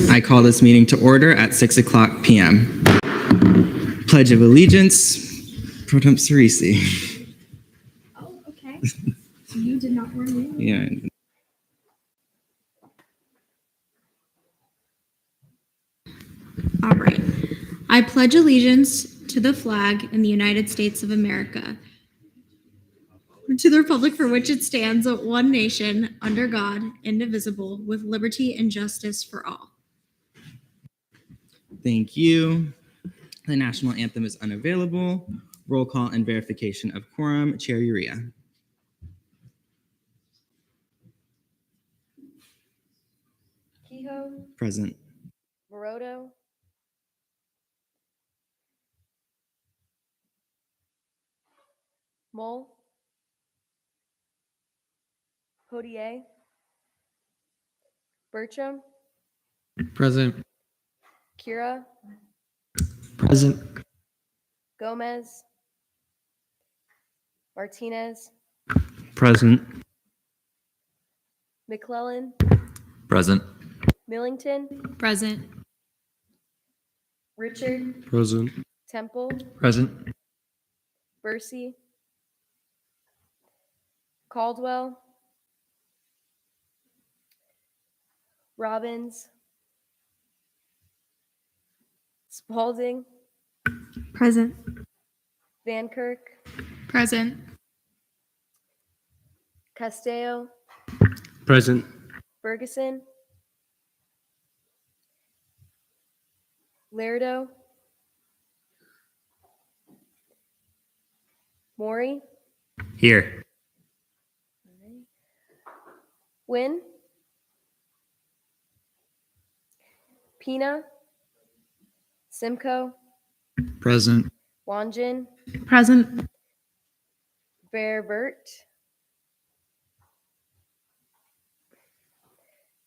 I call this meeting to order at 6 o'clock p.m. Pledge of Allegiance, Bertram. Oh, okay. So you did not warn me. Yeah. All right. I pledge allegiance to the flag in the United States of America, to the republic for which it stands, one nation, under God, indivisible, with liberty and justice for all. Thank you. The national anthem is unavailable. Roll call and verification of quorum. Chair Urea. Kehoe, Present. Morodo, Mole, Podier, Bertram, Present. Kira, Present. Gomez, Martinez, Present. McClellan, Present. Millington, Present. Richard, Present. Temple, Present. Bursey, Caldwell, Robbins, Spalding, Present. Van Kirk, Present. Castello, Present. Ferguson, Lerdo, Maury, Here. Wynn, Pina, Simcoe, Present. Wanjin, Present. Bearbert,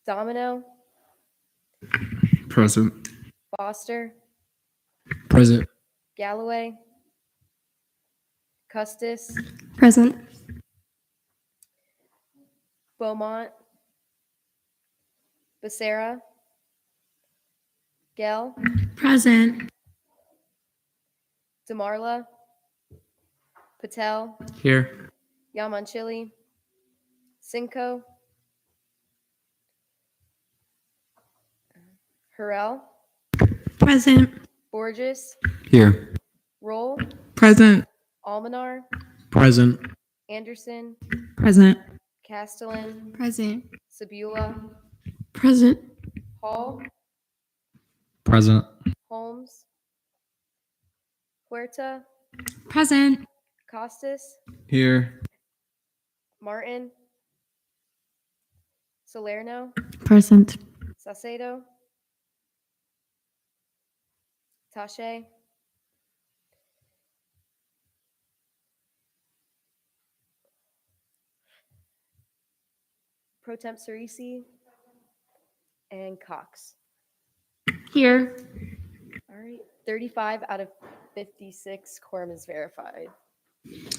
Domino, Present. Foster, Present. Galloway, Custis, Present. Beaumont, Becerra, Gell, Present. DeMarla, Patel, Here. Yamanchili, Cinco, Harrell, Present. Borges, Here. Roll, Present. Almanar, Present. Anderson, Present. Castellan, Present. Sebula, Present. Hall, Present. Holmes, Huerta, Present. Costas, Here. Martin, Salerno, Present. Saucedo, Tache, Pro Temp Cerisi, and Cox. Here. All right, 35 out of 56, quorum is verified.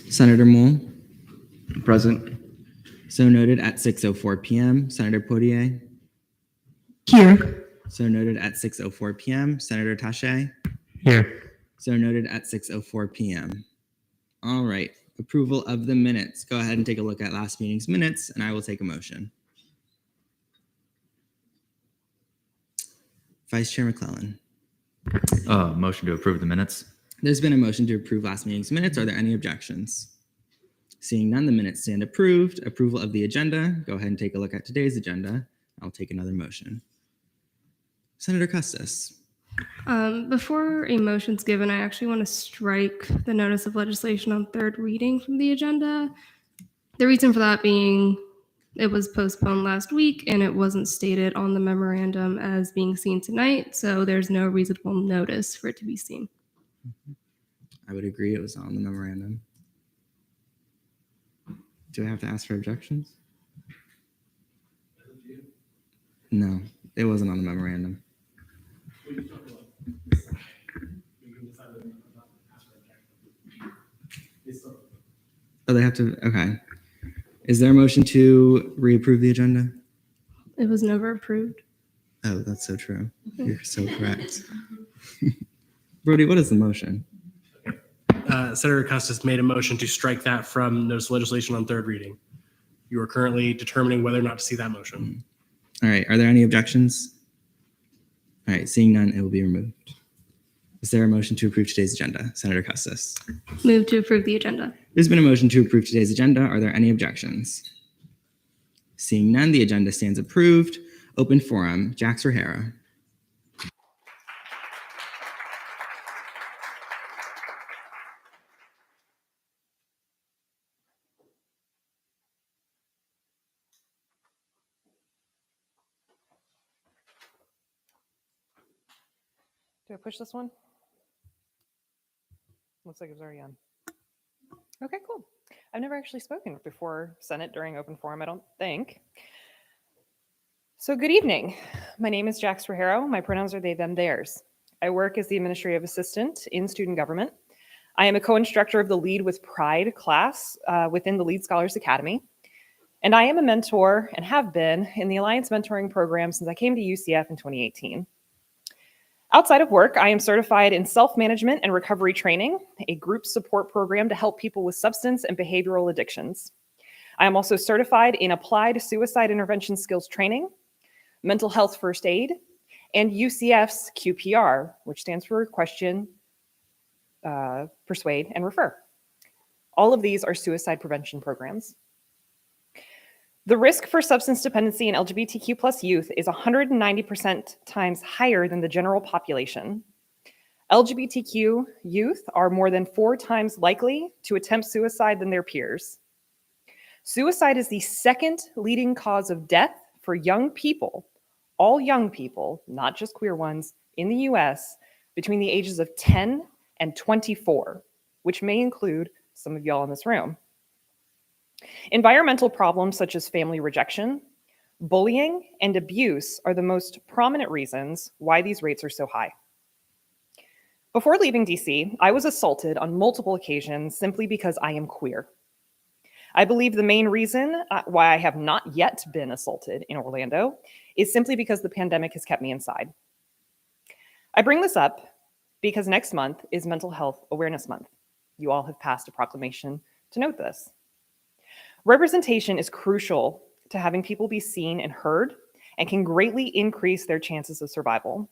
Senator Moore. Present. So noted at 6:04 p.m. Senator Potier. Here. So noted at 6:04 p.m. Senator Tache. Here. So noted at 6:04 p.m. All right. Approval of the minutes. Go ahead and take a look at last meeting's minutes, and I will take a motion. Vice Chair McClellan. Motion to approve the minutes. There's been a motion to approve last meeting's minutes. Are there any objections? Seeing none, the minutes stand approved. Approval of the agenda. Go ahead and take a look at today's agenda. I'll take another motion. Senator Custis. Before a motion's given, I actually want to strike the notice of legislation on third reading from the agenda. The reason for that being it was postponed last week and it wasn't stated on the memorandum as being seen tonight, so there's no reasonable notice for it to be seen. I would agree it was on the memorandum. Do I have to ask for objections? No, it wasn't on the memorandum. Oh, they have to, okay. Is there a motion to reapprove the agenda? It was never approved. Oh, that's so true. You're so correct. Brody, what is the motion? Senator Custis made a motion to strike that from notice of legislation on third reading. You are currently determining whether or not to see that motion. All right. Are there any objections? All right. Seeing none, it will be removed. Is there a motion to approve today's agenda? Senator Custis. Move to approve the agenda. There's been a motion to approve today's agenda. Are there any objections? Seeing none, the agenda stands approved. Open forum. Jax O'Hara. Do I push this one? Looks like it was already on. Okay, cool. I've never actually spoken before Senate during open forum, I don't think. So good evening. My name is Jax Rajero. My pronouns are they, them, theirs. I work as the administrative assistant in student government. I am a co-instructor of the Lead with Pride class within the Lead Scholars Academy. And I am a mentor and have been in the Alliance Mentoring Program since I came to UCF in 2018. Outside of work, I am certified in self-management and recovery training, a group support program to help people with substance and behavioral addictions. I am also certified in applied suicide intervention skills training, mental health first aid, and UCF's QPR, which stands for Question, Persuade, and Refer. All of these are suicide prevention programs. The risk for substance dependency in LGBTQ plus youth is 190% times higher than the general population. LGBTQ youth are more than 4 times likely to attempt suicide than their peers. Suicide is the second leading cause of death for young people, all young people, not just queer ones, in the US between the ages of 10 and 24, which may include some of y'all in this room. Environmental problems such as family rejection, bullying, and abuse are the most prominent reasons why these rates are so high. Before leaving DC, I was assaulted on multiple occasions simply because I am queer. I believe the main reason why I have not yet been assaulted in Orlando is simply because the pandemic has kept me inside. I bring this up because next month is Mental Health Awareness Month. You all have passed a proclamation to note this. Representation is crucial to having people be seen and heard and can greatly increase their chances of survival.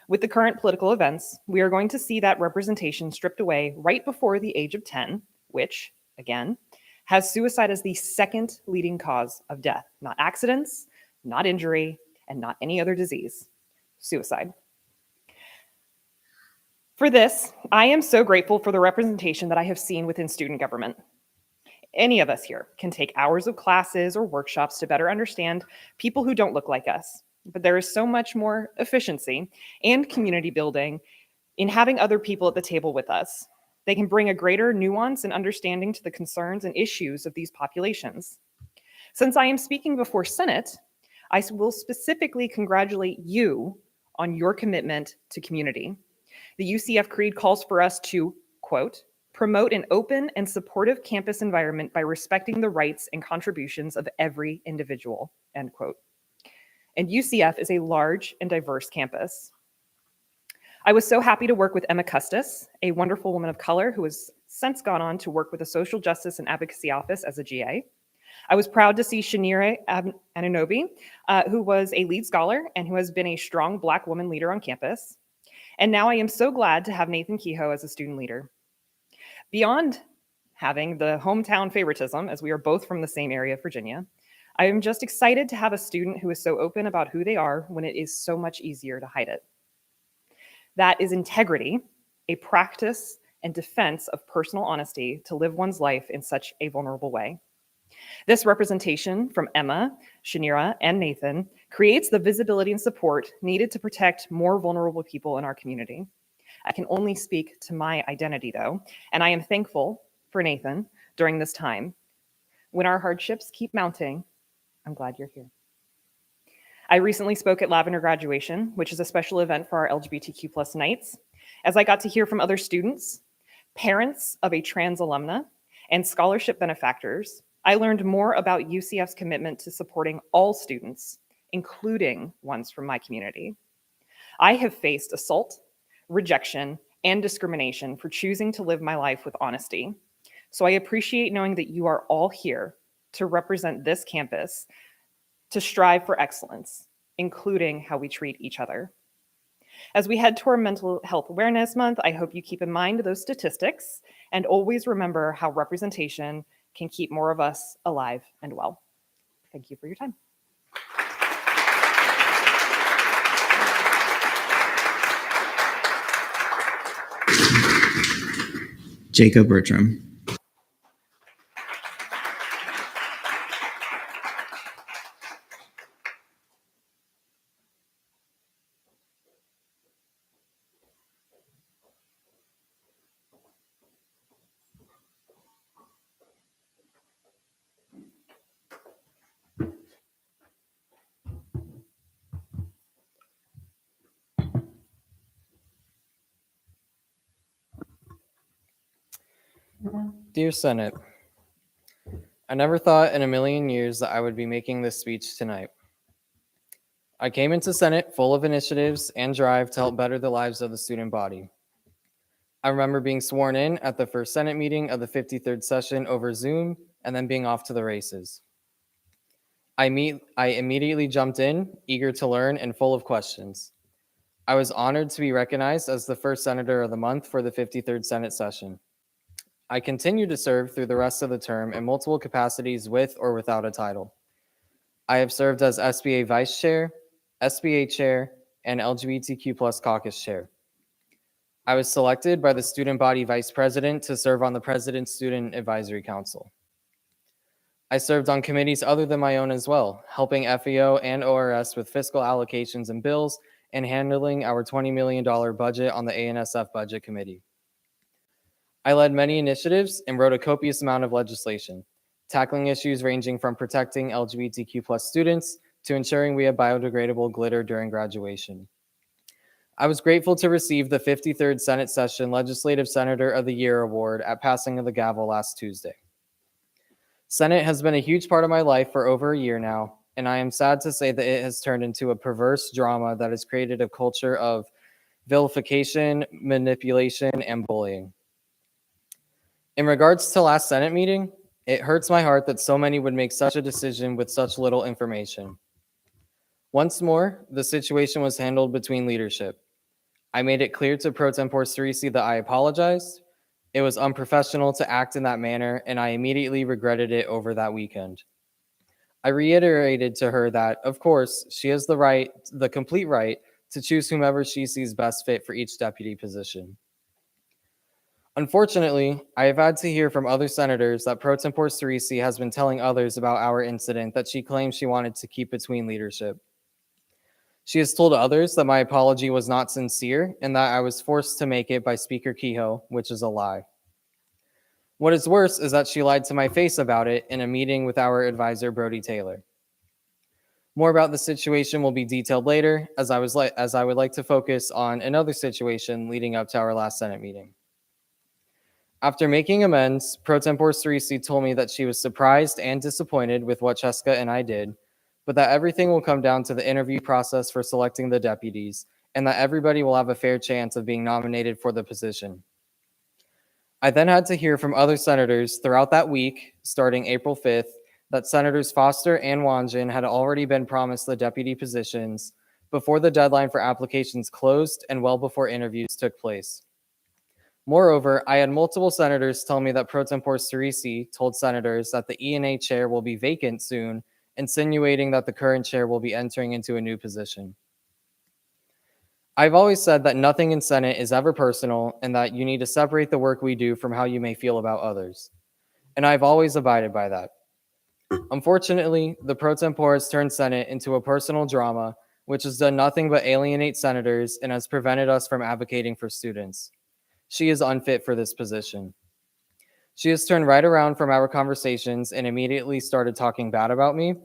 With the current political events, we are going to see that representation stripped away right before the age of 10, which, again, has suicide as the second leading cause of death, not accidents, not injury, and not any other disease, suicide. For this, I am so grateful for the representation that I have seen within student government. Any of us here can take hours of classes or workshops to better understand people who don't look like us. But there is so much more efficiency and community building in having other people at the table with us. They can bring a greater nuance and understanding to the concerns and issues of these populations. Since I am speaking before Senate, I will specifically congratulate you on your commitment to community. The UCF Creed calls for us to, quote, promote an open and supportive campus environment by respecting the rights and contributions of every individual, end quote. And UCF is a large and diverse campus. I was so happy to work with Emma Custis, a wonderful woman of color who has since gone on to work with the Social Justice and Advocacy Office as a GA. I was proud to see Shanira Anunobi, who was a lead scholar and who has been a strong Black woman leader on campus. And now I am so glad to have Nathan Kehoe as a student leader. Beyond having the hometown favoritism, as we are both from the same area of Virginia, I am just excited to have a student who is so open about who they are when it is so much easier to hide it. That is integrity, a practice and defense of personal honesty to live one's life in such a vulnerable way. This representation from Emma, Shanira, and Nathan creates the visibility and support needed to protect more vulnerable people in our community. I can only speak to my identity though, and I am thankful for Nathan during this time. When our hardships keep mounting, I'm glad you're here. I recently spoke at Lavender Graduation, which is a special event for our LGBTQ plus nights, as I got to hear from other students, parents of a trans alumna, and scholarship benefactors. I learned more about UCF's commitment to supporting all students including ones from my community. I have faced assault, rejection, and discrimination for choosing to live my life with honesty. So I appreciate knowing that you are all here to represent this campus, to strive for excellence, including how we treat each other. As we head toward Mental Health Awareness Month, I hope you keep in mind those statistics and always remember how representation can keep more of us alive and well. Thank you for your time. Jacob Bertram. Dear Senate, I never thought in a million years that I would be making this speech tonight. I came into Senate full of initiatives and drive to help better the lives of the student body. I remember being sworn in at the first Senate meeting of the 53rd session over Zoom and then being off to the races. I immediately jumped in, eager to learn and full of questions. I was honored to be recognized as the first Senator of the Month for the 53rd Senate session. I continue to serve through the rest of the term in multiple capacities with or without a title. I have served as SBA Vice Chair, SBA Chair, and LGBTQ+ Caucus Chair. I was selected by the Student Body Vice President to serve on the President's Student Advisory Council. I served on committees other than my own as well, helping FEO and ORS with fiscal allocations and bills and handling our $20 million budget on the ANSF Budget Committee. I led many initiatives and wrote a copious amount of legislation, tackling issues ranging from protecting LGBTQ+ students to ensuring we have biodegradable glitter during graduation. I was grateful to receive the 53rd Senate Session Legislative Senator of the Year Award at passing of the gavel last Tuesday. Senate has been a huge part of my life for over a year now, and I am sad to say that it has turned into a perverse drama that has created a culture of vilification, manipulation, and bullying. In regards to last Senate meeting, it hurts my heart that so many would make such a decision with such little information. Once more, the situation was handled between leadership. I made it clear to Pro Tempore Cerisi that I apologized. It was unprofessional to act in that manner, and I immediately regretted it over that weekend. I reiterated to her that, of course, she has the complete right to choose whomever she sees best fit for each deputy position. Unfortunately, I have had to hear from other senators that Pro Tempore Cerisi has been telling others about our incident that she claims she wanted to keep between leadership. She has told others that my apology was not sincere and that I was forced to make it by Speaker Kehoe, which is a lie. What is worse is that she lied to my face about it in a meeting with our advisor, Brody Taylor. More about the situation will be detailed later, as I would like to focus on another situation leading up to our last Senate meeting. After making amends, Pro Tempore Cerisi told me that she was surprised and disappointed with what Cheska and I did, but that everything will come down to the interview process for selecting the deputies, and that everybody will have a fair chance of being nominated for the position. I then had to hear from other senators throughout that week, starting April 5th, that Senators Foster and Wanjin had already been promised the deputy positions before the deadline for applications closed and well before interviews took place. Moreover, I had multiple senators tell me that Pro Tempore Cerisi told senators that the ENA chair will be vacant soon, insinuating that the current chair will be entering into a new position. I've always said that nothing in Senate is ever personal and that you need to separate the work we do from how you may feel about others. And I've always abided by that. Unfortunately, the Pro Tempore has turned Senate into a personal drama, which has done nothing but alienate senators and has prevented us from advocating for students. She is unfit for this position. She has turned right around from our conversations and immediately started talking bad about me.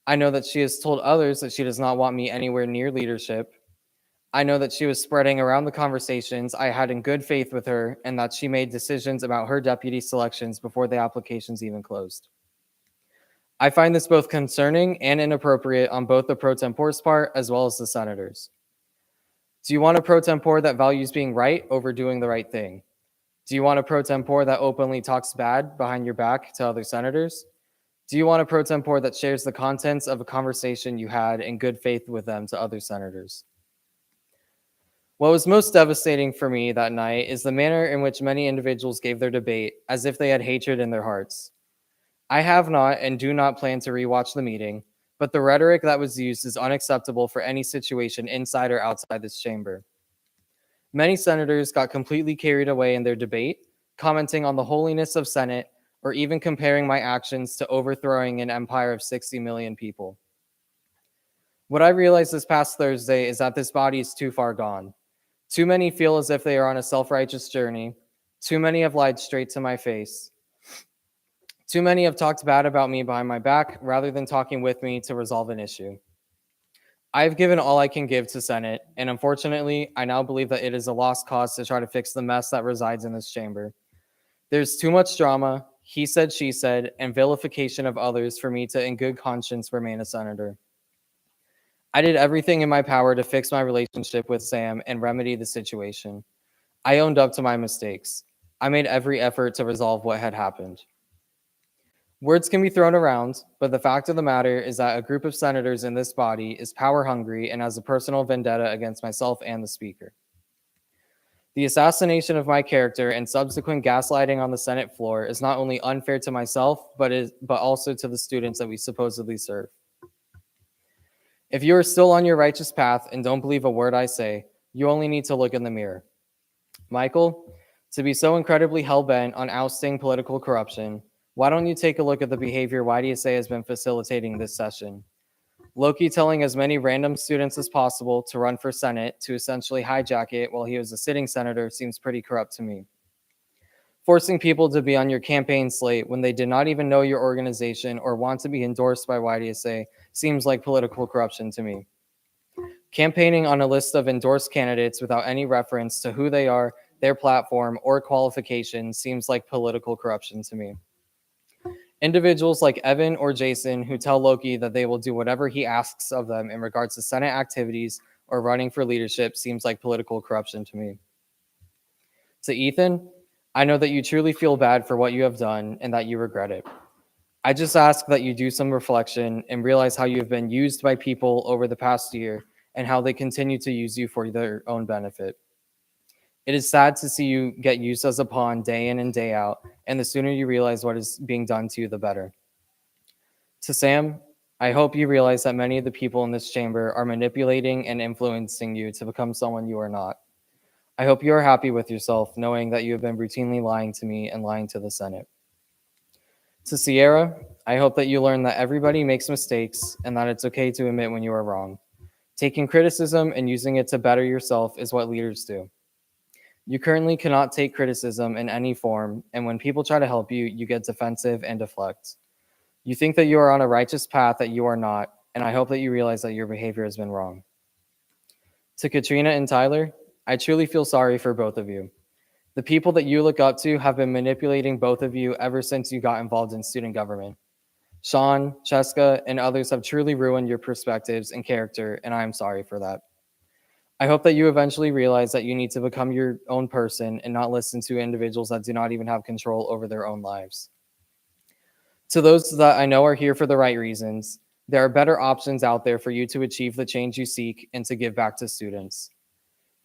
I know that she has told others that she does not want me anywhere near leadership. I know that she was spreading around the conversations I had in good faith with her and that she made decisions about her deputy selections before the applications even closed. I find this both concerning and inappropriate on both the pro tempore's part as well as the senators. Do you want a pro tempore that values being right over doing the right thing? Do you want a pro tempore that openly talks bad behind your back to other senators? Do you want a pro tempore that shares the contents of a conversation you had in good faith with them to other senators? What was most devastating for me that night is the manner in which many individuals gave their debate as if they had hatred in their hearts. I have not and do not plan to rewatch the meeting, but the rhetoric that was used is unacceptable for any situation inside or outside this chamber. Many senators got completely carried away in their debate, commenting on the holiness of Senate or even comparing my actions to overthrowing an empire of 60 million people. What I realized this past Thursday is that this body is too far gone. Too many feel as if they are on a self-righteous journey. Too many have lied straight to my face. Too many have talked bad about me behind my back rather than talking with me to resolve an issue. I've given all I can give to Senate, and unfortunately, I now believe that it is a lost cause to try to fix the mess that resides in this chamber. There's too much drama, he said, she said, and vilification of others for me to, in good conscience, remain a senator. I did everything in my power to fix my relationship with Sam and remedy the situation. I owned up to my mistakes. I made every effort to resolve what had happened. Words can be thrown around, but the fact of the matter is that a group of senators in this body is power hungry and has a personal vendetta against myself and the Speaker. The assassination of my character and subsequent gaslighting on the Senate floor is not only unfair to myself, but also to the students that we supposedly serve. If you are still on your righteous path and don't believe a word I say, you only need to look in the mirror. Michael, to be so incredibly hell-bent on ousting political corruption, why don't you take a look at the behavior YDSA has been facilitating this session? Loki telling as many random students as possible to run for Senate to essentially hijack it while he was a sitting senator seems pretty corrupt to me. Forcing people to be on your campaign slate when they did not even know your organization or want to be endorsed by YDSA seems like political corruption to me. Campaigning on a list of endorsed candidates without any reference to who they are, their platform, or qualifications seems like political corruption to me. Individuals like Evan or Jason who tell Loki that they will do whatever he asks of them in regards to Senate activities or running for leadership seems like political corruption to me. To Ethan, I know that you truly feel bad for what you have done and that you regret it. I just ask that you do some reflection and realize how you have been used by people over the past year and how they continue to use you for their own benefit. It is sad to see you get used as a pawn day in and day out, and the sooner you realize what is being done to you, the better. To Sam, I hope you realize that many of the people in this chamber are manipulating and influencing you to become someone you are not. I hope you are happy with yourself, knowing that you have been routinely lying to me and lying to the Senate. To Sierra, I hope that you learn that everybody makes mistakes and that it's okay to admit when you are wrong. Taking criticism and using it to better yourself is what leaders do. You currently cannot take criticism in any form, and when people try to help you, you get defensive and deflect. You think that you are on a righteous path that you are not, and I hope that you realize that your behavior has been wrong. To Katrina and Tyler, I truly feel sorry for both of you. The people that you look up to have been manipulating both of you ever since you got involved in student government. Sean, Cheska, and others have truly ruined your perspectives and character, and I am sorry for that. I hope that you eventually realize that you need to become your own person and not listen to individuals that do not even have control over their own lives. To those that I know are here for the right reasons, there are better options out there for you to achieve the change you seek and to give back to students.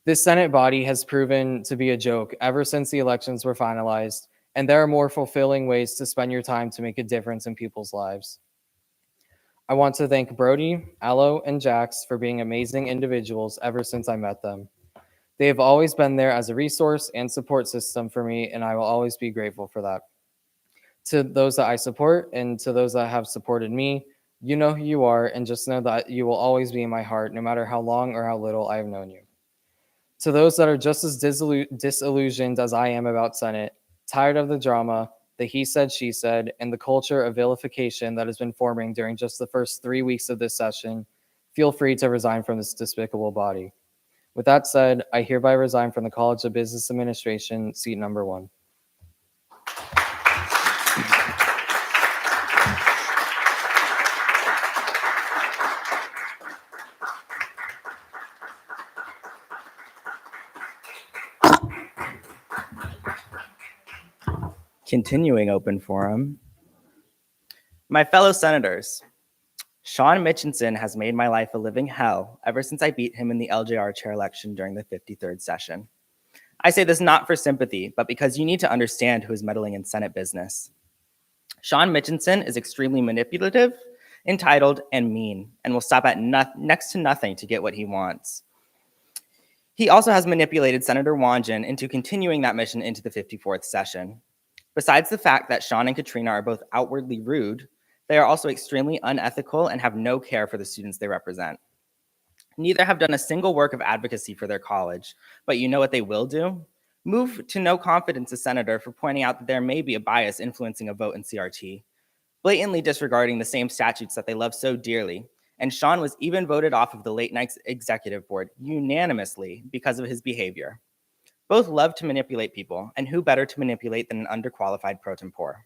This Senate body has proven to be a joke ever since the elections were finalized, and there are more fulfilling ways to spend your time to make a difference in people's lives. I want to thank Brody, Aloe, and Jax for being amazing individuals ever since I met them. They have always been there as a resource and support system for me, and I will always be grateful for that. To those that I support and to those that have supported me, you know who you are, and just know that you will always be in my heart, no matter how long or how little I have known you. To those that are just as disillusioned as I am about Senate, tired of the drama, the he said, she said, and the culture of vilification that has been forming during just the first 3 weeks of this session, feel free to resign from this despicable body. With that said, I hereby resign from the College of Business Administration, seat number 1. Continuing open forum. My fellow senators, Sean Mitchinson has made my life a living hell ever since I beat him in the LJR chair election during the 53rd session. I say this not for sympathy, but because you need to understand who is meddling in Senate business. Sean Mitchinson is extremely manipulative, entitled, and mean, and will stop at next to nothing to get what he wants. He also has manipulated Senator Wanjin into continuing that mission into the 54th session. Besides the fact that Sean and Katrina are both outwardly rude, they are also extremely unethical and have no care for the students they represent. Neither have done a single work of advocacy for their college, but you know what they will do? Move to no confidence a senator for pointing out that there may be a bias influencing a vote in CRT, blatantly disregarding the same statutes that they love so dearly. And Sean was even voted off of the late night executive board unanimously because of his behavior. Both love to manipulate people, and who better to manipulate than an underqualified pro tempore?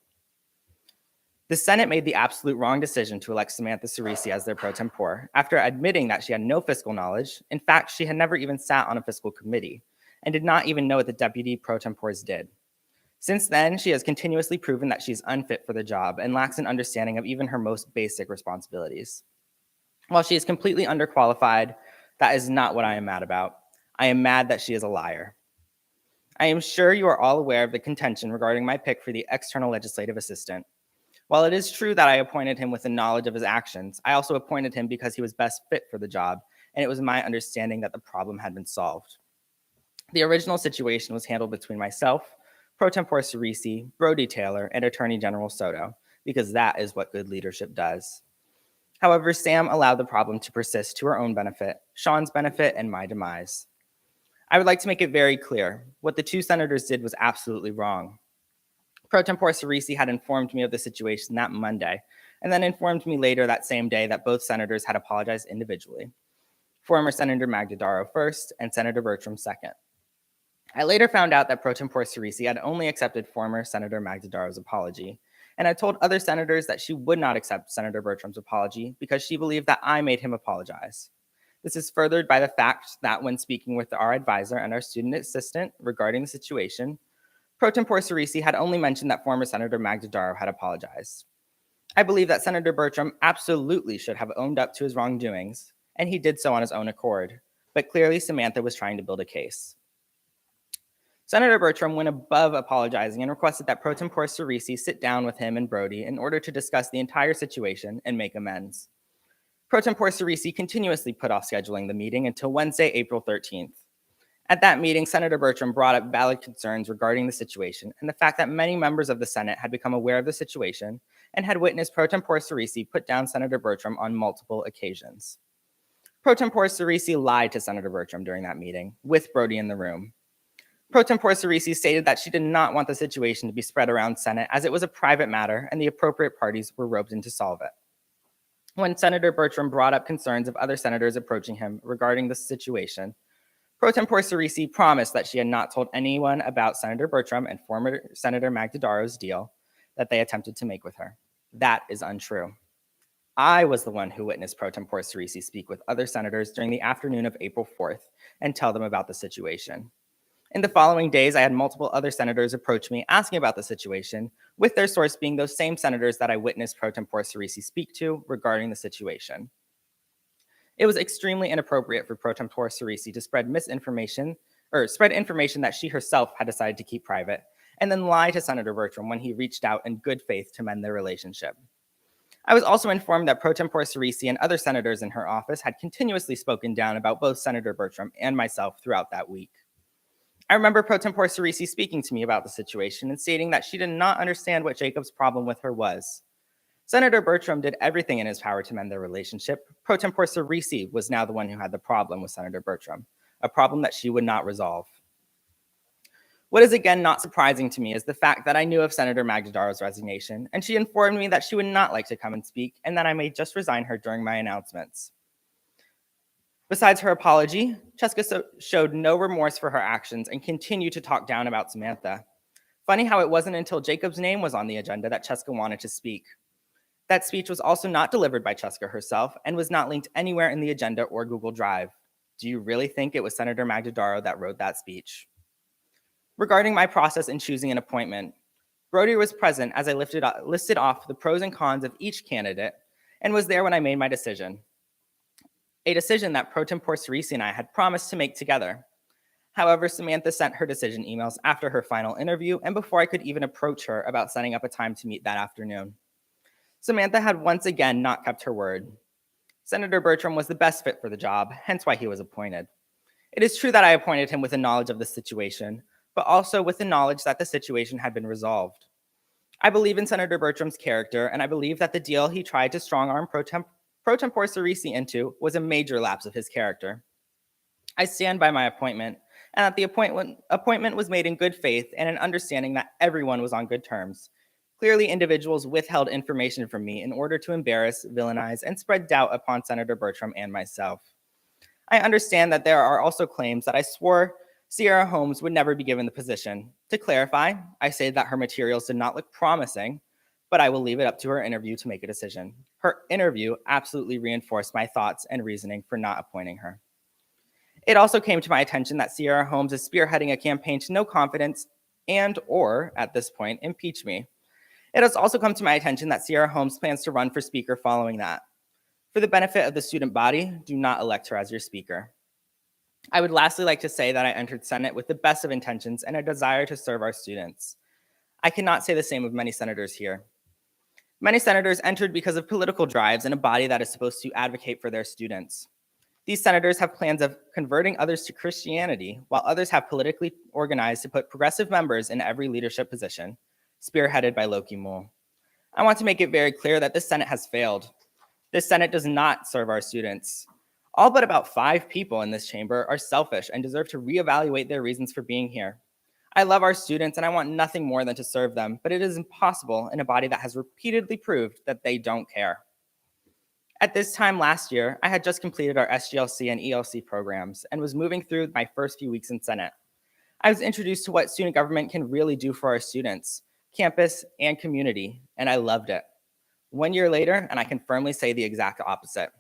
The Senate made the absolute wrong decision to elect Samantha Cerisi as their pro tempore after admitting that she had no fiscal knowledge. In fact, she had never even sat on a fiscal committee and did not even know what the deputy pro tempores did. Since then, she has continuously proven that she's unfit for the job and lacks an understanding of even her most basic responsibilities. While she is completely underqualified, that is not what I am mad about. I am mad that she is a liar. I am sure you are all aware of the contention regarding my pick for the external legislative assistant. While it is true that I appointed him with the knowledge of his actions, I also appointed him because he was best fit for the job, and it was my understanding that the problem had been solved. The original situation was handled between myself, Pro Tempore Cerisi, Brody Taylor, and Attorney General Soto, because that is what good leadership does. However, Sam allowed the problem to persist to her own benefit, Sean's benefit, and my demise. I would like to make it very clear, what the two senators did was absolutely wrong. Pro Tempore Cerisi had informed me of the situation that Monday, and then informed me later that same day that both senators had apologized individually. Former Senator Magdadaro first, and Senator Bertram second. I later found out that Pro Tempore Cerisi had only accepted former Senator Magdadaro's apology, and I told other senators that she would not accept Senator Bertram's apology because she believed that I made him apologize. This is furthered by the fact that when speaking with our advisor and our student assistant regarding the situation, Pro Tempore Cerisi had only mentioned that former Senator Magdadaro had apologized. I believe that Senator Bertram absolutely should have owned up to his wrongdoings, and he did so on his own accord, but clearly Samantha was trying to build a case. Senator Bertram went above apologizing and requested that Pro Tempore Cerisi sit down with him and Brody in order to discuss the entire situation and make amends. Pro Tempore Cerisi continuously put off scheduling the meeting until Wednesday, April 13th. At that meeting, Senator Bertram brought up valid concerns regarding the situation and the fact that many members of the Senate had become aware of the situation and had witnessed Pro Tempore Cerisi put down Senator Bertram on multiple occasions. Pro Tempore Cerisi lied to Senator Bertram during that meeting, with Brody in the room. Pro Tempore Cerisi stated that she did not want the situation to be spread around Senate as it was a private matter and the appropriate parties were roped in to solve it. When Senator Bertram brought up concerns of other senators approaching him regarding the situation, Pro Tempore Cerisi promised that she had not told anyone about Senator Bertram and former Senator Magdadaro's deal that they attempted to make with her. That is untrue. I was the one who witnessed Pro Tempore Cerisi speak with other senators during the afternoon of April 4th and tell them about the situation. In the following days, I had multiple other senators approach me asking about the situation, with their source being those same senators that I witnessed Pro Tempore Cerisi speak to regarding the situation. It was extremely inappropriate for Pro Tempore Cerisi to spread information that she herself had decided to keep private, and then lie to Senator Bertram when he reached out in good faith to mend their relationship. I was also informed that Pro Tempore Cerisi and other senators in her office had continuously spoken down about both Senator Bertram and myself throughout that week. I remember Pro Tempore Cerisi speaking to me about the situation and stating that she did not understand what Jacob's problem with her was. Senator Bertram did everything in his power to mend their relationship. Pro Tempore Cerisi was now the one who had the problem with Senator Bertram, a problem that she would not resolve. What is again not surprising to me is the fact that I knew of Senator Magdadaro's resignation, and she informed me that she would not like to come and speak, and that I may just resign her during my announcements. Besides her apology, Cheska showed no remorse for her actions and continued to talk down about Samantha. Funny how it wasn't until Jacob's name was on the agenda that Cheska wanted to speak. That speech was also not delivered by Cheska herself and was not linked anywhere in the agenda or Google Drive. Do you really think it was Senator Magdadaro that wrote that speech? Regarding my process in choosing an appointment, Brody was present as I listed off the pros and cons of each candidate and was there when I made my decision. A decision that Pro Tempore Cerisi and I had promised to make together. However, Samantha sent her decision emails after her final interview and before I could even approach her about setting up a time to meet that afternoon. Samantha had once again not kept her word. Senator Bertram was the best fit for the job, hence why he was appointed. It is true that I appointed him with a knowledge of the situation, but also with the knowledge that the situation had been resolved. I believe in Senator Bertram's character, and I believe that the deal he tried to strong-arm Pro Tempore Cerisi into was a major lapse of his character. I stand by my appointment, and that the appointment was made in good faith and an understanding that everyone was on good terms. Clearly, individuals withheld information from me in order to embarrass, villainize, and spread doubt upon Senator Bertram and myself. I understand that there are also claims that I swore Sierra Holmes would never be given the position. To clarify, I say that her materials did not look promising, but I will leave it up to her interview to make a decision. Her interview absolutely reinforced my thoughts and reasoning for not appointing her. It also came to my attention that Sierra Holmes is spearheading a campaign to no confidence and/or, at this point, impeach me. It has also come to my attention that Sierra Holmes plans to run for speaker following that. For the benefit of the student body, do not elect her as your speaker. I would lastly like to say that I entered Senate with the best of intentions and a desire to serve our students. I cannot say the same of many senators here. Many senators entered because of political drives in a body that is supposed to advocate for their students. These senators have plans of converting others to Christianity, while others have politically organized to put progressive members in every leadership position, spearheaded by Loki Moore. I want to make it very clear that this Senate has failed. This Senate does not serve our students. All but about 5 people in this chamber are selfish and deserve to reevaluate their reasons for being here. I love our students and I want nothing more than to serve them, but it is impossible in a body that has repeatedly proved that they don't care. At this time last year, I had just completed our SGLC and ELC programs and was moving through my first few weeks in Senate. I was introduced to what student government can really do for our students, campus, and community, and I loved it. 1 year later, and I can firmly say the exact opposite.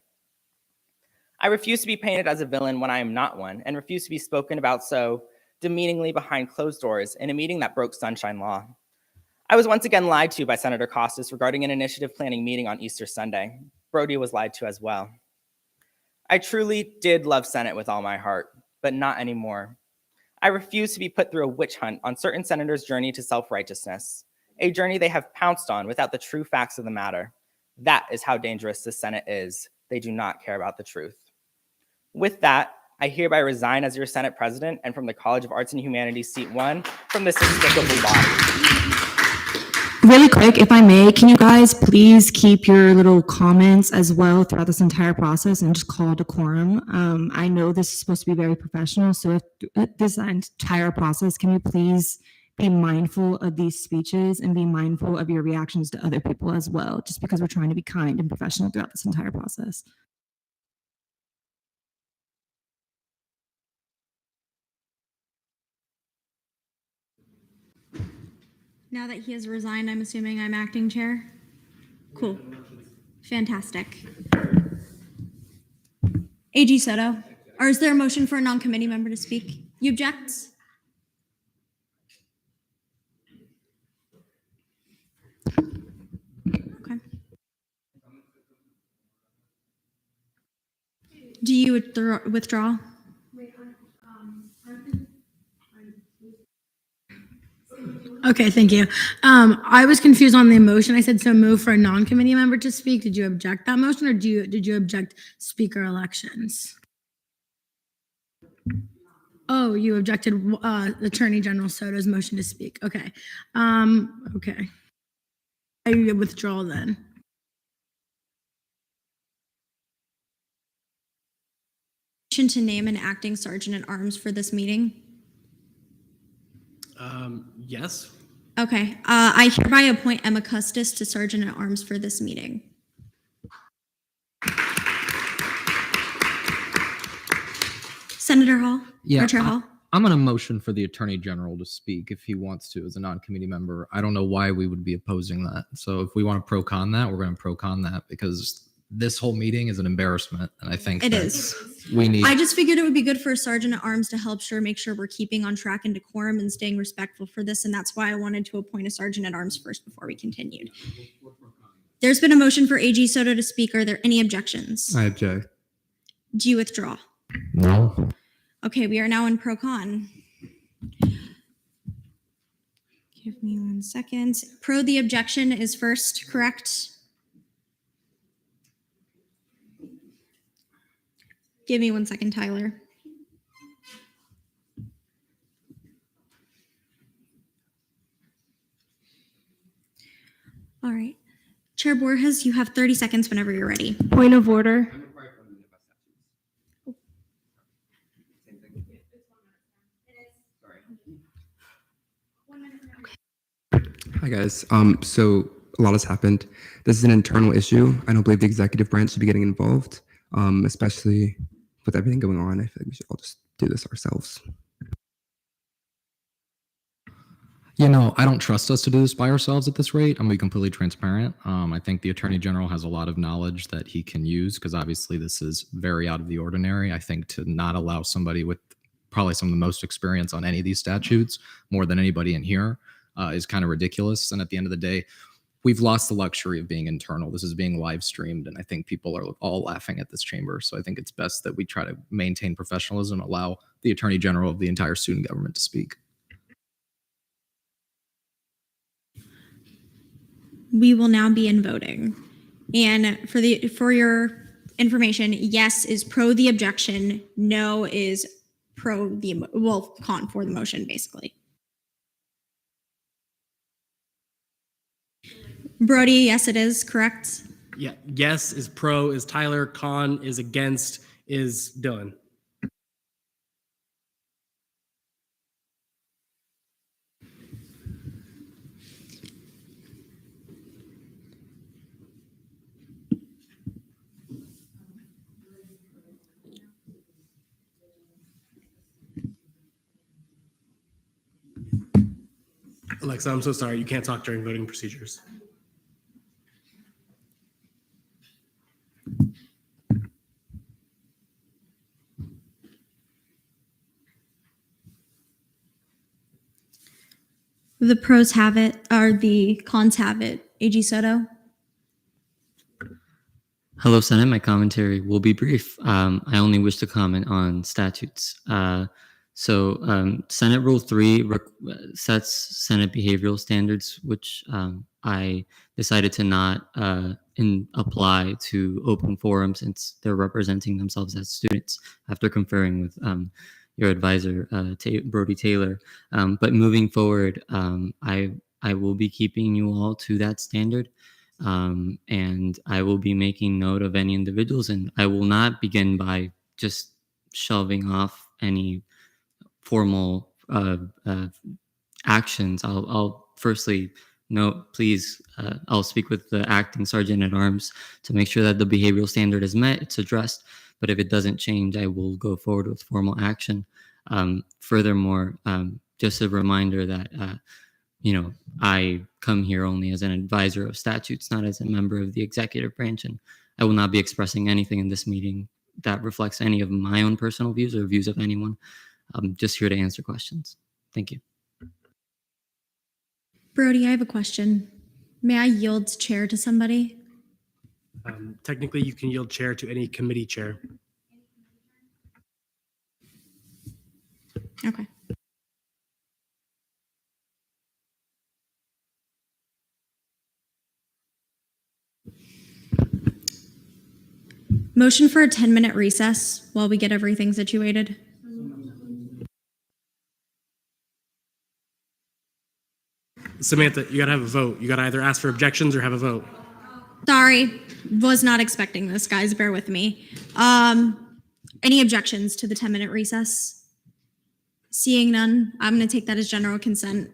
I refuse to be painted as a villain when I am not one, and refuse to be spoken about so demeaningly behind closed doors in a meeting that broke sunshine law. I was once again lied to by Senator Costas regarding an initiative planning meeting on Easter Sunday. Brody was lied to as well. I truly did love Senate with all my heart, but not anymore. I refuse to be put through a witch hunt on certain senators' journey to self-righteousness, a journey they have pounced on without the true facts of the matter. That is how dangerous the Senate is. They do not care about the truth. With that, I hereby resign as your Senate President and from the College of Arts and Humanities, Seat 1, from this despicable body. Really quick, if I may, can you guys please keep your little comments as well throughout this entire process and just call to quorum? I know this is supposed to be very professional, so if this entire process, can you please be mindful of these speeches and be mindful of your reactions to other people as well, just because we're trying to be kind and professional throughout this entire process. Now that he has resigned, I'm assuming I'm acting chair? Cool. Fantastic. AG Soto, or is there a motion for a non-committee member to speak? You object? Okay. Do you withdraw? Okay, thank you. I was confused on the motion. I said so move for a non-committee member to speak. Did you object that motion, or did you object speaker elections? Oh, you objected Attorney General Soto's motion to speak. Okay. Okay. I withdraw then. To name an acting sergeant at arms for this meeting? Yes. Okay. I hereby appoint Emma Custis to sergeant at arms for this meeting. Senator Hall? Yeah, Or Chair Hall? I'm going to motion for the Attorney General to speak if he wants to as a non-committee member. I don't know why we would be opposing that. So if we want to pro-con that, we're going to pro-con that because this whole meeting is an embarrassment, and I think It that is. we need. I just figured it would be good for a sergeant at arms to help make sure we're keeping on track and decorum and staying respectful for this. And that's why I wanted to appoint a sergeant at arms first before we continued. There's been a motion for AG Soto to speak. Are there any objections? I object. Do you withdraw? No. Okay, we are now in pro con. Give me 1 second. Pro the objection is first, correct? Give me 1 second, Tyler. All right. Chair Borges, you have 30 seconds whenever you're ready. Point of order. Hi guys. So a lot has happened. This is an internal issue. I don't believe the executive branch should be getting involved, especially with everything going on. I feel like we should all just do this ourselves. You know, I don't trust us to do this by ourselves at this rate. I'm gonna be completely transparent. I think the Attorney General has a lot of knowledge that he can use because obviously this is very out of the ordinary. I think to not allow somebody with probably some of the most experience on any of these statutes, more than anybody in here, is kind of ridiculous. And at the end of the day, we've lost the luxury of being internal. This is being live streamed, and I think people are all laughing at this chamber. So I think it's best that we try to maintain professionalism, allow the Attorney General of the entire student government to speak. We will now be in voting. And for your information, yes is pro the objection, no is con for the motion, basically. Brody, yes, it is, correct? Yeah. Yes is pro, is Tyler. Con is against, is Dylan. Alexa, I'm so sorry. You can't talk during voting procedures. The pros have it, or the cons have it. AG Soto? Hello, Senate. My commentary will be brief. I only wish to comment on statutes. Senate Rule 3 sets Senate behavioral standards, which I decided to not apply to open forum since they're representing themselves as students after conferring with your advisor, Brody Taylor. But moving forward, I will be keeping you all to that standard. And I will be making note of any individuals, and I will not begin by just shelving off any formal actions. I'll firstly note, please, I'll speak with the acting sergeant at arms to make sure that the behavioral standard is met, it's addressed. But if it doesn't change, I will go forward with formal action. Furthermore, just a reminder that I come here only as an advisor of statutes, not as a member of the executive branch, and I will not be expressing anything in this meeting that reflects any of my own personal views or views of anyone. I'm just here to answer questions. Thank you. Brody, I have a question. May I yield chair to somebody? Technically, you can yield chair to any committee chair. Okay. Motion for a 10-minute recess while we get everything situated. Samantha, you gotta have a vote. You gotta either ask for objections or have a vote. Sorry, was not expecting this, guys. Bear with me. Any objections to the 10-minute recess? Seeing none, I'm going to take that as general consent.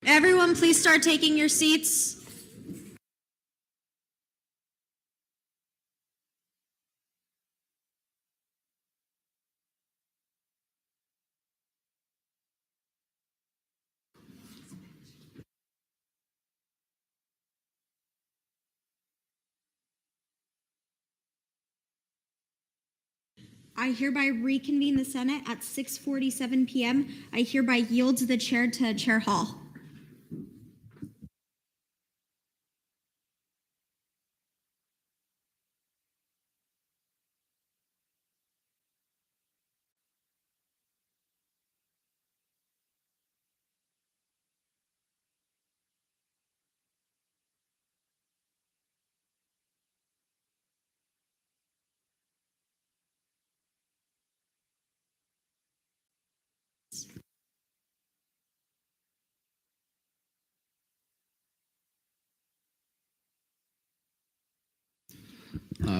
Everyone, please start taking your seats. I hereby reconvene the Senate at 6:47 p.m. I hereby yield the chair to Chair Hall.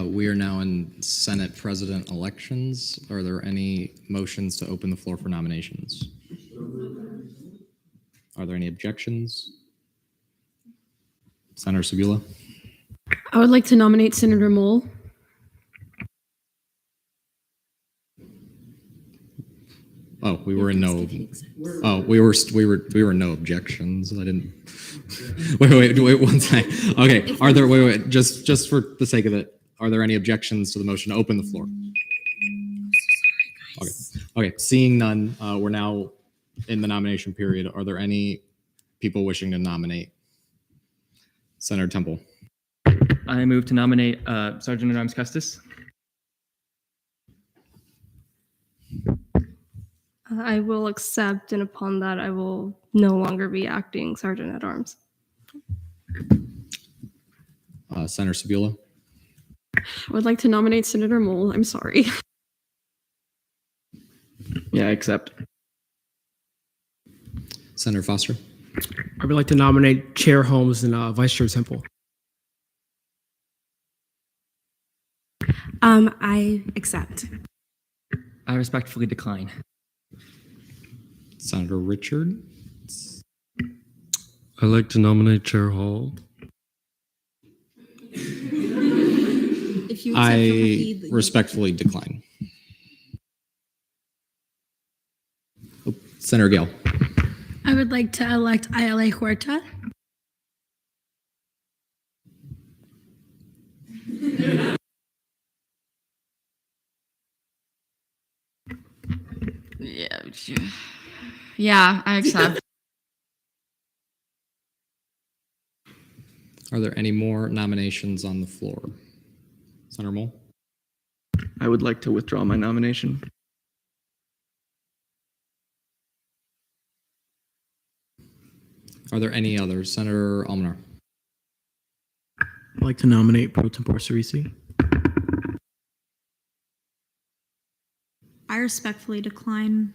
We are now in Senate President elections. Are there any motions to open the floor for nominations? Are there any objections? Senator Sabula? I would like to nominate Senator Mole. Oh, we were in no. Oh, we were no objections. I didn't. Wait 1 second. Okay, are there? Wait. Just for the sake of it, are there any objections to the motion to open the floor? Okay. Seeing none, we're now in the nomination period. Are there any people wishing to nominate? Senator Temple. I move to nominate Sergeant at Arms Custis. I will accept, and upon that, I will no longer be acting Sergeant at Arms. Senator Sabula. I would like to nominate Senator Mole. I'm sorry. Yeah, I accept. Senator Foster. I would like to nominate Chair Holmes and Vice Chair Temple. I accept. I respectfully decline. Senator Richard. I'd like to nominate Chair Hall. If you accept I respectfully decline. Senator Gale. I would like to elect Ayala Huerta. Yeah, I accept. Are there any more nominations on the floor? Senator Mole? I would like to withdraw my nomination. Are there any others? Senator Almanar? I'd like to nominate Pro Tempore Cerisi. I respectfully decline.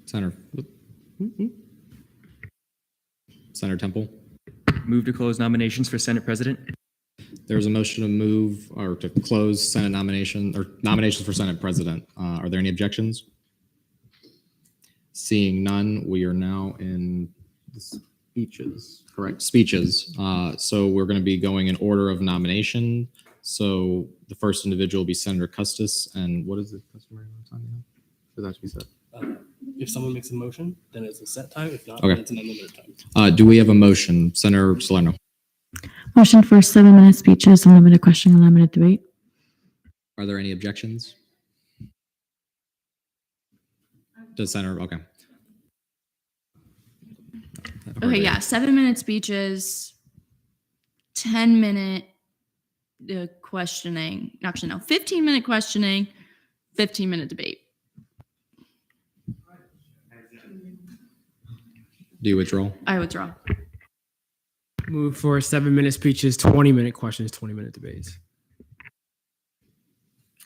Senator Temple? Move to close nominations for Senate President. There's a motion to move or to close Senate nominations for Senate President. Are there any objections? Seeing none, we are now in speeches, correct? Speeches. So we're going to be going in order of nomination. So the first individual will be Senator Custis. And what is the customary amount of time you have? Does that have to be said? If someone makes a motion, then it's a set time. If not, Okay. then it's an unlimited time. Do we have a motion? Senator Salerno. Motion for 7-minute speeches, unlimited question, unlimited debate. Are there any objections? Does Senator, okay. Okay, yeah, 7-minute speeches, 10-minute questioning. Actually, no, 15-minute questioning, 15-minute debate. Do you withdraw? I withdraw. Move for 7-minute speeches, 20-minute questions, 20-minute debates.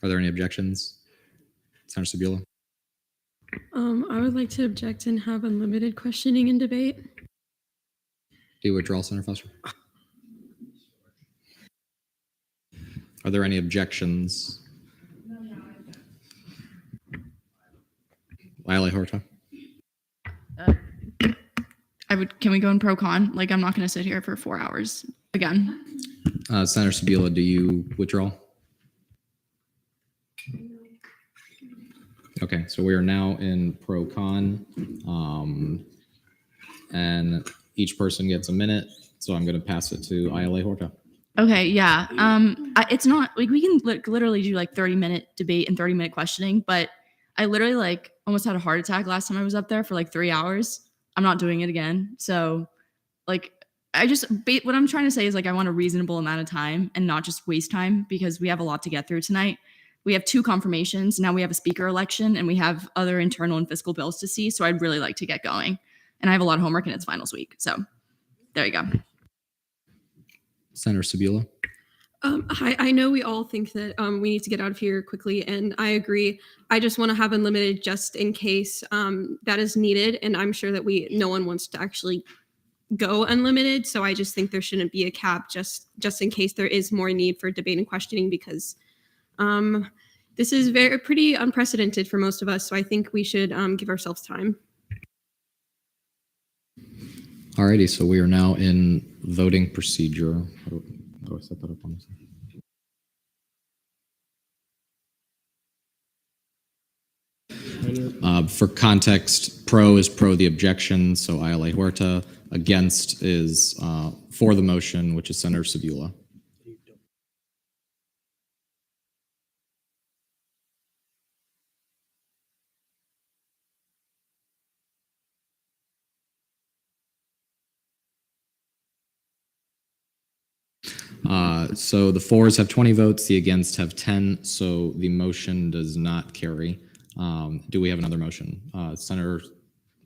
Are there any objections? Senator Sabula? I would like to object and have unlimited questioning and debate. Do you withdraw, Senator Foster? Are there any objections? Ayala Horta. Can we go in pro con? Like, I'm not going to sit here for 4 hours again. Senator Sabila, do you withdraw? Okay, so we are now in pro con. And each person gets a minute. So I'm going to pass it to ILA Horta. Okay, yeah. It's not like we can literally do like 30-minute debate and 30-minute questioning, but I literally like almost had a heart attack last time I was up there for like 3 hours. I'm not doing it again. So like what I'm trying to say is like I want a reasonable amount of time and not just waste time because we have a lot to get through tonight. We have 2 confirmations. Now we have a speaker election and we have other internal and fiscal bills to see. So I'd really like to get going. And I have a lot of homework and it's finals week. So there you go. Senator Sabila. I know we all think that we need to get out of here quickly, and I agree. I just want to have unlimited just in case that is needed, and I'm sure that no one wants to actually go unlimited. So I just think there shouldn't be a cap just in case there is more need for debate and questioning because this is pretty unprecedented for most of us. So I think we should give ourselves time. Alrighty, so we are now in voting procedure. How do I set that up on this? For context, pro is pro the objection, so ILA Huerta. Against is for the motion, which is Senator Sabula. So the fours have 20 votes, the against have 10, so the motion does not carry. Do we have another motion? Senator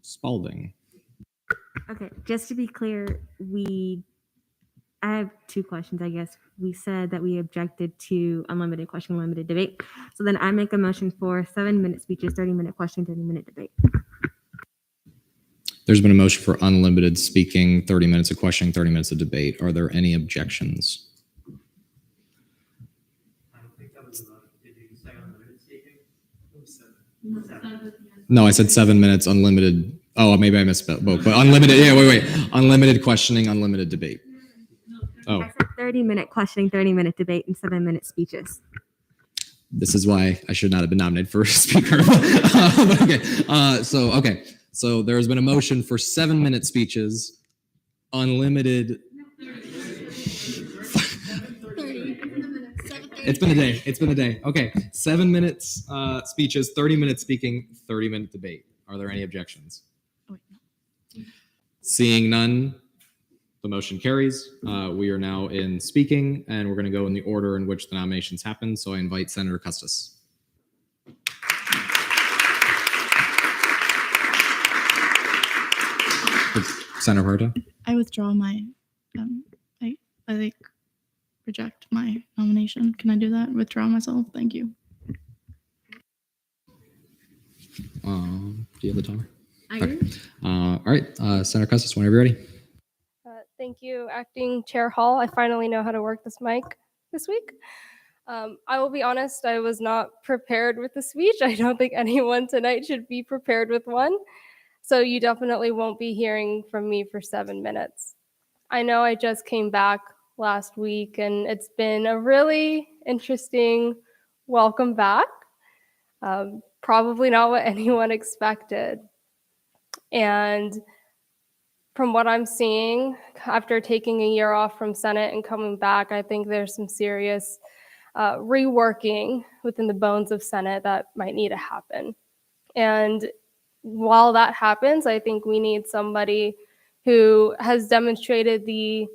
Spalding. Okay, just to be clear, I have 2 questions, I guess. We said that we objected to unlimited question, unlimited debate. So then I make a motion for 7-minute speeches, 30-minute question, 30-minute debate. There's been a motion for unlimited speaking, 30 minutes of questioning, 30 minutes of debate. Are there any objections? No, I said 7 minutes unlimited. Oh, maybe I misspoke. But unlimited. Yeah, wait. Unlimited questioning, unlimited debate. Oh, I said 30-minute questioning, 30-minute debate, and 7-minute speeches. this is why I should not have been nominated for speaker. Okay. So there has been a motion for 7-minute speeches, unlimited. It's been a day. Okay, 7 minutes speeches, 30 minutes speaking, 30-minute debate. Are there any objections? Seeing none, the motion carries. We are now in speaking, and we're going to go in the order in which the nominations happen. So I invite Senator Custis. Senator Huerta. I withdraw my, I reject my nomination. Can I do that? Withdraw myself? Thank you. Do you have the timer? I Okay. All right, Senator Custis, whenever you're ready. Thank you, Acting Chair Hall. I finally know how to work this mic this week. I will be honest, I was not prepared with the speech. I don't think anyone tonight should be prepared with one. So you definitely won't be hearing from me for 7 minutes. I know I just came back last week and it's been a really interesting welcome back. Probably not what anyone expected. And from what I'm seeing, after taking a year off from Senate and coming back, I think there's some serious reworking within the bones of Senate that might need to happen. And while that happens, I think we need somebody who has demonstrated the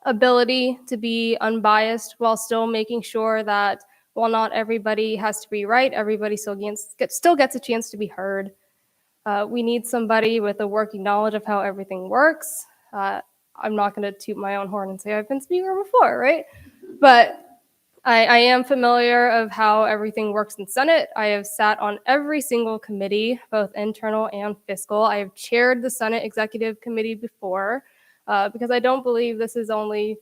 ability to be unbiased while still making sure that while not everybody has to be right, everybody still gets a chance to be heard. We need somebody with a working knowledge of how everything works. I'm not going to toot my own horn and say I've been speaker before, right? But I am familiar of how everything works in Senate. I have sat on every single committee, both internal and fiscal. I have chaired the Senate Executive Committee before because I don't believe this is only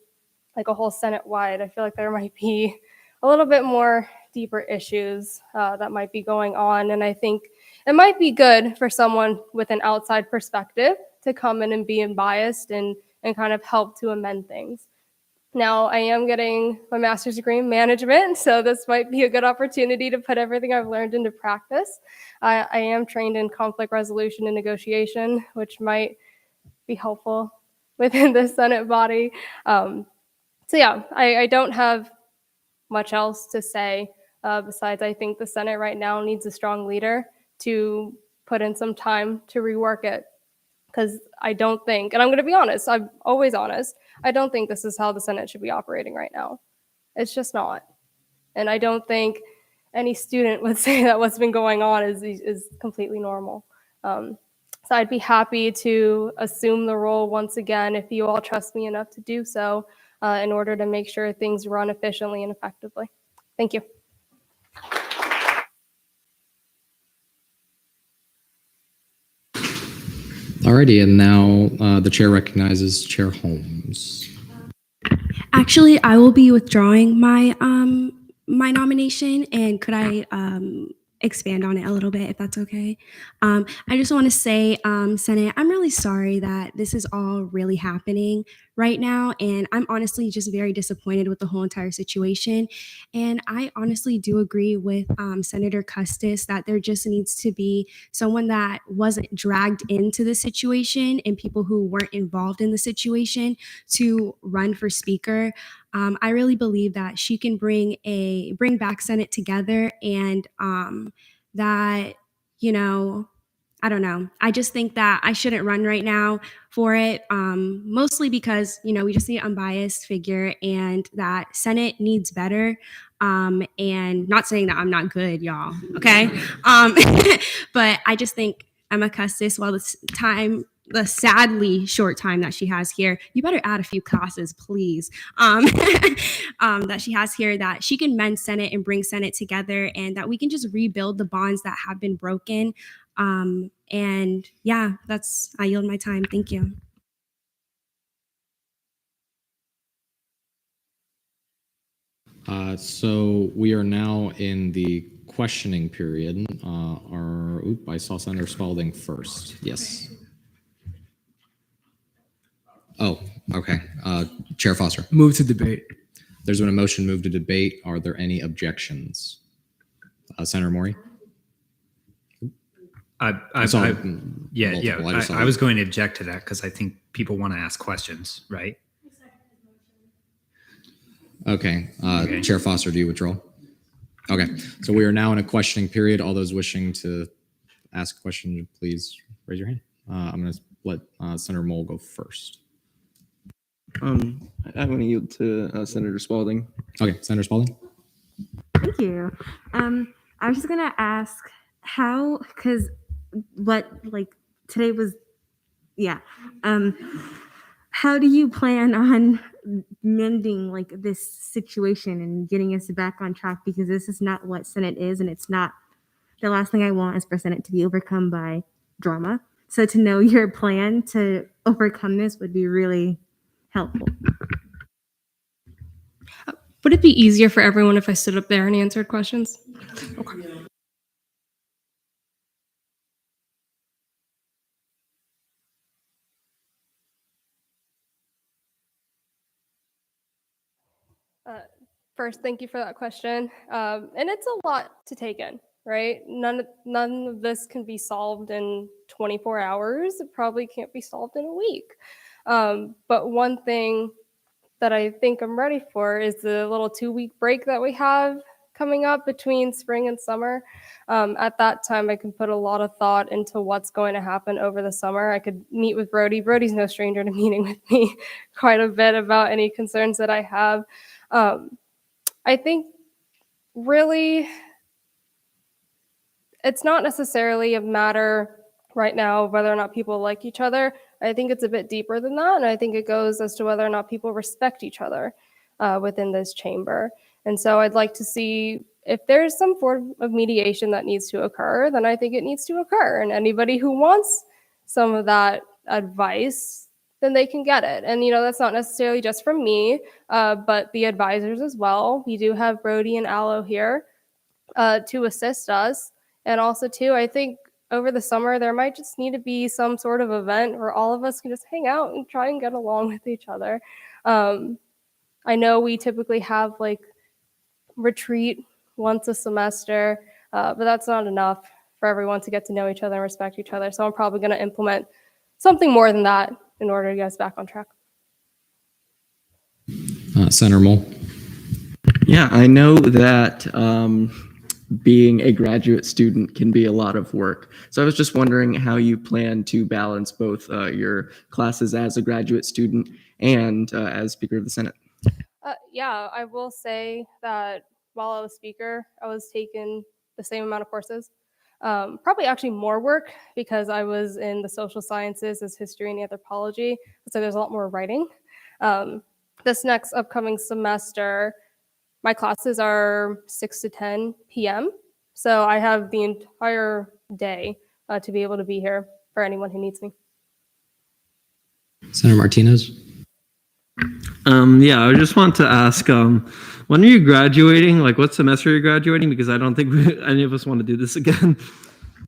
like a whole Senate-wide. I feel like there might be a little bit more deeper issues that might be going on. And I think it might be good for someone with an outside perspective to come in and be unbiased and kind of help to amend things. Now, I am getting my master's degree in management, so this might be a good opportunity to put everything I've learned into practice. I am trained in conflict resolution and negotiation, which might be helpful within the Senate body. So yeah, I don't have much else to say besides I think the Senate right now needs a strong leader to put in some time to rework it. Because I don't think, and I'm going to be honest, I'm always honest, I don't think this is how the Senate should be operating right now. It's just not. And I don't think any student would say that what's been going on is completely normal. So I'd be happy to assume the role once again if you all trust me enough to do so in order to make sure things run efficiently and effectively. Thank you. Alrighty, and now the chair recognizes Chair Holmes. Actually, I will be withdrawing my my nomination, and could I expand on it a little bit, if that's okay? I just want to say, Senate, I'm really sorry that this is all really happening right now, and I'm honestly just very disappointed with the whole entire situation. And I honestly do agree with Senator Custis that there just needs to be someone that wasn't dragged into the situation and people who weren't involved in the situation to run for speaker. I really believe that she can bring back Senate together, and that, you know, I don't know. I just think that I shouldn't run right now for it, mostly because, you know, we just need an unbiased figure, and that Senate needs better. And not saying that I'm not good, y'all, okay? But I just think Emma Custis, while the sadly short time that she has here, you better add a few classes, please, that she has here, that she can mend Senate and bring Senate together, and that we can just rebuild the bonds that have been broken. And yeah, I yield my time. Thank you. So we are now in the questioning period. I saw Senator Spalding first. Yes. Oh, okay. Chair Foster. Move to debate. There's been a motion moved to debate. Are there any objections? Senator Maury? I was going to object to that because I think people want to ask questions, right? Okay. Chair Foster, do you withdraw? Okay. So we are now in a questioning period. All those wishing to ask a question, please raise your hand. I'm going to let Senator Mole go first. I'm going to yield to Senator Spalding. Okay, Senator Spalding. Thank you. I was just going to ask how, because today was, how do you plan on mending this situation and getting us back on track? Because this is not what Senate is, and it's not, the last thing I want is for Senate to be overcome by drama. So to know your plan to overcome this would be really helpful. Would it be easier for everyone if I stood up there and answered questions? Okay. First, thank you for that question. And it's a lot to take in, right? None of this can be solved in 24 hours. It probably can't be solved in a week. But one thing that I think I'm ready for is the little 2-week break that we have coming up between spring and summer. At that time, I can put a lot of thought into what's going to happen over the summer. I could meet with Brody. Brody's no stranger to meeting with me quite a bit about any concerns that I have. I think really it's not necessarily a matter right now of whether or not people like each other. I think it's a bit deeper than that. And I think it goes as to whether or not people respect each other within this chamber. And so I'd like to see if there's some form of mediation that needs to occur, then I think it needs to occur. And anybody who wants some of that advice, then they can get it. And, that's not necessarily just from me, but the advisors as well. We do have Brody and Aloe here to assist us. And also, too, I think over the summer, there might just need to be some sort of event where all of us can just hang out and try and get along with each other. I know we typically have like retreat once a semester, but that's not enough for everyone to get to know each other and respect each other. So I'm probably going to implement something more than that in order to get us back on track. Senator Mole. Yeah, I know that being a graduate student can be a lot of work. So I was just wondering how you plan to balance both your classes as a graduate student and as Speaker of the Senate. Yeah, I will say that while I was Speaker, I was taking the same amount of courses. Probably actually more work because I was in the social sciences as history and anthropology. So there's a lot more writing. This next upcoming semester, my classes are 6 to 10 p.m. So I have the entire day to be able to be here for anyone who needs me. Senator Martinez. Yeah, I just want to ask, when are you graduating? Like, what semester are you graduating? Because I don't think any of us want to do this again.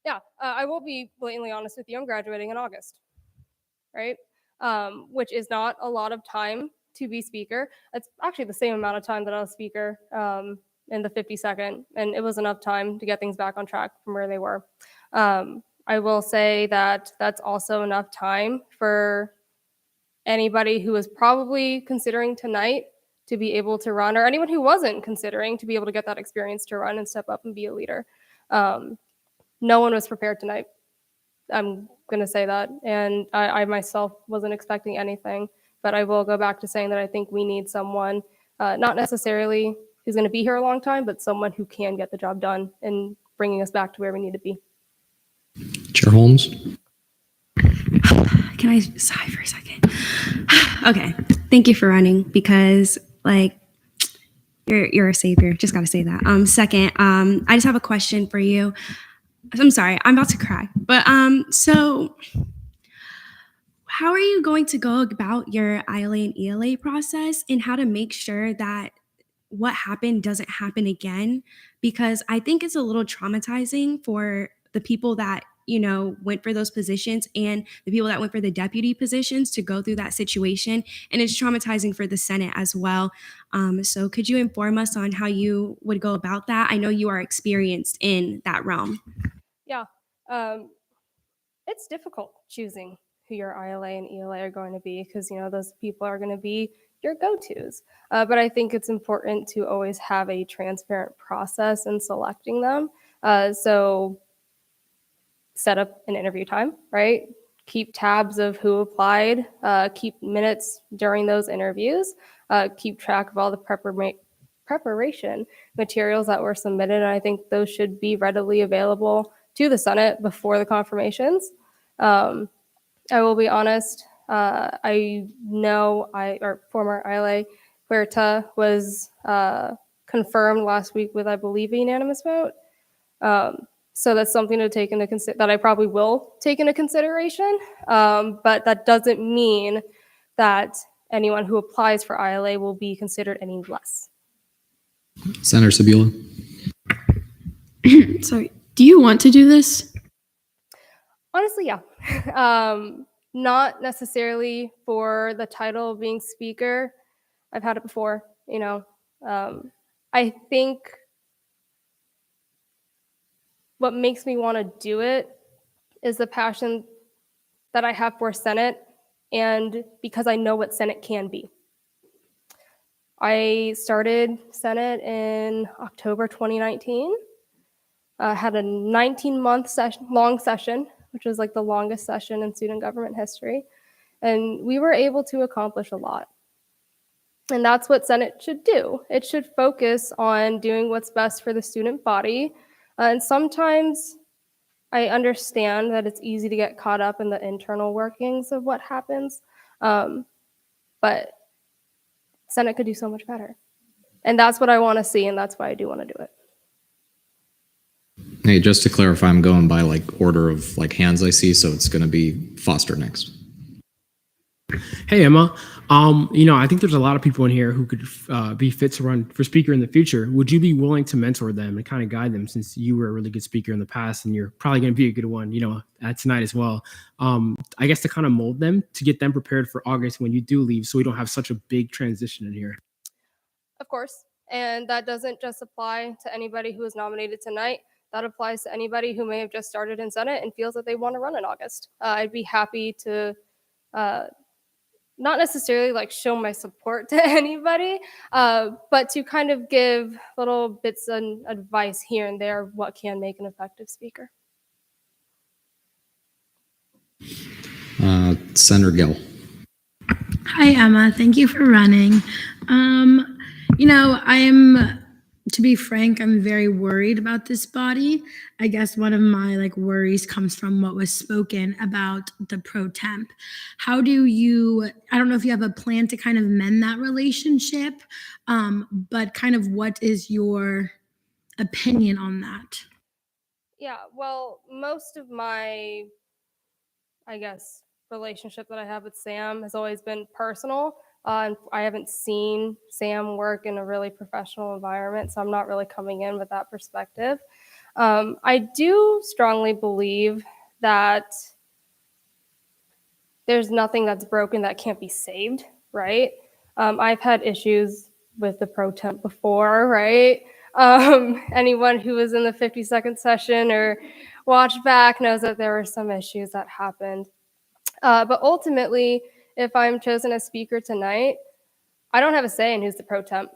Yeah, I will be blatantly honest with you. I'm graduating in August, right? Which is not a lot of time to be Speaker. It's actually the same amount of time that I was Speaker in the 52nd, and it was enough time to get things back on track from where they were. I will say that that's also enough time for anybody who was probably considering tonight to be able to run, or anyone who wasn't considering to be able to get that experience to run and step up and be a leader. No one was prepared tonight. I'm going to say that. And I myself wasn't expecting anything, but I will go back to saying that I think we need someone, not necessarily who's going to be here a long time, but someone who can get the job done and bringing us back to where we need to be. Chair Holmes. Can I sigh for a second? Okay. Thank you for running because like you're a savior. Just got to say that. Second, I just have a question for you. I'm sorry, I'm about to cry. But so how are you going to go about your ILA and ELA process and how to make sure that what happened doesn't happen again? Because I think it's a little traumatizing for the people that, you know, went for those positions and the people that went for the deputy positions to go through that situation. And it's traumatizing for the Senate as well. So could you inform us on how you would go about that? I know you are experienced in that realm. Yeah, it's difficult choosing who your ILA and ELA are going to be because, you know, those people are going to be your go-tos. But I think it's important to always have a transparent process in selecting them. So set up an interview time, right? Keep tabs of who applied, keep minutes during those interviews, keep track of all the preparation materials that were submitted. And I think those should be readily available to the Senate before the confirmations. I will be honest, I know our former ILA Huerta was confirmed last week with, I believe, a unanimous vote. So that's something to take into consideration, that I probably will take into consideration. But that doesn't mean that anyone who applies for ILA will be considered any less. Senator Sabula. Sorry, do you want to do this? Honestly, yeah. Not necessarily for the title of being Speaker. I've had it before, you know. I think what makes me want to do it is the passion that I have for Senate and because I know what Senate can be. I started Senate in October 2019. Had a 19-month long session, which was like the longest session in student government history. And we were able to accomplish a lot. And that's what Senate should do. It should focus on doing what's best for the student body. And sometimes I understand that it's easy to get caught up in the internal workings of what happens. But Senate could do so much better. And that's what I want to see, and that's why I do want to do it. Hey, just to clarify, I'm going by like order of like hands I see, so it's going to be Foster next. Hey Emma, I think there's a lot of people in here who could be fit to run for speaker in the future. Would you be willing to mentor them and kind of guide them, since you were a really good speaker in the past and you're probably going to be a good one, tonight as well? I guess to kind of mold them to get them prepared for August when you do leave, so we don't have such a big transition in here. Of course. And that doesn't just apply to anybody who is nominated tonight. That applies to anybody who may have just started in Senate and feels that they want to run in August. I'd be happy to not necessarily like show my support to anybody, but to kind of give little bits of advice here and there what can make an effective speaker. Senator Gill. Hi, Emma. Thank you for running. To be frank, I'm very worried about this body. I guess one of my worries comes from what was spoken about the pro temp. I don't know if you have a plan to kind of mend that relationship, but kind of what is your opinion on that? Yeah, well, most of my, I guess, relationship that I have with Sam has always been personal. And I haven't seen Sam work in a really professional environment, so I'm not really coming in with that perspective. I do strongly believe that there's nothing that's broken that can't be saved, right? I've had issues with the pro temp before, right? Anyone who was in the 50-second session or watched back knows that there were some issues that happened. But ultimately, if I'm chosen as speaker tonight, I don't have a say in who's the pro temp.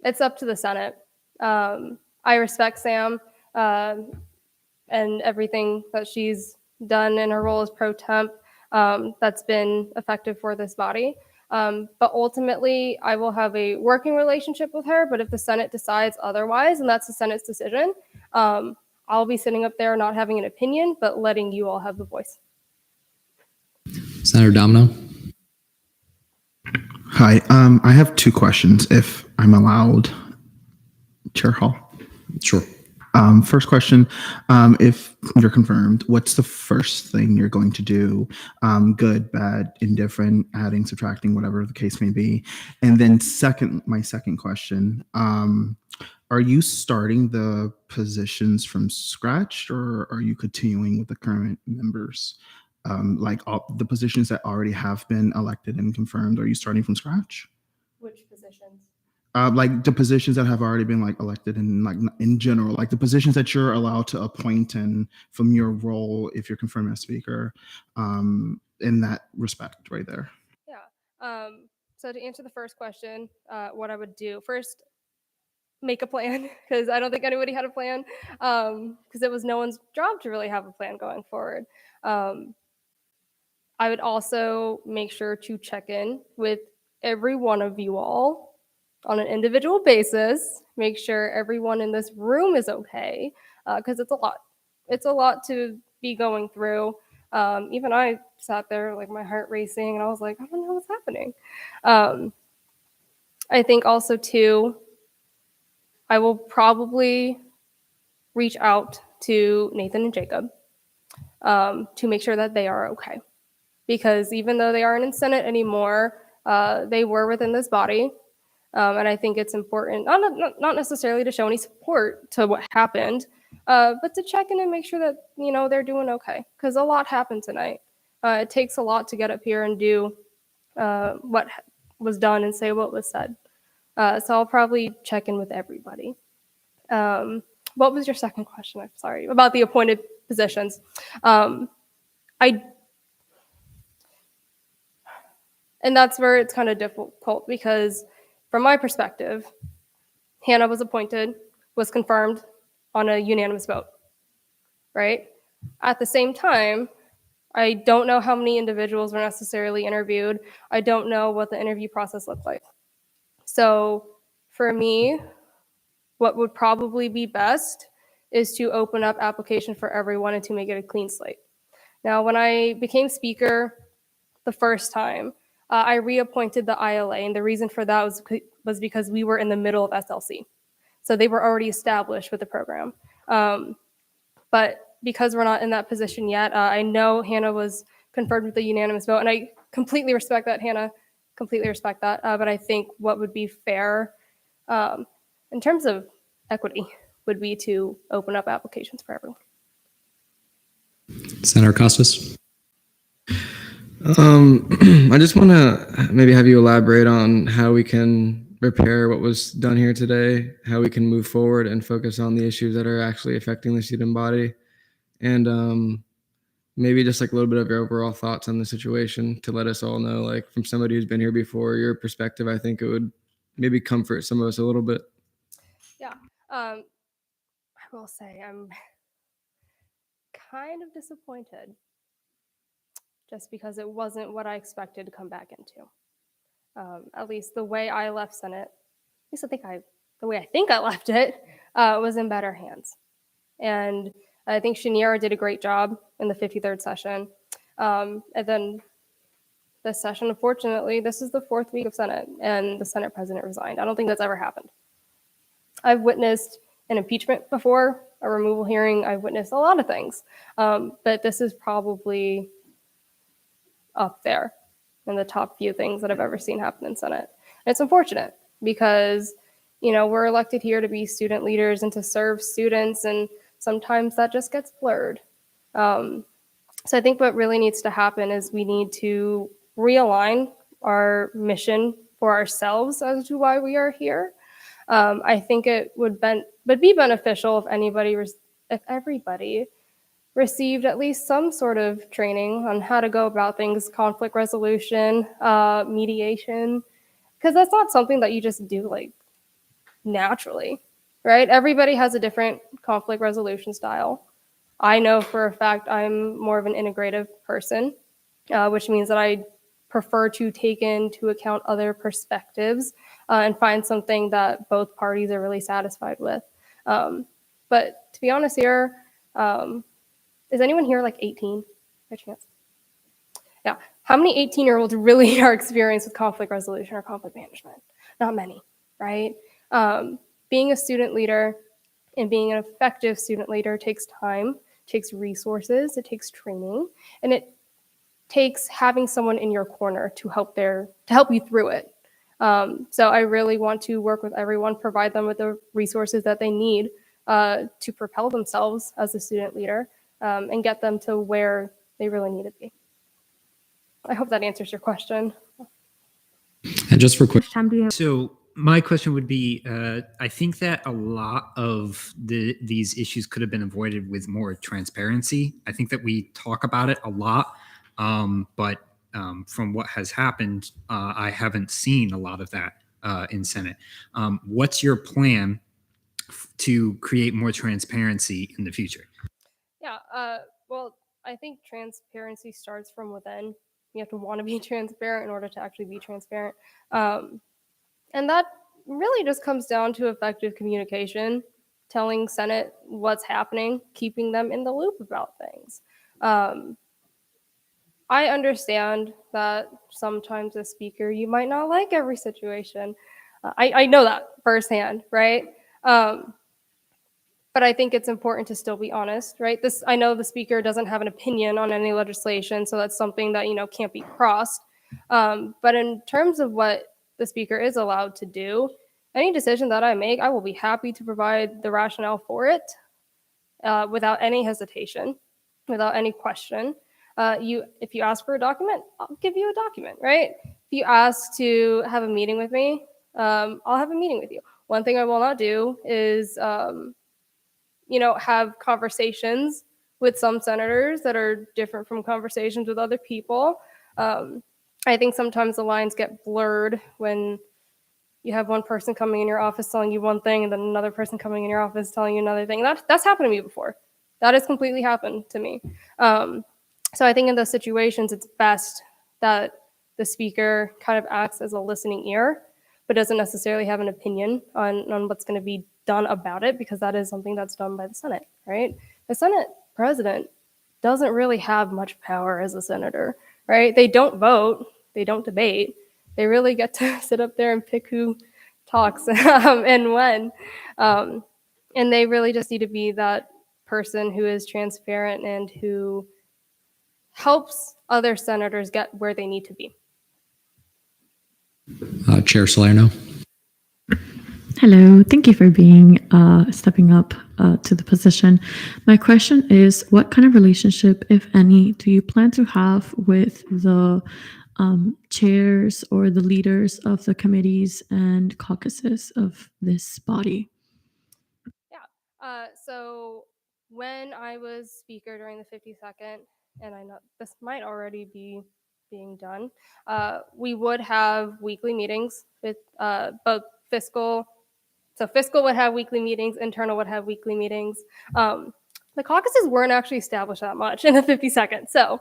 It's up to the Senate. I respect Sam and everything that she's done in her role as pro temp that's been effective for this body. But ultimately, I will have a working relationship with her. But if the Senate decides otherwise, and that's the Senate's decision, I'll be sitting up there not having an opinion, but letting you all have the voice. Senator Domino. Hi, I have two questions, if I'm allowed. Chair Hall. Sure. First question, if you're confirmed, what's the first thing you're going to do? Good, bad, indifferent, adding, subtracting, whatever the case may be. And then my second question, are you starting the positions from scratch, or are you continuing with the current members? All the positions that already have been elected and confirmed, are you starting from scratch? Which positions? The positions that have already been elected and in general, the positions that you're allowed to appoint and from your role, if you're confirmed as speaker, in that respect right there. Yeah. So to answer the first question, what I would do first, make a plan, because I don't think anybody had a plan, because it was no one's job to really have a plan going forward. I would also make sure to check in with every one of you all on an individual basis, make sure everyone in this room is okay, because it's a lot. It's a lot to be going through. Even I sat there, my heart racing, and I was like, I don't know what's happening. I think also, too, I will probably reach out to Nathan and Jacob to make sure that they are okay. Because even though they aren't in Senate anymore, they were within this body. And I think it's important, not necessarily to show any support to what happened, but to check in and make sure that, they're doing okay. Because a lot happened tonight. It takes a lot to get up here and do what was done and say what was said. So I'll probably check in with everybody. What was your second question? I'm sorry. About the appointed positions. And that's where it's kind of difficult, because from my perspective, Hannah was appointed, was confirmed on a unanimous vote, right? At the same time, I don't know how many individuals were necessarily interviewed. I don't know what the interview process looked like. So for me, what would probably be best is to open up application for everyone and to make it a clean slate. Now, when I became speaker the first time, I reappointed the ILA, and the reason for that was because we were in the middle of SLC. So they were already established with the program. But because we're not in that position yet, I know Hannah was confirmed with a unanimous vote, and I completely respect that, Hannah. Completely respect that. But I think what would be fair in terms of equity would be to open up applications for everyone. Senator Costas. I just want to maybe have you elaborate on how we can repair what was done here today, how we can move forward and focus on the issues that are actually affecting the student body, and maybe just like a little bit of your overall thoughts on the situation to let us all know, like from somebody who's been here before, your perspective. I think it would maybe comfort some of us a little bit. Yeah, I will say I'm kind of disappointed just because it wasn't what I expected to come back into. At least the way I left Senate, at least the way I think I left it, was in better hands. And I think Shaniera did a great job in the 53rd session. And then this session, unfortunately, this is the 4th week of Senate and the Senate president resigned. I don't think that's ever happened. I've witnessed an impeachment before, a removal hearing. I've witnessed a lot of things. But this is probably up there in the top few things that I've ever seen happen in Senate. And it's unfortunate because, we're elected here to be student leaders and to serve students, and sometimes that just gets blurred. So I think what really needs to happen is we need to realign our mission for ourselves as to why we are here. I think it would be beneficial if everybody received at least some sort of training on how to go about things, conflict resolution, mediation, because that's not something that you just do like naturally, right? Everybody has a different conflict resolution style. I know for a fact I'm more of an integrative person, which means that I prefer to take into account other perspectives and find something that both parties are really satisfied with. But to be honest here, is anyone here like 18 by chance? Yeah. How many 18-year-olds really are experienced with conflict resolution or conflict management? Not many, right? Being a student leader and being an effective student leader takes time, takes resources, it takes training, and it takes having someone in your corner to help you through it. So I really want to work with everyone, provide them with the resources that they need to propel themselves as a student leader and get them to where they really need to be. I hope that answers your question. And just for quick, so my question would be, I think that a lot of these issues could have been avoided with more transparency. I think that we talk about it a lot, but from what has happened, I haven't seen a lot of that in Senate. What's your plan to create more transparency in the future? Yeah, well, I think transparency starts from within. You have to want to be transparent in order to actually be transparent. And that really just comes down to effective communication, telling Senate what's happening, keeping them in the loop about things. I understand that sometimes as speaker, you might not like every situation. I know that firsthand, right? But I think it's important to still be honest, right? I know the speaker doesn't have an opinion on any legislation, so that's something that, can't be crossed. But in terms of what the speaker is allowed to do, any decision that I make, I will be happy to provide the rationale for it without any hesitation, without any question. If you ask for a document, I'll give you a document, right? If you ask to have a meeting with me, I'll have a meeting with you. One thing I will not do is have conversations with some senators that are different from conversations with other people. I think sometimes the lines get blurred when you have one person coming in your office telling you one thing and then another person coming in your office telling you another thing. That's happened to me before. That has completely happened to me. So I think in those situations, it's best that the speaker kind of acts as a listening ear, but doesn't necessarily have an opinion on what's going to be done about it, because that is something that's done by the Senate, right? The Senate president doesn't really have much power as a senator, right? They don't vote, they don't debate. They really get to sit up there and pick who talks and when. And they really just need to be that person who is transparent and who helps other senators get where they need to be. Chair Salerno. Hello, thank you for being stepping up to the position. My question is, what kind of relationship, if any, do you plan to have with the chairs or the leaders of the committees and caucuses of this body? So when I was speaker during the 52nd, and I know this might already be being done, we would have weekly meetings with both fiscal. So fiscal would have weekly meetings, internal would have weekly meetings. The caucuses weren't actually established that much in the 52nd, so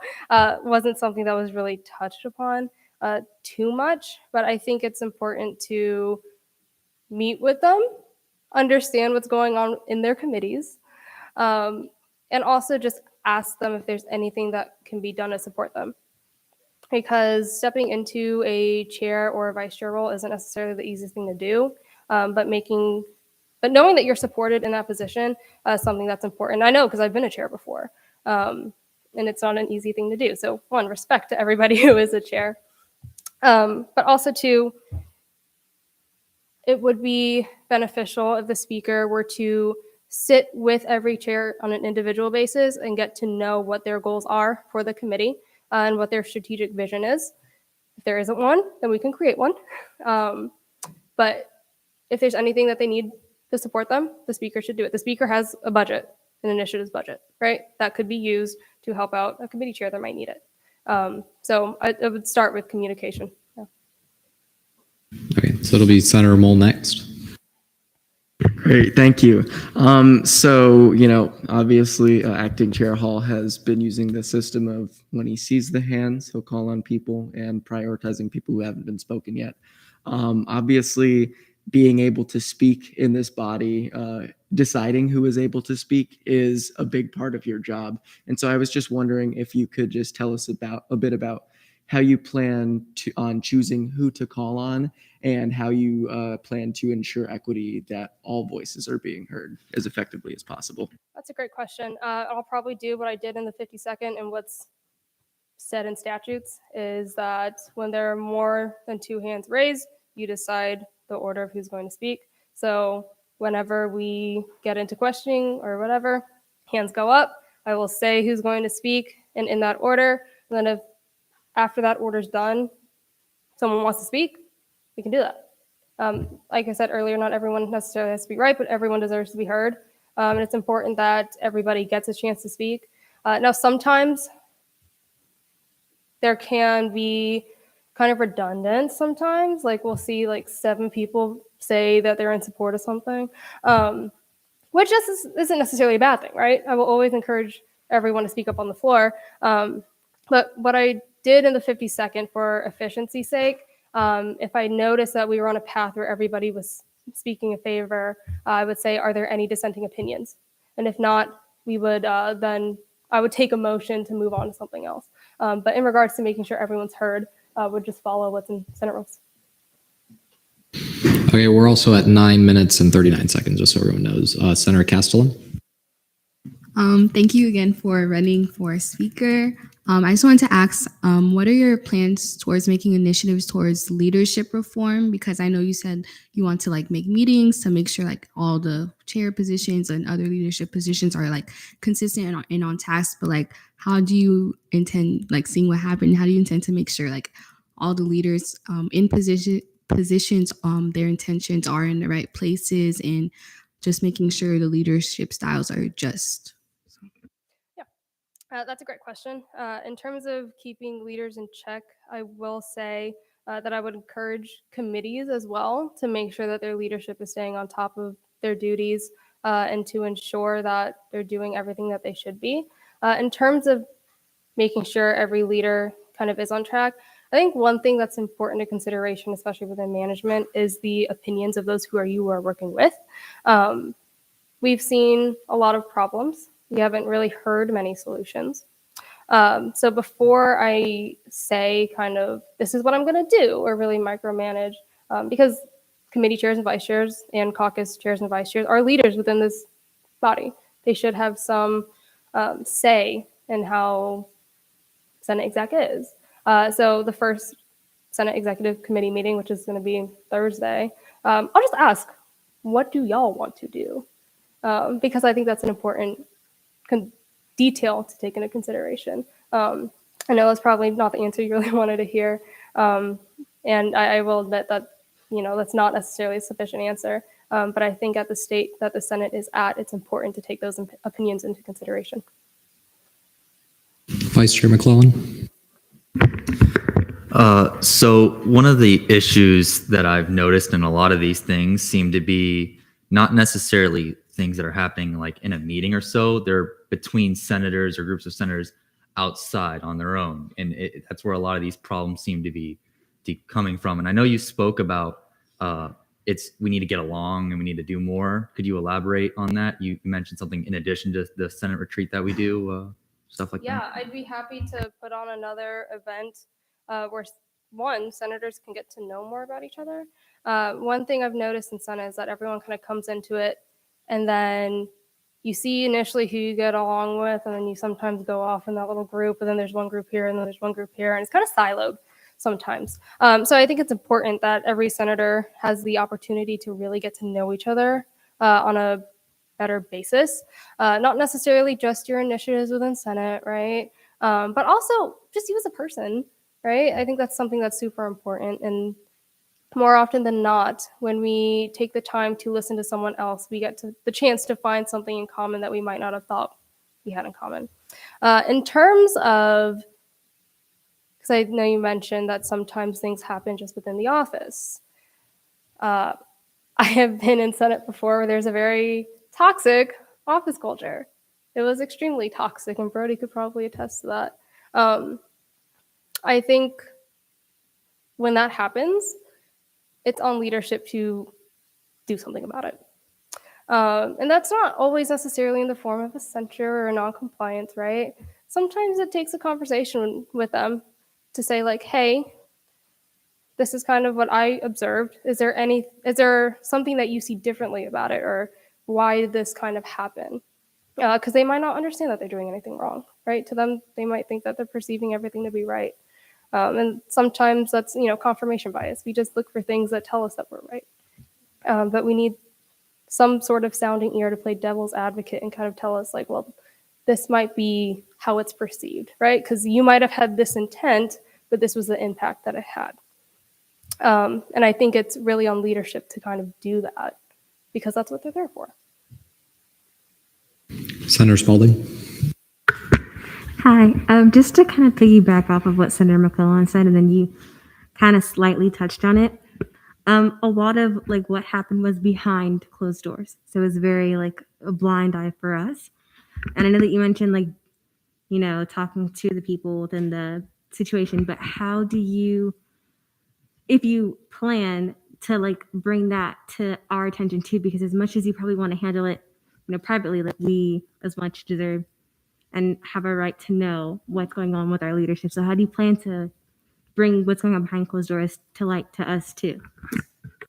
wasn't something that was really touched upon too much, but I think it's important to meet with them, understand what's going on in their committees, and also just ask them if there's anything that can be done to support them. Because stepping into a chair or a vice chair role isn't necessarily the easiest thing to do, but knowing that you're supported in that position is something that's important. I know because I've been a chair before, and it's not an easy thing to do. So one, respect to everybody who is a chair, but also two, it would be beneficial if the speaker were to sit with every chair on an individual basis and get to know what their goals are for the committee and what their strategic vision is. If there isn't one, then we can create one. But if there's anything that they need to support them, the speaker should do it. The speaker has a budget, an initiatives budget, right? That could be used to help out a committee chair that might need it. So I would start with communication. Yeah. Okay, so it'll be Senator Mole next. Great, thank you. So, obviously, Acting Chair Hall has been using the system of when he sees the hands, he'll call on people and prioritizing people who haven't been spoken yet. Obviously, being able to speak in this body, deciding who is able to speak is a big part of your job. And so I was just wondering if you could just tell us a bit about how you plan on choosing who to call on and how you plan to ensure equity, that all voices are being heard as effectively as possible. That's a great question. I'll probably do what I did in the 52nd, and what's said in statutes is that when there are more than two hands raised, you decide the order of who's going to speak. So whenever we get into questioning or whatever, hands go up, I will say who's going to speak and in that order. And then if after that order's done, someone wants to speak, we can do that. Like I said earlier, not everyone necessarily has to be right, but everyone deserves to be heard. And it's important that everybody gets a chance to speak. Now, sometimes there can be kind of redundant sometimes. Like we'll see like 7 people say that they're in support of something, which just isn't necessarily a bad thing, right? I will always encourage everyone to speak up on the floor. But what I did in the 52nd for efficiency's sake, if I noticed that we were on a path where everybody was speaking in favor, I would say, are there any dissenting opinions? And if not, we would then I would take a motion to move on to something else. But in regards to making sure everyone's heard, would just follow what's in Senate rules. Okay, we're also at 9 minutes and 39 seconds, just so everyone knows. Senator Castellan. Thank you again for running for speaker. I just wanted to ask, what are your plans towards making initiatives towards leadership reform? Because I know you said you want to make meetings to make sure all the chair positions and other leadership positions are consistent and on task. But how do you intend, seeing what happened, how do you intend to make sure all the leaders in positions, their intentions are in the right places, and just making sure the leadership styles are just? That's a great question. In terms of keeping leaders in check, I will say that I would encourage committees as well to make sure that their leadership is staying on top of their duties and to ensure that they're doing everything that they should be. In terms of making sure every leader kind of is on track, I think one thing that's important to consideration, especially within management, is the opinions of those who you are working with. We've seen a lot of problems. We haven't really heard many solutions. So before I say this is what I'm going to do or really micromanage, because committee chairs and vice chairs and caucus chairs and vice chairs are leaders within this body. They should have some say in how Senate exec is. So the first Senate Executive Committee meeting, which is going to be Thursday, I'll just ask, what do y'all want to do? Because I think that's an important detail to take into consideration. I know that's probably not the answer you really wanted to hear. And I will admit that, that's not necessarily a sufficient answer. But I think at the state that the Senate is at, it's important to take those opinions into consideration. Vice Chair McClellan. So one of the issues that I've noticed in a lot of these things seem to be not necessarily things that are happening like in a meeting or so. They're between senators or groups of senators outside on their own. And that's where a lot of these problems seem to be coming from. And I know you spoke about we need to get along and we need to do more. Could you elaborate on that? You mentioned something in addition to the Senate retreat that we do, stuff like that. Yeah, I'd be happy to put on another event where senators can get to know more about each other. One thing I've noticed in Senate is that everyone kind of comes into it and then you see initially who you get along with, and then you sometimes go off in that little group, and then there's one group here, and then there's one group here, and it's kind of siloed sometimes. So I think it's important that every senator has the opportunity to really get to know each other on a better basis, not necessarily just your initiatives within Senate, right? But also just you as a person, right? I think that's something that's super important. And more often than not, when we take the time to listen to someone else, we get the chance to find something in common that we might not have thought we had in common. In terms of, because I know you mentioned that sometimes things happen just within the office. I have been in Senate before where there's a very toxic office culture. It was extremely toxic, and Brody could probably attest to that. I think when that happens, it's on leadership to do something about it. And that's not always necessarily in the form of a censure or non-compliance, right? Sometimes it takes a conversation with them to say like, hey, this is kind of what I observed. Is there something that you see differently about it, or why did this kind of happen? Because they might not understand that they're doing anything wrong, right? To them, they might think that they're perceiving everything to be right. And sometimes that's, confirmation bias. We just look for things that tell us that we're right. But we need some sort of sounding ear to play devil's advocate and kind of tell us like, well, this might be how it's perceived, right? Because you might have had this intent, but this was the impact that it had. And I think it's really on leadership to kind of do that because that's what they're there for. Senator Spalding. Hi, just to kind of piggyback off of what Senator McClellan said, and then you kind of slightly touched on it. A lot of like what happened was behind closed doors. So it was very like a blind eye for us. And I know that you mentioned like, talking to the people within the situation, but how do you, if you plan to like bring that to our attention too, because as much as you probably want to handle it, privately, like we as much deserve and have a right to know what's going on with our leadership. So how do you plan to bring what's going on behind closed doors to light to us too?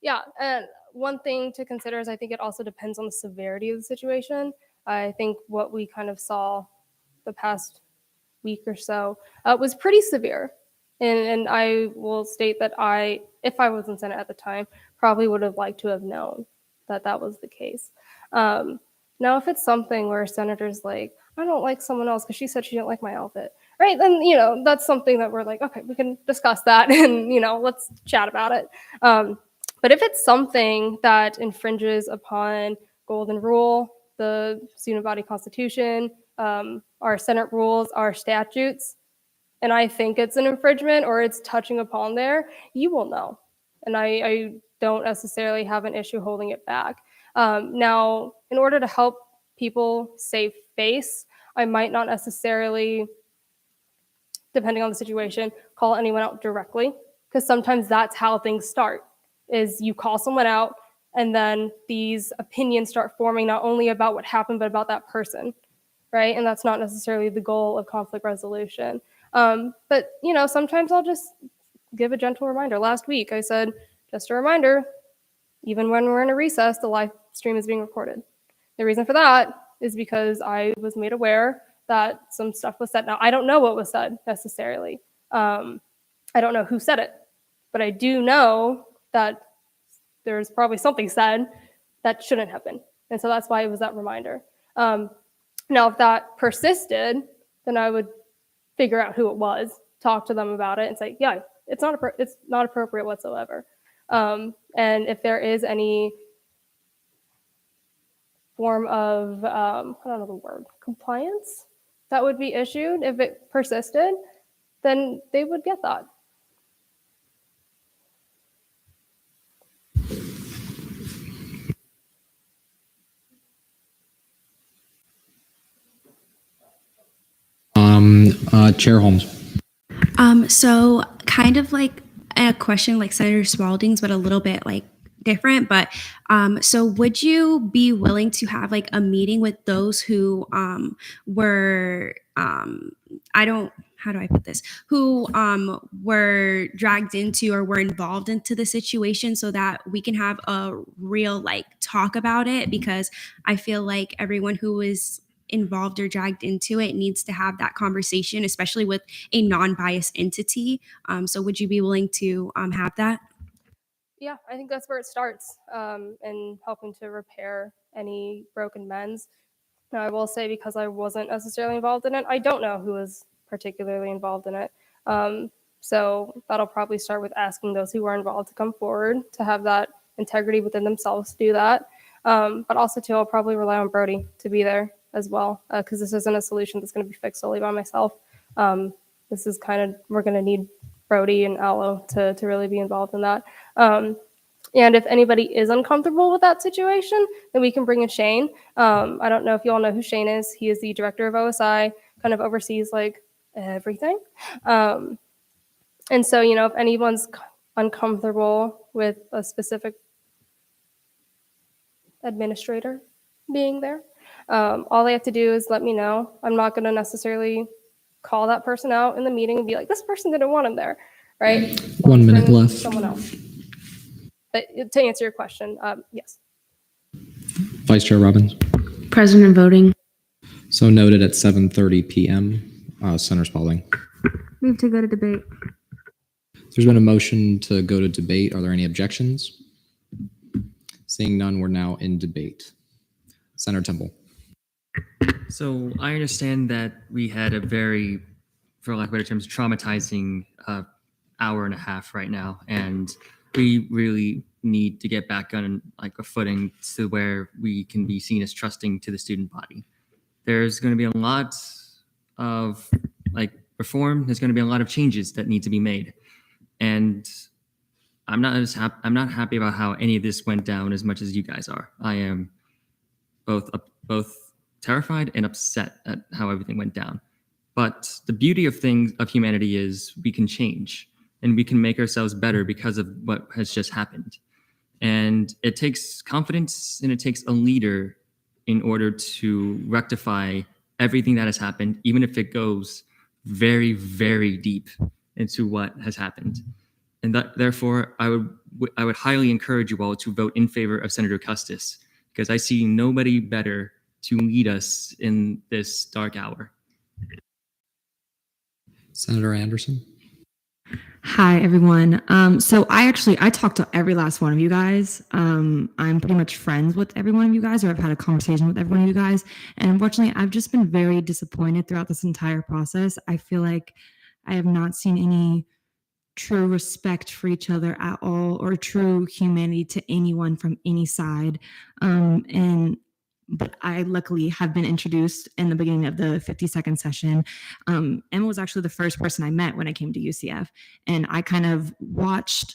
Yeah, and one thing to consider is I think it also depends on the severity of the situation. I think what we kind of saw the past week or so was pretty severe. And I will state that if I was in Senate at the time, probably would have liked to have known that that was the case. Now, if it's something where a senator's like, I don't like someone else because she said she didn't like my outfit, right? Then, that's something that we're like, okay, we can discuss that and, let's chat about it. But if it's something that infringes upon Golden Rule, the student body constitution, our Senate rules, our statutes, and I think it's an infringement or it's touching upon there, you will know. And I don't necessarily have an issue holding it back. Now, in order to help people save face, I might not necessarily, depending on the situation, call anyone out directly, because sometimes that's how things start, is you call someone out and then these opinions start forming not only about what happened, but about that person, right? And that's not necessarily the goal of conflict resolution. But, sometimes I'll just give a gentle reminder. Last week, I said, just a reminder, even when we're in a recess, the live stream is being recorded. The reason for that is because I was made aware that some stuff was said. Now, I don't know what was said necessarily. I don't know who said it, but I do know that there's probably something said that shouldn't have been. And so that's why it was that reminder. Now, if that persisted, then I would figure out who it was, talk to them about it, and say, yeah, it's not appropriate whatsoever. And if there is any form of, I don't know the word, compliance that would be issued if it persisted, then they would get that. Chair Holmes. So kind of like a question like Senator Spalding's, but a little bit like different. But so would you be willing to have like a meeting with those who were how do I put this? Who were dragged into or were involved into the situation so that we can have a real like talk about it? Because I feel like everyone who was involved or dragged into it needs to have that conversation, especially with a non-biased entity. So would you be willing to have that? Yeah, I think that's where it starts, in helping to repair any broken mends. Now, I will say, because I wasn't necessarily involved in it, I don't know who was particularly involved in it. So that'll probably start with asking those who are involved to come forward, to have that integrity within themselves to do that. But also, too, I'll probably rely on Brody to be there as well, because this isn't a solution that's going to be fixed solely by myself. This is kind of, we're going to need Brody and Aloe to really be involved in that. And if anybody is uncomfortable with that situation, then we can bring in Shane. I don't know if you all know who Shane is. He is the director of OSI, kind of oversees like everything. And so, if anyone's uncomfortable with a specific administrator being there, all they have to do is let me know. I'm not going to necessarily call that person out in the meeting and be like, this person didn't want him there, right? 1 minute left. Someone else. But to answer your question, yes. Vice Chair Robbins. President voting. So noted at 7:30 p.m. Senator Spalding. Move to go to debate. There's been a motion to go to debate. Are there any objections? Seeing none, we're now in debate. Senator Temple. So I understand that we had a very, for lack of better terms, traumatizing hour and a half right now, and we really need to get back on like a footing to where we can be seen as trusting to the student body. There's going to be a lot of like reform. There's going to be a lot of changes that need to be made, and I'm not happy about how any of this went down as much as you guys are. I am both terrified and upset at how everything went down. But the beauty of humanity is we can change and we can make ourselves better because of what has just happened. And it takes confidence and it takes a leader in order to rectify everything that has happened, even if it goes very, very deep into what has happened. And therefore, I would highly encourage you all to vote in favor of Senator Custis, because I see nobody better to lead us in this dark hour. Senator Anderson. Hi, everyone. So I talked to every last one of you guys. I'm pretty much friends with every one of you guys, or I've had a conversation with every one of you guys. And unfortunately, I've just been very disappointed throughout this entire process. I feel like I have not seen any true respect for each other at all, or true humanity to anyone from any side. But I luckily have been introduced in the beginning of the 52nd session. Emma was actually the first person I met when I came to UCF, and I kind of watched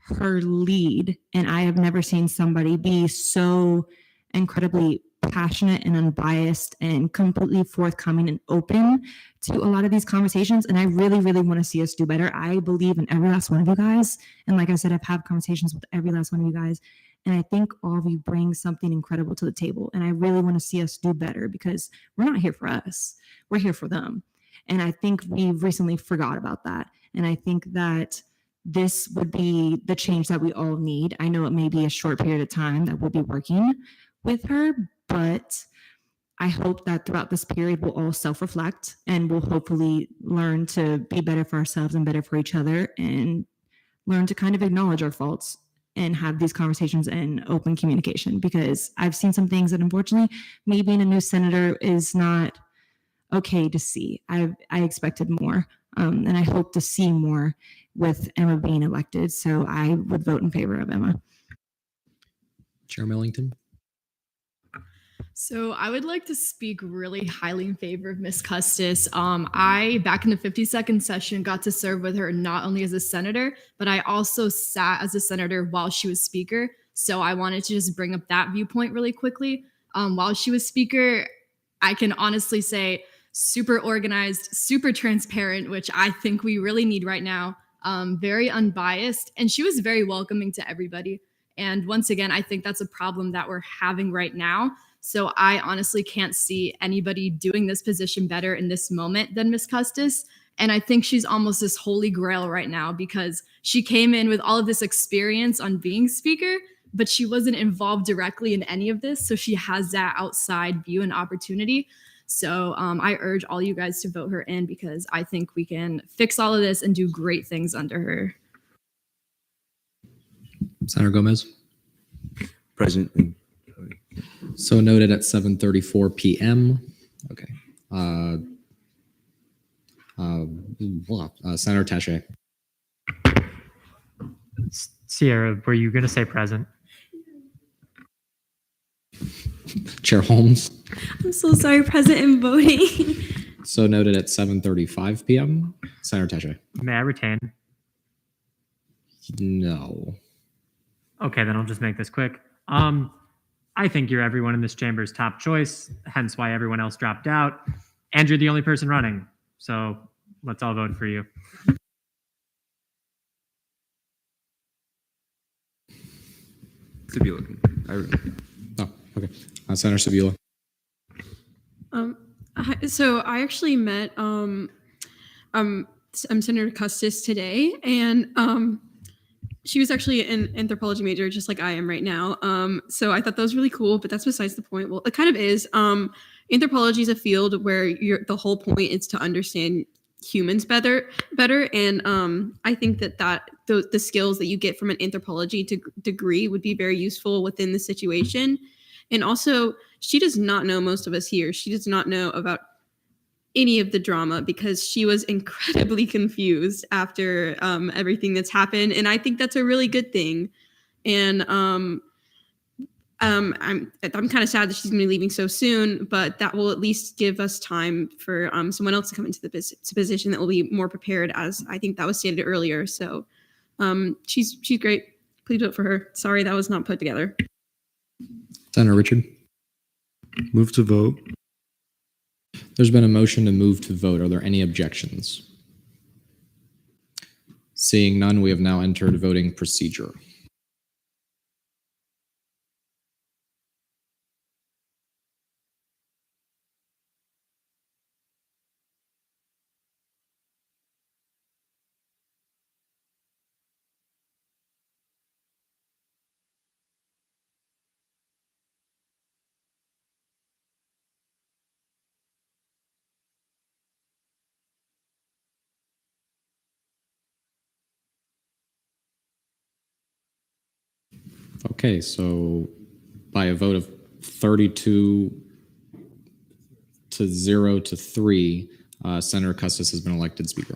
her lead, and I have never seen somebody be so incredibly passionate and unbiased and completely forthcoming and open to a lot of these conversations. And I really, really want to see us do better. I believe in every last one of you guys. And like I said, I've had conversations with every last one of you guys. And I think all of you bring something incredible to the table. And I really want to see us do better, because we're not here for us. We're here for them. And I think we've recently forgot about that. And I think that this would be the change that we all need. I know it may be a short period of time that we'll be working with her, but I hope that throughout this period, we'll all self-reflect and we'll hopefully learn to be better for ourselves and better for each other and learn to kind of acknowledge our faults and have these conversations in open communication, because I've seen some things that unfortunately me being a new senator is not okay to see. I expected more, and I hope to see more with Emma being elected. So I would vote in favor of Emma. Chair Millington. So I would like to speak really highly in favor of Miss Custis. I, back in the 52nd session, got to serve with her not only as a senator, but I also sat as a senator while she was speaker. So I wanted to just bring up that viewpoint really quickly. While she was speaker, I can honestly say super organized, super transparent, which I think we really need right now. Very unbiased, and she was very welcoming to everybody. And once again, I think that's a problem that we're having right now. So I honestly can't see anybody doing this position better in this moment than Miss Custis. And I think she's almost this holy grail right now because she came in with all of this experience on being speaker, but she wasn't involved directly in any of this. So she has that outside view and opportunity. So I urge all you guys to vote her in because I think we can fix all of this and do great things under her. Senator Gomez. Present. So noted at 7:34 p.m. Okay. Senator Taché. Sierra, were you going to say present? Chair Holmes. I'm so sorry, present and voting. So noted at 7:35 p.m. Senator Taché. May I retain? No. Okay, then I'll just make this quick. I think you're everyone in this chamber's top choice, hence why everyone else dropped out. And you're the only person running. So let's all vote for you. Sevilla. Oh, okay. Senator Sevilla. So I actually met Senator Custis today, and she was actually an anthropology major, just like I am right now. So I thought that was really cool, but that's besides the point. Well, it kind of is. Anthropology is a field where the whole point is to understand humans better. And I think that the skills that you get from an anthropology degree would be very useful within the situation. And also, she does not know most of us here. She does not know about any of the drama because she was incredibly confused after everything that's happened, and I think that's a really good thing. And I'm kind of sad that she's going to be leaving so soon, but that will at least give us time for someone else to come into the position that will be more prepared, as I think that was stated earlier. So she's great. Please vote for her. Sorry that was not put together. Senator Richard. Move to vote. There's been a motion to move to vote. Are there any objections? Seeing none, we have now entered voting procedure. Okay, so by a vote of 32 to 0 to 3, Senator Custis has been elected Speaker.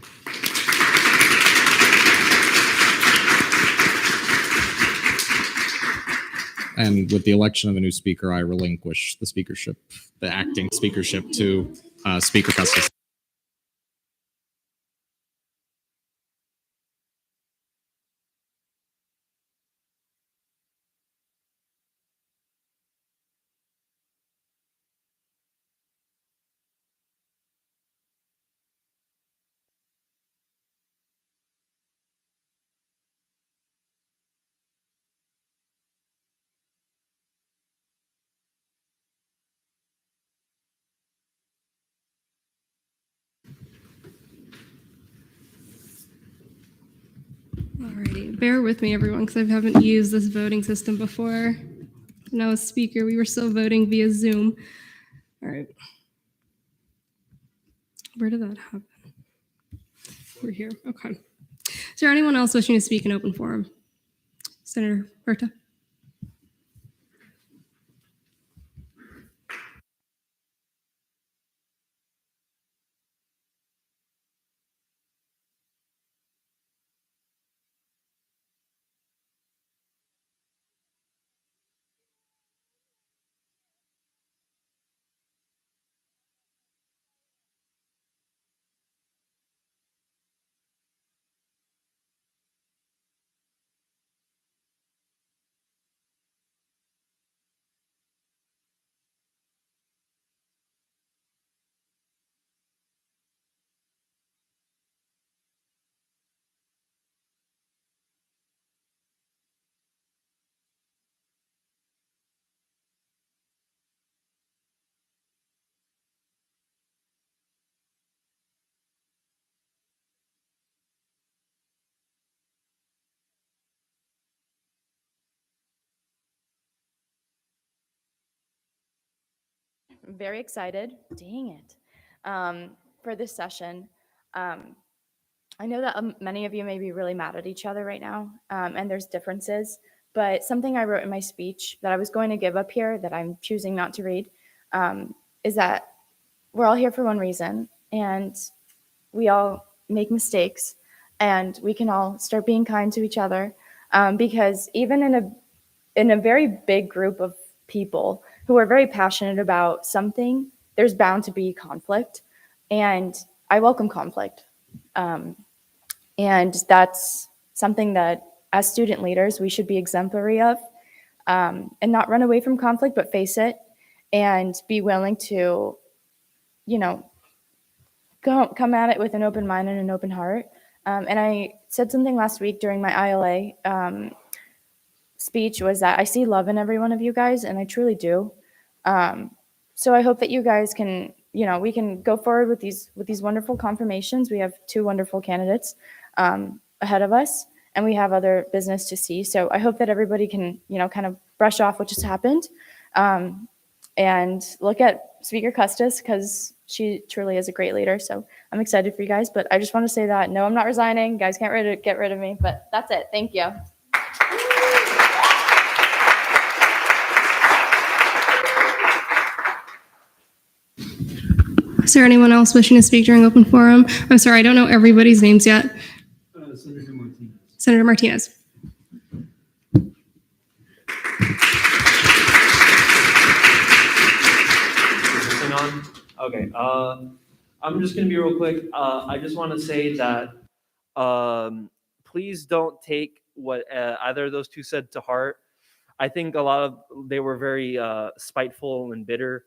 And with the election of a new Speaker, I relinquish the speakership, the acting speakership, to Speaker Custis. Alrighty, bear with me, everyone, because I haven't used this voting system before. When I was speaker, we were still voting via Zoom. All right. Where did that happen? We're here. Okay. Is there anyone else wishing to speak in open forum? Senator Berta? I'm very excited. Dang it. For this session. I know that many of you may be really mad at each other right now, and there's differences, but something I wrote in my speech that I was going to give up here that I'm choosing not to read is that we're all here for one reason, and we all make mistakes, and we can all start being kind to each other, because even in a very big group of people who are very passionate about something, there's bound to be conflict, and I welcome conflict. And that's something that as student leaders, we should be exemplary of, and not run away from conflict, but face it and be willing to, come at it with an open mind and an open heart. And I said something last week during my ILA speech was that I see love in every one of you guys, and I truly do. So I hope that you guys can, we can go forward with these wonderful confirmations. We have 2 wonderful candidates ahead of us, and we have other business to see. So I hope that everybody can, kind of brush off what just happened, and look at Speaker Custis, because she truly is a great leader. So I'm excited for you guys, but I just want to say that, no, I'm not resigning. You guys can't get rid of me, but that's it. Thank you. Is there anyone else wishing to speak during open forum? I'm sorry, I don't know everybody's names yet. Senator Martinez. Senator Martinez. On? Okay. I'm just gonna be real quick. I just want to say that please don't take what either of those 2 said to heart. I think they were very spiteful and bitter,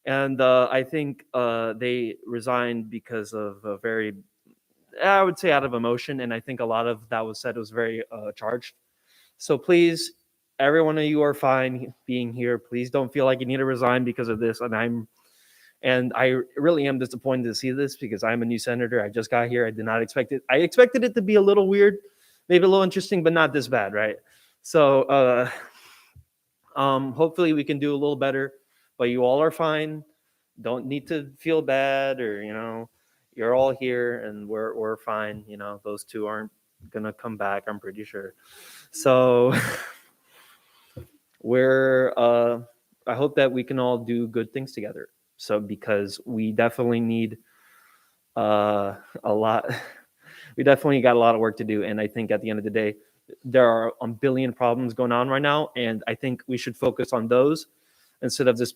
and I think they resigned because of a very, I would say, out of emotion, and I think a lot of that was said was very charged. So please, every one of you are fine being here. Please don't feel like you need to resign because of this. And I really am disappointed to see this because I'm a new senator. I just got here. I did not expect it. I expected it to be a little weird, maybe a little interesting, but not this bad, right? So hopefully we can do a little better, but you all are fine. Don't need to feel bad, or, you're all here and we're fine. Those 2 aren't gonna come back, I'm pretty sure. So I hope that we can all do good things together. So, because we definitely need a lot, we definitely got a lot of work to do. And I think at the end of the day, there are a billion problems going on right now. And I think we should focus on those instead of this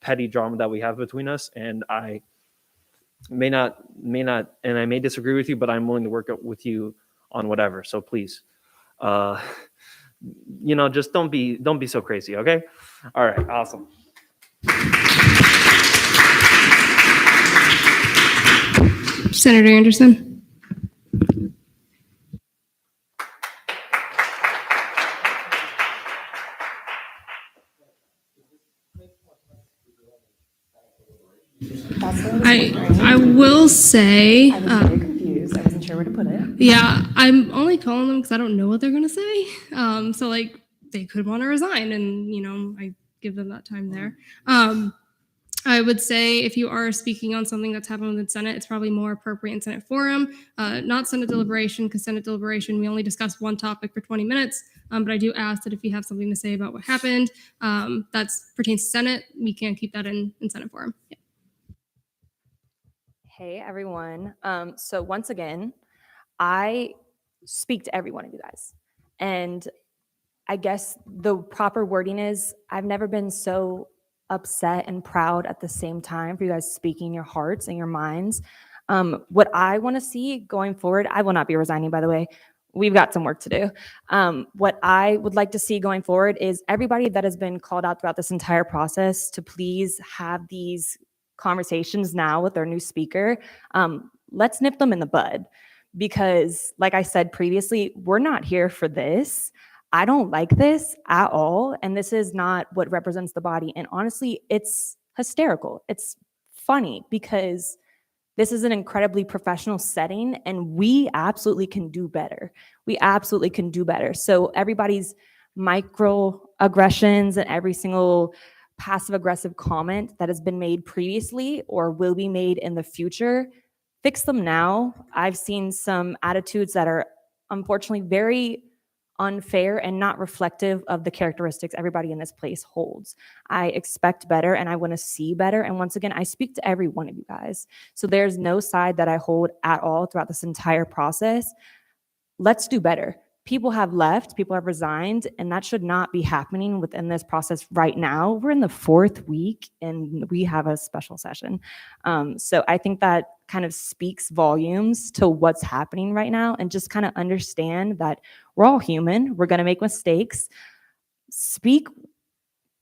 petty drama that we have between us. And I may not, and I may disagree with you, but I'm willing to work with you on whatever. So please, just don't be so crazy. Okay. All right. Awesome. Senator Anderson. I will say, I was very confused. I wasn't sure where to put it. Yeah, I'm only calling them because I don't know what they're gonna say. So they could want to resign, and I give them that time there. I would say if you are speaking on something that's happened within Senate, it's probably more appropriate in Senate forum, not Senate deliberation, because Senate deliberation, we only discuss one topic for 20 minutes. But I do ask that if you have something to say about what happened that pertains to Senate, we can keep that in Senate forum. Yeah. Hey, everyone. So once again, I speak to every one of you guys. And I guess the proper wording is I've never been so upset and proud at the same time for you guys speaking your hearts and your minds. What I want to see going forward, I will not be resigning, by the way. We've got some work to do. What I would like to see going forward is everybody that has been called out throughout this entire process to please have these conversations now with our new speaker. Let's nip them in the bud because, like I said previously, we're not here for this. I don't like this at all. And this is not what represents the body. And honestly, it's hysterical. It's funny because this is an incredibly professional setting and we absolutely can do better. We absolutely can do better. So everybody's microaggressions and every single passive aggressive comment that has been made previously or will be made in the future, fix them now. I've seen some attitudes that are unfortunately very unfair and not reflective of the characteristics everybody in this place holds. I expect better and I want to see better. And once again, I speak to every one of you guys. So there's no side that I hold at all throughout this entire process. Let's do better. People have left, people have resigned, and that should not be happening within this process right now. We're in the 4th week and we have a special session. So I think that kind of speaks volumes to what's happening right now and just kind of understand that we're all human. We're going to make mistakes. Speak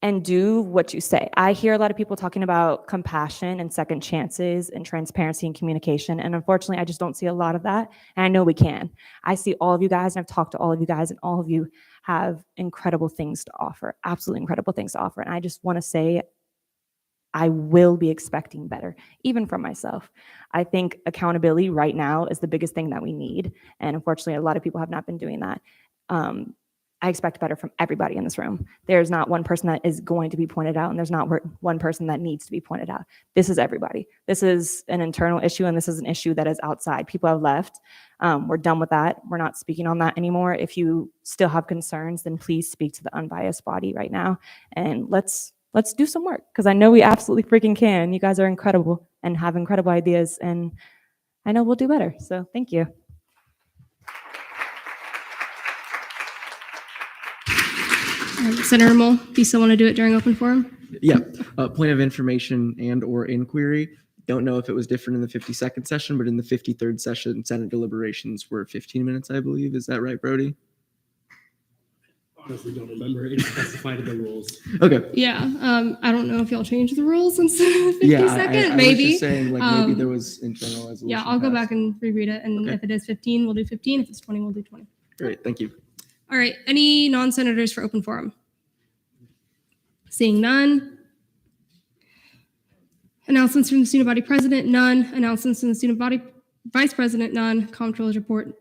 and do what you say. I hear a lot of people talking about compassion and second chances and transparency and communication. And unfortunately, I just don't see a lot of that. And I know we can. I see all of you guys and I've talked to all of you guys and all of you have incredible things to offer, absolutely incredible things to offer. And I just want to say, I will be expecting better, even from myself. I think accountability right now is the biggest thing that we need. And unfortunately, a lot of people have not been doing that. I expect better from everybody in this room. There's not one person that is going to be pointed out, and there's not one person that needs to be pointed out. This is everybody. This is an internal issue, and this is an issue that is outside. People have left. We're done with that. We're not speaking on that anymore. If you still have concerns, then please speak to the unbiased body right now, and let's do some work, because I know we absolutely freaking can. You guys are incredible and have incredible ideas, and I know we'll do better. So thank you. Senator Moll, do you still want to do it during open forum? Yeah, point of information and or inquiry. Don't know if it was different in the 52nd session, but in the 53rd session, Senate deliberations were 15 minutes, I believe. Is that right, Brody? Honestly, don't remember. It's specified in the rules. Okay. Yeah, I don't know if y'all changed the rules instead of 52nd, I maybe. was just saying, like, maybe there was internal resolution. Yeah, I'll go passed. back and reread it, and if it is 15, we'll do 15. If it's 20, we'll do 20. Great, thank you. All right, any non-senators for open forum? Seeing none. Announcements from the student body president, none. Announcements from the student body vice president, none. Comptroller's report.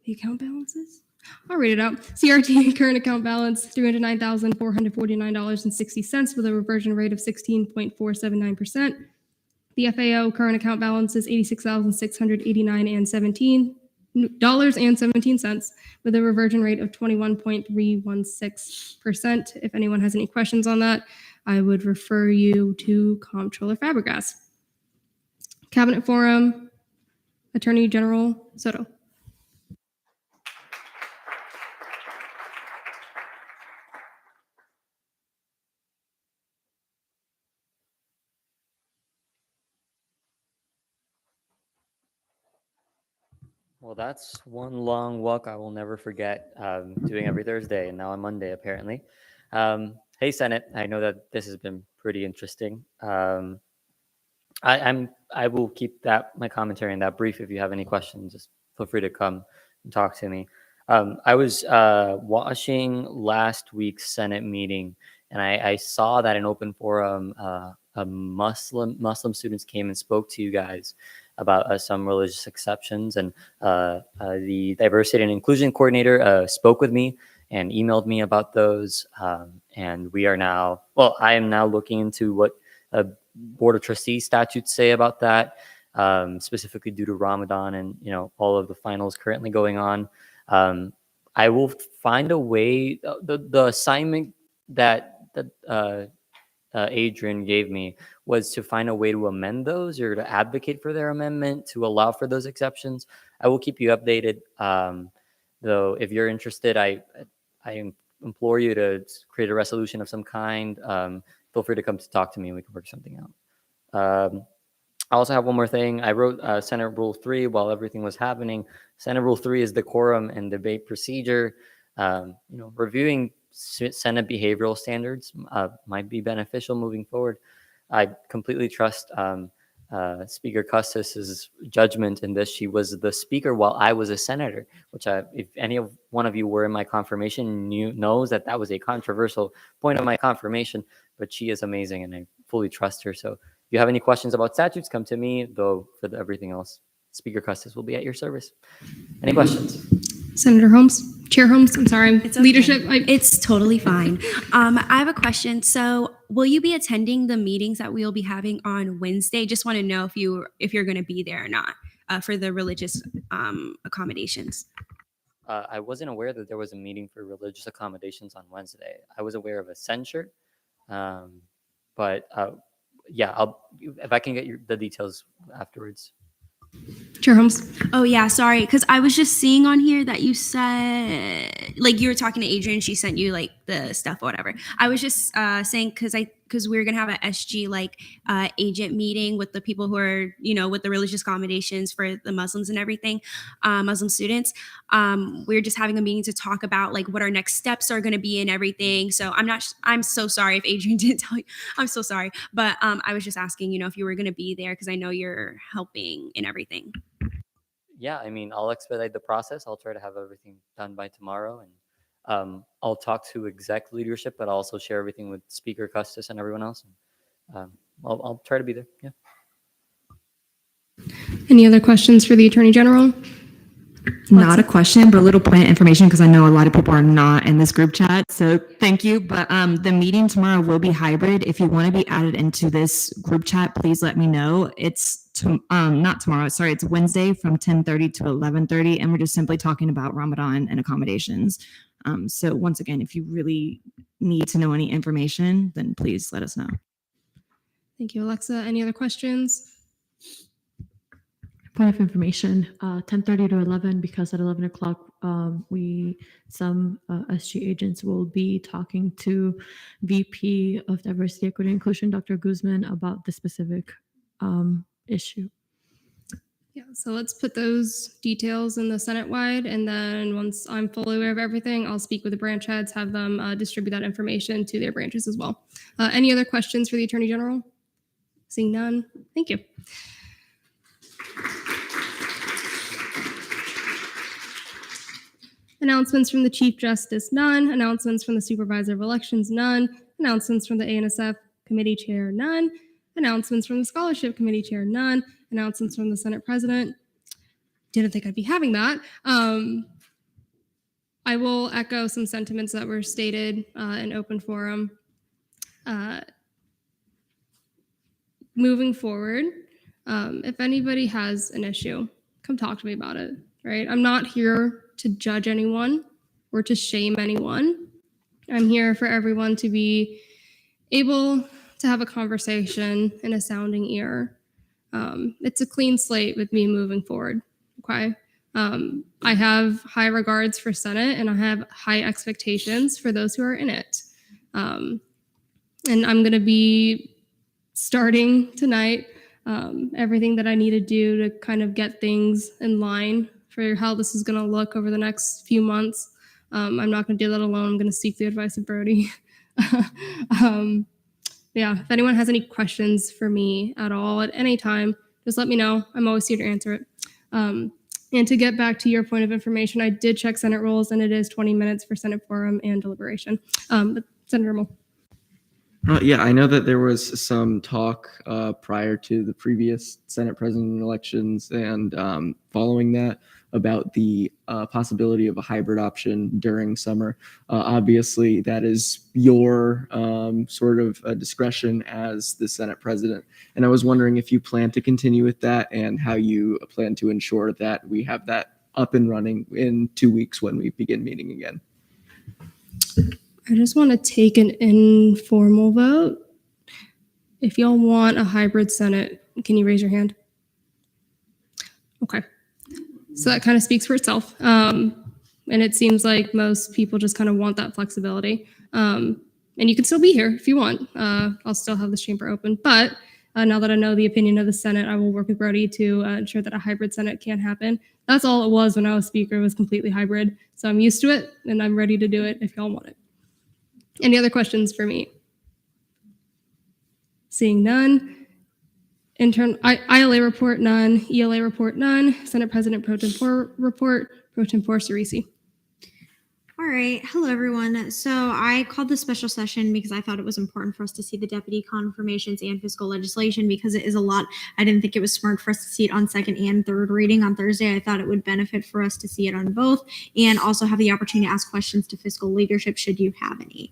The account balances? I'll read it out. CRT current account balance, $309,449.60 with a reversion rate of 16.479%. The FAO current account balance is $86,689.17 with a reversion rate of 21.316%. If anyone has any questions on that, I would refer you to Comptroller Fabregas. Cabinet Forum, Attorney General Soto. Well, that's one long walk I will never forget, doing every Thursday, and now on Monday, apparently. Hey, Senate, I know that this has been pretty interesting. I will keep my commentary in that brief. If you have any questions, just feel free to come and talk to me. I was watching last week's Senate meeting, and I saw that in open forum, Muslim students came and spoke to you guys about some religious exceptions, and the diversity and inclusion coordinator spoke with me and emailed me about those. And we are now, well, I am now looking into what Board of Trustees statutes say about that, specifically due to Ramadan and, you know, all of the finals currently going on. I will find a way, the assignment that Adrian gave me was to find a way to amend those or to advocate for their amendment to allow for those exceptions. I will keep you updated. Though, if you're interested, I implore you to create a resolution of some kind. Feel free to come to talk to me and we can work something out. I also have one more thing. I wrote Senate Rule 3 while everything was happening. Senate Rule 3 is the quorum and debate procedure. You know, reviewing Senate behavioral standards might be beneficial moving forward. I completely trust Speaker Custis's judgment in this. She was the speaker while I was a senator, which if any of one of you were in my confirmation knows that that was a controversial point of my confirmation, but she is amazing and I fully trust her. So if you have any questions about statutes, come to me, though for everything else, Speaker Custis will be at your service. Any questions? Senator Holmes, Chair Holmes, I'm sorry. It's okay. Leadership. It's totally fine. I have a question. So will you be attending the meetings that we'll be having on Wednesday? Just want to know if you're going to be there or not for the religious accommodations. I wasn't aware that there was a meeting for religious accommodations on Wednesday. I was aware of a censure, but yeah, if I can get the details afterwards. Chair Holmes. Oh yeah, sorry, because I was just seeing on here that you said, like, you were talking to Adrian, she sent you like the stuff or whatever. I was just saying because we were gonna have an SG agent meeting with the people who are, you know, with the religious accommodations for the Muslims and everything, Muslim students. We're just having a meeting to talk about like what our next steps are gonna be and everything. So I'm so sorry if Adrian didn't tell you. I'm so sorry, but I was just asking, you know, if you were gonna be there because I know you're helping and everything. Yeah, I mean, I'll expedite the process. I'll try to have everything done by tomorrow, and I'll talk to exec leadership, but I'll also share everything with Speaker Custis and everyone else. I'll try to be there. Yeah. Any other questions for the Attorney General? Not a question, but a little point of information because I know a lot of people are not in this group chat. So thank you. But the meeting tomorrow will be hybrid. If you want to be added into this group chat, please let me know. It's not tomorrow. Sorry, it's Wednesday from 10:30 to 11:30, and we're just simply talking about Ramadan and accommodations. So once again, if you really need to know any information, then please let us know. Thank you, Alexa. Any other questions? Point of information, 10:30 to 11, because at 11 o'clock, some SG agents will be talking to VP of Diversity, Equity, and Inclusion, Dr. Guzman, about the specific issue. Yeah, so let's put those details in the Senate-wide, and then once I'm fully aware of everything, I'll speak with the branch heads, have them distribute that information to their branches as well. Any other questions for the Attorney General? Seeing none, thank you. Announcements from the Chief Justice, none. Announcements from the Supervisor of Elections, none. Announcements from the ANSF Committee Chair, none. Announcements from the Scholarship Committee Chair, none. Announcements from the Senate President. Didn't think I'd be having that. I will echo some sentiments that were stated in open forum. Moving forward, if anybody has an issue, come talk to me about it, right? I'm not here to judge anyone or to shame anyone. I'm here for everyone to be able to have a conversation and a sounding ear. It's a clean slate with me moving forward, okay? I have high regards for Senate and I have high expectations for those who are in it. And I'm gonna be starting tonight everything that I need to do to kind of get things in line for how this is going to look over the next few months. I'm not going to do that alone. I'm going to seek the advice of Brody. Yeah, if anyone has any questions for me at all at any time, just let me know. I'm always here to answer it. And to get back to your point of information, I did check Senate rules, and it is 20 minutes for Senate forum and deliberation. But Senator Moore. Yeah, I know that there was some talk prior to the previous Senate president elections and following that about the possibility of a hybrid option during summer. Obviously, that is your sort of discretion as the Senate president. And I was wondering if you plan to continue with that and how you plan to ensure that we have that up and running in 2 weeks when we begin meeting again. I just want to take an informal vote. If y'all want a hybrid Senate, can you raise your hand? Okay. So that kind of speaks for itself. And it seems like most people just kind of want that flexibility. And you can still be here if you want. I'll still have this chamber open. But now that I know the opinion of the Senate, I will work with Brody to ensure that a hybrid Senate can happen. That's all it was when I was speaker, was completely hybrid. So I'm used to it, and I'm ready to do it if y'all want it. Any other questions for me? Seeing none. ILA report, none. ELA report, none. Senate President Pro Tempore report, Pro Tempore Cerisi. All right. Hello, everyone. So I called this special session because I thought it was important for us to see the deputy confirmations and fiscal legislation because it is a lot. I didn't think it was smart for us to see it on second and third reading on Thursday. I thought it would benefit for us to see it on both and also have the opportunity to ask questions to fiscal leadership should you have any.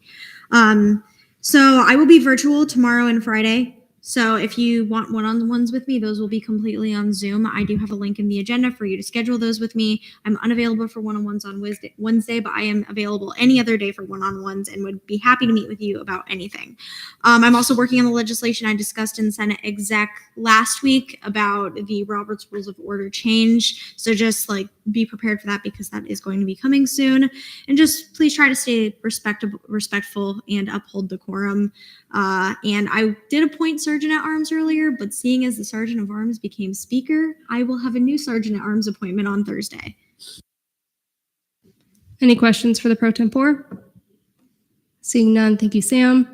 So I will be virtual tomorrow and Friday. So if you want one-on-ones with me, those will be completely on Zoom. I do have a link in the agenda for you to schedule those with me. I'm unavailable for one-on-ones on Wednesday, but I am available any other day for one-on-ones and would be happy to meet with you about anything. I'm also working on the legislation I discussed in Senate Exec last week about the Roberts Rules of Order change. So just like be prepared for that because that is going to be coming soon. And just please try to stay respectful and uphold decorum. And I did appoint Sergeant at Arms earlier, but seeing as the Sergeant of Arms became Speaker, I will have a new Sergeant at Arms appointment on Thursday. Any questions for the Pro Tempore? Seeing none, thank you, Sam.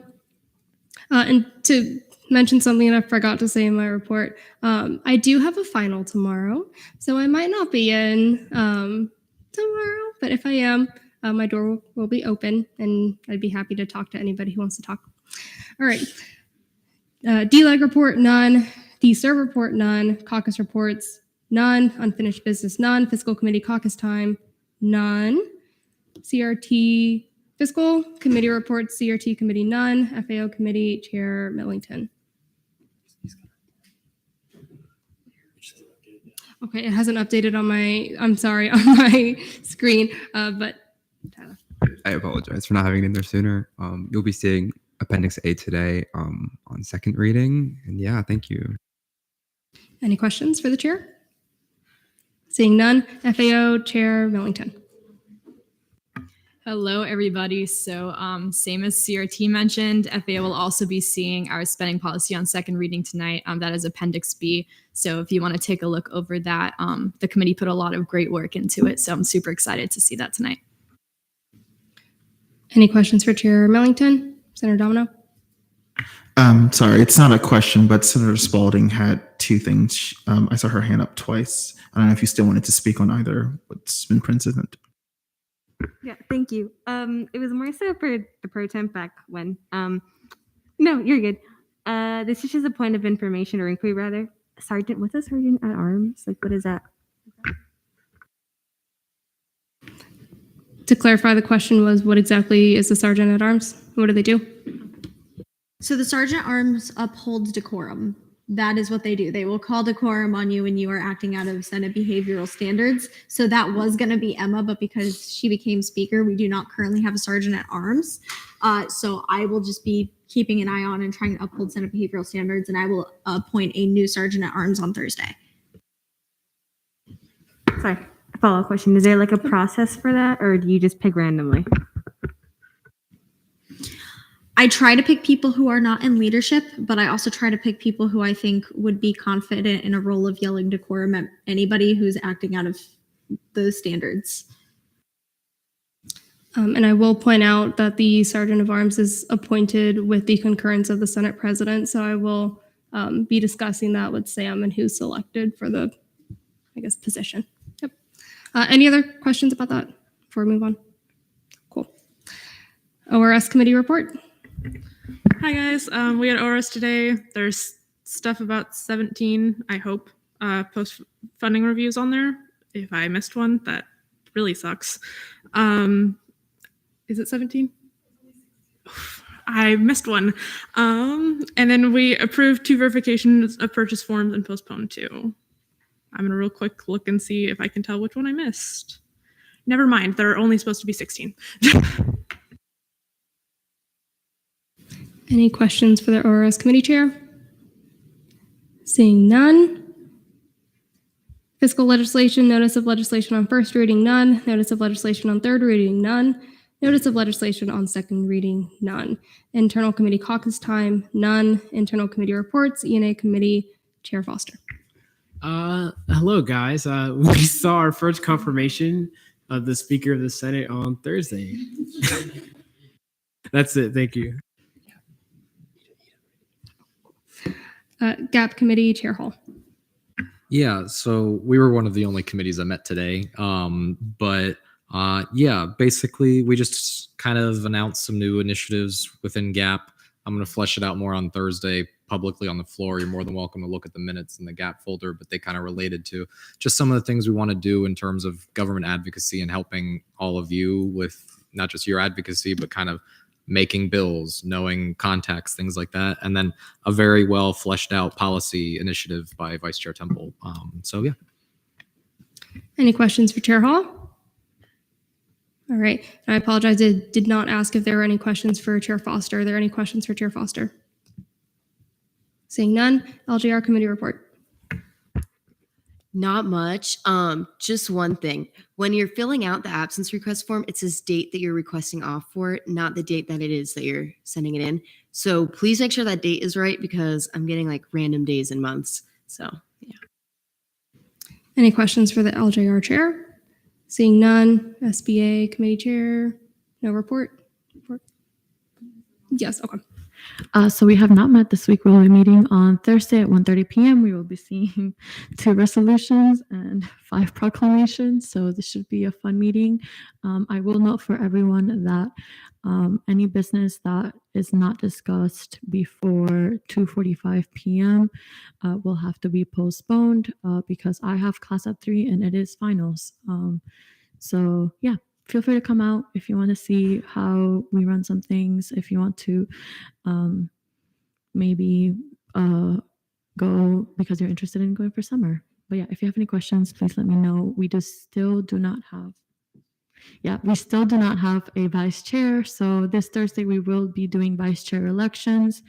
And to mention something that I forgot to say in my report, I do have a final tomorrow, so I might not be in tomorrow, but if I am, my door will be open, and I'd be happy to talk to anybody who wants to talk. All right. DLEG report, none. DSERV report, none. Caucus reports, none. Unfinished business, none. Fiscal committee caucus time, none. CRT fiscal committee reports, CRT committee, none. FAO committee chair Millington. Okay, it hasn't updated on my, I'm sorry, on my screen, but Tyler. I apologize for not having it in there sooner. You'll be seeing Appendix A today on second reading. And yeah, thank you. Any questions for the chair? Seeing none, FAO Chair Millington. Hello, everybody. So same as CRT mentioned, FAO will also be seeing our spending policy on second reading tonight. That is Appendix B. So if you want to take a look over that, the committee put a lot of great work into it. So I'm super excited to see that tonight. Any questions for Chair Millington? Senator Domino? Sorry, it's not a question, but Senator Spalding had two things. I saw her hand up twice. I don't know if you still wanted to speak on either what's been presented. Yeah, thank you. It was more so for the pro temp back when. No, you're good. This is just a point of information or inquiry, rather. Sergeant, what's a sergeant at arms? Like, what is that? To clarify, the question was, what exactly is the sergeant at arms? What do they do? So the Sergeant at Arms upholds decorum. That is what they do. They will call decorum on you when you are acting out of Senate behavioral standards. So that was going to be Emma, but because she became Speaker, we do not currently have a Sergeant at Arms. So I will just be keeping an eye on and trying to uphold Senate behavioral standards, and I will appoint a new Sergeant at Arms on Thursday. Sorry, follow-up question. Is there like a process for that, or do you just pick randomly? I try to pick people who are not in leadership, but I also try to pick people who I think would be confident in a role of yelling decorum at anybody who's acting out of those standards. And I will point out that the Sergeant of Arms is appointed with the concurrence of the Senate President, so I will be discussing that with Sam and who's selected for the, I guess, position. Yep. Any other questions about that before we move on? Cool. Ors Committee Report. Hi guys, we had Ors today. There's stuff about 17, I hope, post-funding reviews on there. if I missed one, that really sucks. Is it 17? I missed one. And then we approved 2 verifications of purchase forms and postponed 2. I'm gonna real quick look and see if I can tell which one I missed. Never mind, there are only supposed to be 16. Any questions for the Ors Committee Chair? Seeing none. Fiscal legislation, notice of legislation on first reading, none. Notice of legislation on third reading, none. Notice of legislation on second reading, none. Internal committee caucus time, none. Internal committee reports, E&A committee, Chair Foster. Hello, guys. We saw our first confirmation of the Speaker of the Senate on Thursday. That's it. Thank you. GAP committee, Chair Hall. Yeah, so we were one of the only committees that met today. Yeah, basically we just kind of announced some new initiatives within GAP. I'm going to flesh it out more on Thursday publicly on the floor. You're more than welcome to look at the minutes in the GAP folder, but they kind of related to just some of the things we want to do in terms of government advocacy and helping all of you with not just your advocacy, but kind of making bills, knowing contacts, things like that. And then a very well fleshed out policy initiative by Vice Chair Temple. So yeah. Any questions for Chair Hall? All right. I apologize. I did not ask if there were any questions for Chair Foster. Are there any questions for Chair Foster? Seeing none, LJR committee report. Not much. Just one thing. When you're filling out the absence request form, it says date that you're requesting off for, not the date that it is that you're sending it in. So please make sure that date is right because I'm getting like random days and months. So yeah. Any questions for the LJR chair? Seeing none, SBA committee chair, no report. Yes, okay. So we have not met this week. We'll be meeting on Thursday at 1:30 p.m. We will be seeing 2 resolutions and 5 proclamations. So this should be a fun meeting. I will note for everyone that any business that is not discussed before 2:45 p.m. Will have to be postponed because I have class at 3 and it is finals. So yeah. Feel free to come out if you want to see how we run some things, if you want to maybe go because you're interested in going for summer. But yeah, if you have any questions, please let me know. We still do not have a vice chair. So this Thursday, we will be doing vice chair elections.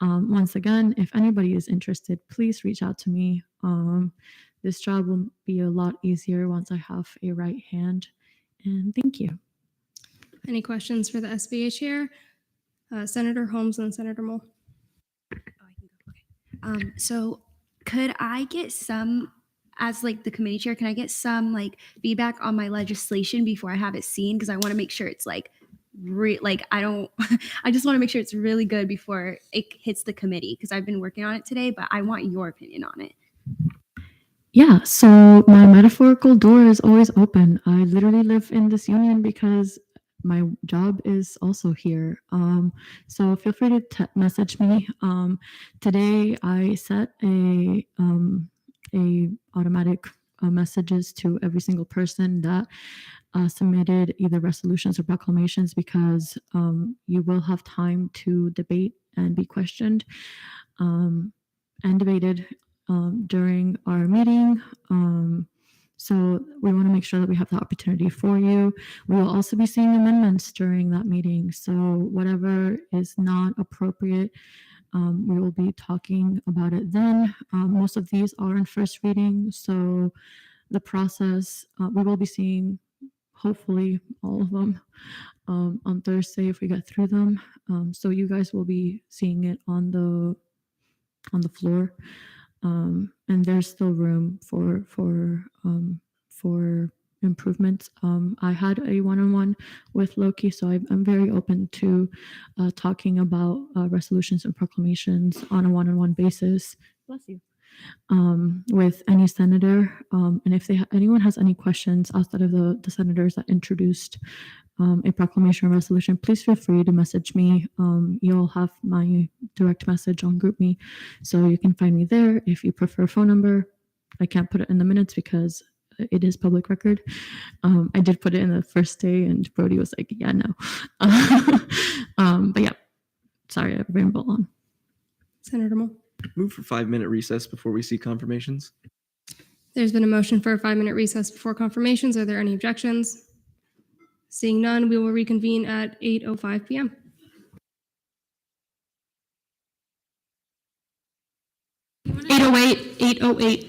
Once again, if anybody is interested, please reach out to me. This job will be a lot easier once I have a right hand. And thank you. Any questions for the SBA chair? Senator Holmes and Senator Moore. So could I get some, as like the committee chair, can I get some like feedback on my legislation before I have it seen? Because I want to make sure it's like, I just want to make sure it's really good before it hits the committee because I've been working on it today, but I want your opinion on it. Yeah, so my metaphorical door is always open. I literally live in this union because my job is also here. So feel free to message me. Today I set a automatic messages to every single person that submitted either resolutions or proclamations because you will have time to debate and be questioned and debated during our meeting. So we want to make sure that we have the opportunity for you. We will also be seeing amendments during that meeting. So whatever is not appropriate, we will be talking about it then. Most of these are in first reading. So the process, we will be seeing hopefully all of them on Thursday if we get through them. So you guys will be seeing it on the floor. And there's still room for improvements. I had a one-on-one with Loki, so I'm very open to talking about resolutions and proclamations on a one-on-one basis. Bless you. With any senator, and if anyone has any questions outside of the senators that introduced a proclamation or resolution, please feel free to message me. You'll have my direct message on GroupMe, so you can find me there. If you prefer a phone number, I can't put it in the minutes because it is public record. I did put it in the first day, and Brody was like, "Yeah, no." But yeah, sorry, I rambled on. Senator Moore. Move for 5-minute recess before we see confirmations. There's been a motion for a 5-minute recess before confirmations. Are there any objections? Seeing none, we will reconvene at 8:05 p.m. 808, 808.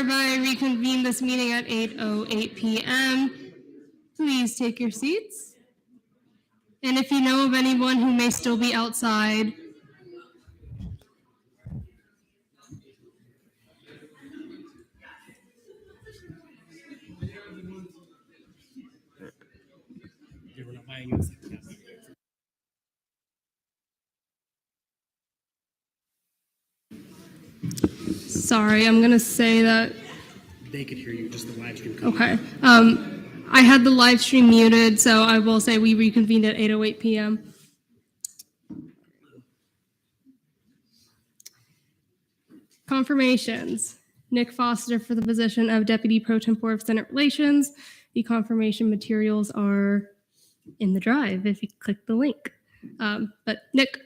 hereby reconvene this meeting at 8:08 p.m. Please take your seats. And if you know of anyone who may still be outside, sorry, I'm going to say that. They could hear you, just the live stream. Okay. I had the live stream muted, so I will say we reconvened at 8:08 p.m. Confirmations. Nick Foster for the position of Deputy Pro Tempore of Senate Relations. The confirmation materials are in the drive if you click the link. But Nick.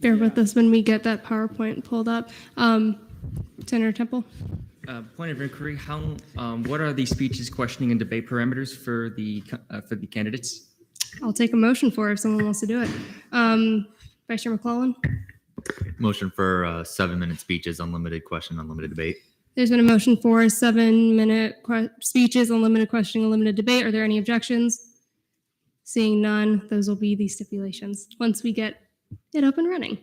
Bear with us when we get that PowerPoint pulled up. Senator Temple. Point of inquiry: what are the speeches, questioning, and debate parameters for the candidates? I'll take a motion for it if someone wants to do it. Vice Chair McClellan. Motion for 7-minute speeches, unlimited question, unlimited debate. There's been a motion for 7-minute speeches, unlimited questioning, unlimited debate. Are there any objections? Seeing none, those will be the stipulations once we get it up and running.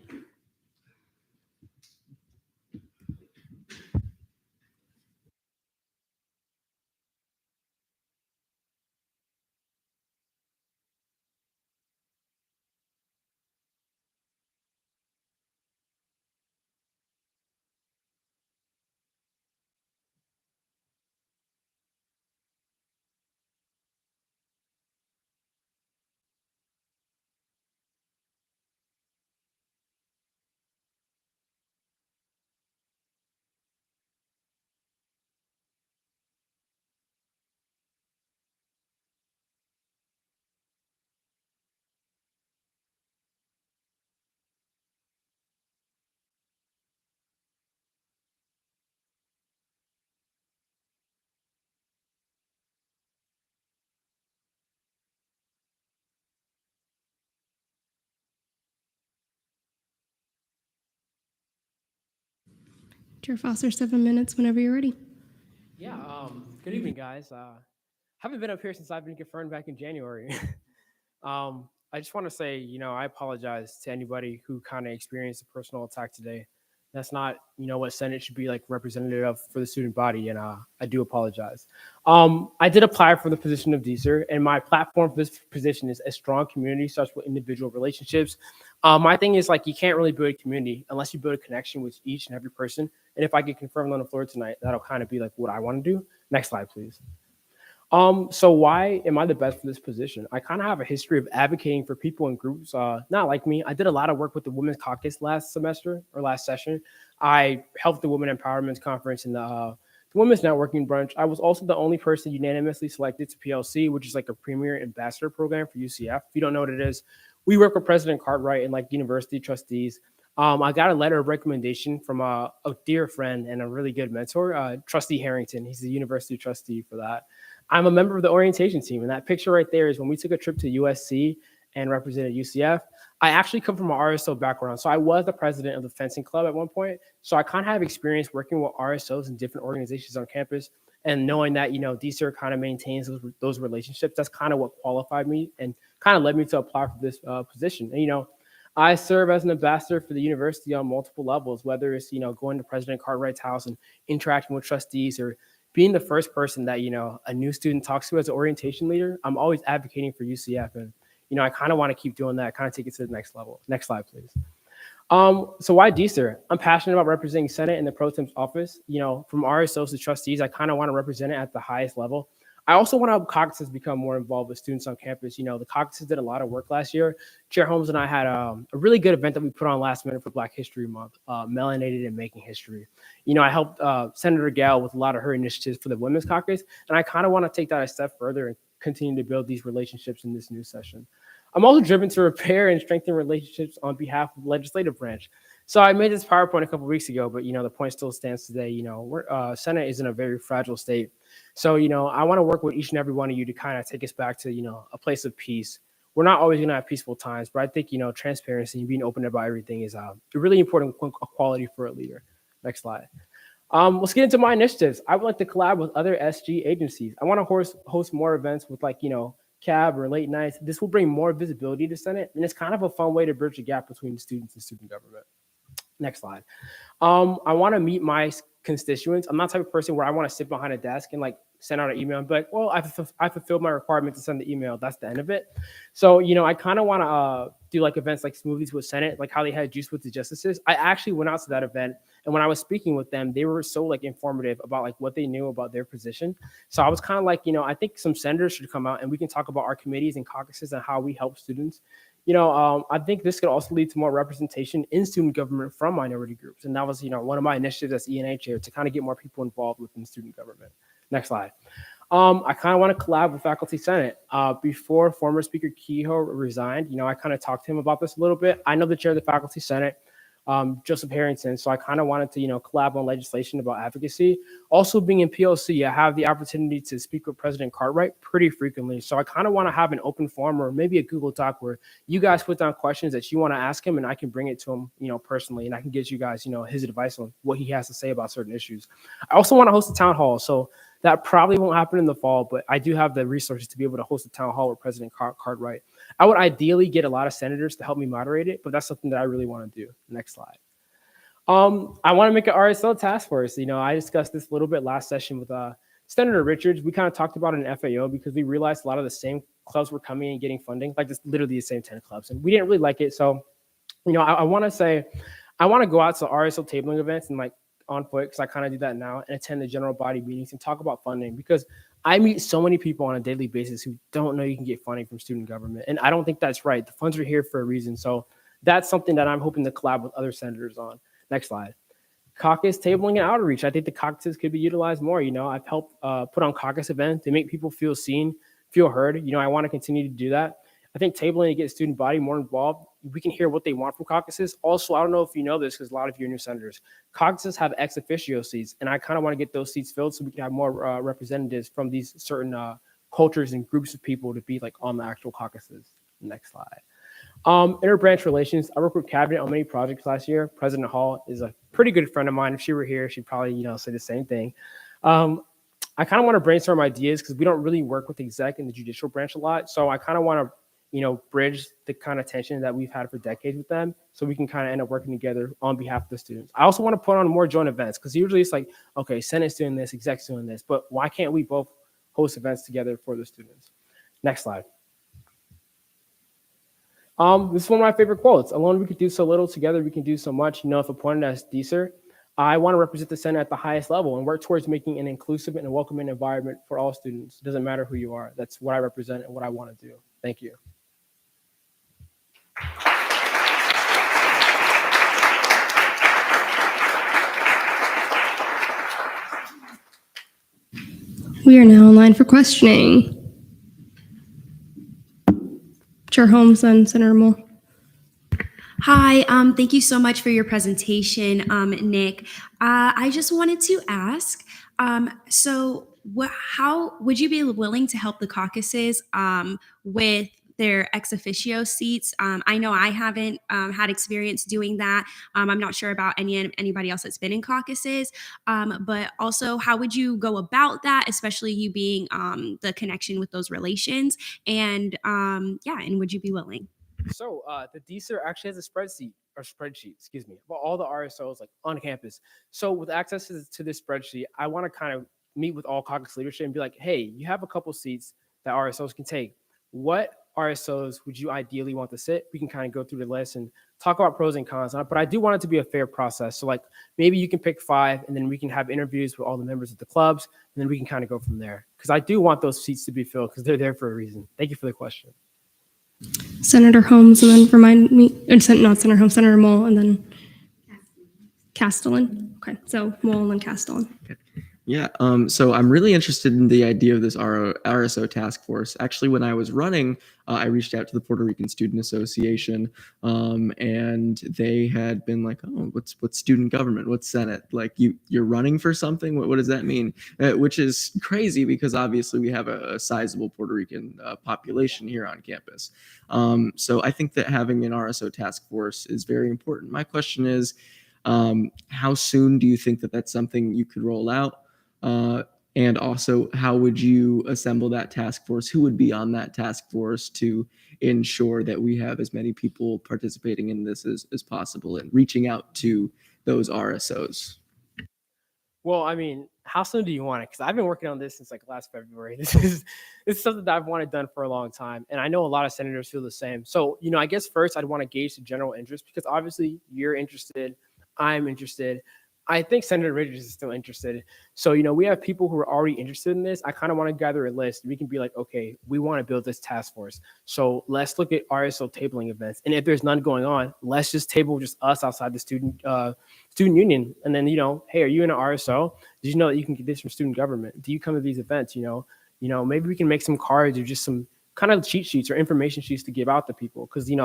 Chair Foster, 7 minutes whenever you're ready. Yeah, good evening, guys. Haven't been up here since I've been confirmed back in January. I just want to say, I apologize to anybody who kind of experienced a personal attack today. That's not, what Senate should be like representative of for the student body, and I do apologize. I did apply for the position of DSER, and my platform for this position is a strong community starts with individual relationships. My thing is you can't really build a community unless you build a connection with each and every person. And if I get confirmed on the floor tonight, that'll kind of be what I want to do. Next slide, please. So why am I the best for this position? I kind of have a history of advocating for people in groups, not like me. I did a lot of work with the Women's Caucus last session. I helped the Women Empowerment Conference and the Women's Networking Brunch. I was also the only person unanimously selected to PLC, which is a premier ambassador program for UCF. If you don't know what it is, we work with President Cartwright and university trustees. I got a letter of recommendation from a dear friend and a really good mentor, Trustee Harrington. He's the university trustee for that. I'm a member of the orientation team, and that picture right there is when we took a trip to USC and represented UCF. I actually come from an RSO background, so I was the president of the fencing club at one point. So I kind of have experience working with RSOs and different organizations on campus, and knowing that DSER kind of maintains those relationships. That's kind of what qualified me and kind of led me to apply for this position. And, I serve as an ambassador for the university on multiple levels, whether it's going to President Cartwright's house and interacting with trustees, or being the first person that a new student talks to as an orientation leader. I'm always advocating for UCF, and I kind of want to keep doing that, kind of take it to the next level. Next slide, please. So why DSER? I'm passionate about representing Senate in the Pro Temp's office. From RSOs to trustees, I kind of want to represent it at the highest level. I also want to help caucuses become more involved with students on campus. The caucuses did a lot of work last year. Chair Holmes and I had a really good event that we put on last minute for Black History Month, Melanated and Making History. I helped Senator Gale with a lot of her initiatives for the Women's Caucus, and I kind of want to take that a step further and continue to build these relationships in this new session. I'm also driven to repair and strengthen relationships on behalf of the legislative branch. So I made this PowerPoint a couple weeks ago, but the point still stands today. Senate is in a very fragile state. So I want to work with each and every one of you to kind of take us back to a place of peace. We're not always going to have peaceful times, but I think transparency and being open about everything is a really important quality for a leader. Next slide. Let's get into my initiatives. I would like to collab with other SG agencies. I want to host more events with CAB or late nights. This will bring more visibility to Senate, and it's kind of a fun way to bridge the gap between students and student government. Next slide. I want to meet my constituents. I'm not the type of person where I want to sit behind a desk and send out an email and be like, well, I fulfilled my requirement to send the email. That's the end of it. So, I kind of want to do events like Smoothies with Senate, like how they had Juice with the Justices. I actually went out to that event, and when I was speaking with them, they were so informative about what they knew about their position. So I was kind of I think some senators should come out and we can talk about our committees and caucuses and how we help students. I think this could also lead to more representation in student government from minority groups. And that was, one of my initiatives as ENA chair to kind of get more people involved within student government. Next slide. I kind of want to collab with Faculty Senate. Before former Speaker Kehoe resigned, I kind of talked to him about this a little bit. I know the chair of the Faculty Senate, Joseph Harrington, so I kind of wanted to, collab on legislation about advocacy. Also being in PLC, I have the opportunity to speak with President Cartwright pretty frequently. So I kind of want to have an open forum or maybe a Google Doc where you guys put down questions that you want to ask him and I can bring it to him, personally, and I can get you guys, his advice on what he has to say about certain issues. I also want to host a town hall. So that probably won't happen in the fall, but I do have the resources to be able to host a town hall with President Cartwright. I would ideally get a lot of senators to help me moderate it, but that's something that I really want to do. Next slide. I want to make an RSL task force. I discussed this a little bit last session with Senator Richards. We kind of talked about an FAO because we realized a lot of the same clubs were coming and getting funding, it's literally the same 10 clubs, and we didn't really like it. So, I want to say, I want to go out to RSL tabling events and on foot, because I kind of do that now, and attend the general body meetings and talk about funding, because I meet so many people on a daily basis who don't know you can get funding from student government. And I don't think that's right. The funds are here for a reason. So that's something that I'm hoping to collab with other senators on. Next slide. Caucus tabling and outreach. I think the caucuses could be utilized more. I've helped put on caucus events to make people feel seen, feel heard. I want to continue to do that. I think tabling to get student body more involved, we can hear what they want from caucuses. Also, I don't know if you know this because a lot of you are new senators. Caucuses have ex officio seats, and I kind of want to get those seats filled so we can have more representatives from these certain cultures and groups of people to be on the actual caucuses. Next slide. Interbranch relations. I worked with cabinet on many projects last year. President Hall is a pretty good friend of mine. If she were here, she'd probably say the same thing. I kind of want to brainstorm ideas because we don't really work with the exec and the judicial branch a lot. So I kind of want to bridge the kind of tension that we've had for decades with them, so we can kind of end up working together on behalf of the students. I also want to put on more joint events, because usually it's okay, Senate's doing this, exec's doing this, but why can't we both host events together for the students? Next slide. This is one of my favorite quotes. Alone we could do so little, together we can do so much. If appointed as DSER, I want to represent the Senate at the highest level and work towards making an inclusive and a welcoming environment for all students. It doesn't matter who you are. That's what I represent and what I want to do. Thank you. We are now in line for questioning. Chair Holmes and Senator Moore. Hi, thank you so much for your presentation, Nick. I just wanted to ask, how would you be willing to help the caucuses with their ex officio seats? I know I haven't had experience doing that. I'm not sure about anybody else that's been in caucuses, but also how would you go about that, especially you being the connection with those relations, and and would you be willing? So the DSER actually has a spreadsheet, about all the RSOs on campus. So with access to this spreadsheet, I want to kind of meet with all caucus leadership and be like, hey, you have a couple seats that RSOs can take. What RSOs would you ideally want to sit? We can kind of go through the list and talk about pros and cons on it, but I do want it to be a fair process. So maybe you can pick 5 and then we can have interviews with all the members of the clubs, and then we can kind of go from there. Because I do want those seats to be filled because they're there for a reason. Thank you for the question. Senator Holmes, and then remind me, not Senator Holmes, Senator Moll, and then Castellan. Okay, so Moll and then Castellan. Yeah, so I'm really interested in the idea of this RSO task force. Actually, when I was running, I reached out to the Puerto Rican Student Association, and they had been like, "Oh, what's student government? What's Senate? Like you're running for something? What does that mean?" Which is crazy because obviously we have a sizable Puerto Rican population here on campus. So I think that having an RSO task force is very important. My question is, how soon do you think that that's something you could roll out? And also, how would you assemble that task force? Who would be on that task force to ensure that we have as many people participating in this as possible and reaching out to those RSOs? Well, I mean, how soon do you want it? Because I've been working on this since like last February. This is something that I've wanted done for a long time, and I know a lot of senators feel the same. So, I guess first I'd want to gauge the general interest because obviously you're interested, I'm interested. I think Senator Richards is still interested. So, we have people who are already interested in this. I kind of want to gather a list. We can be like, okay, we want to build this task force. So let's look at RSO tabling events. And if there's none going on, let's just table just us outside the student union. And then, hey, are you in an RSO? Did you know that you can get this from student government? Do you come to these events? Maybe we can make some cards or just some kind of cheat sheets or information sheets to give out to people. Because, a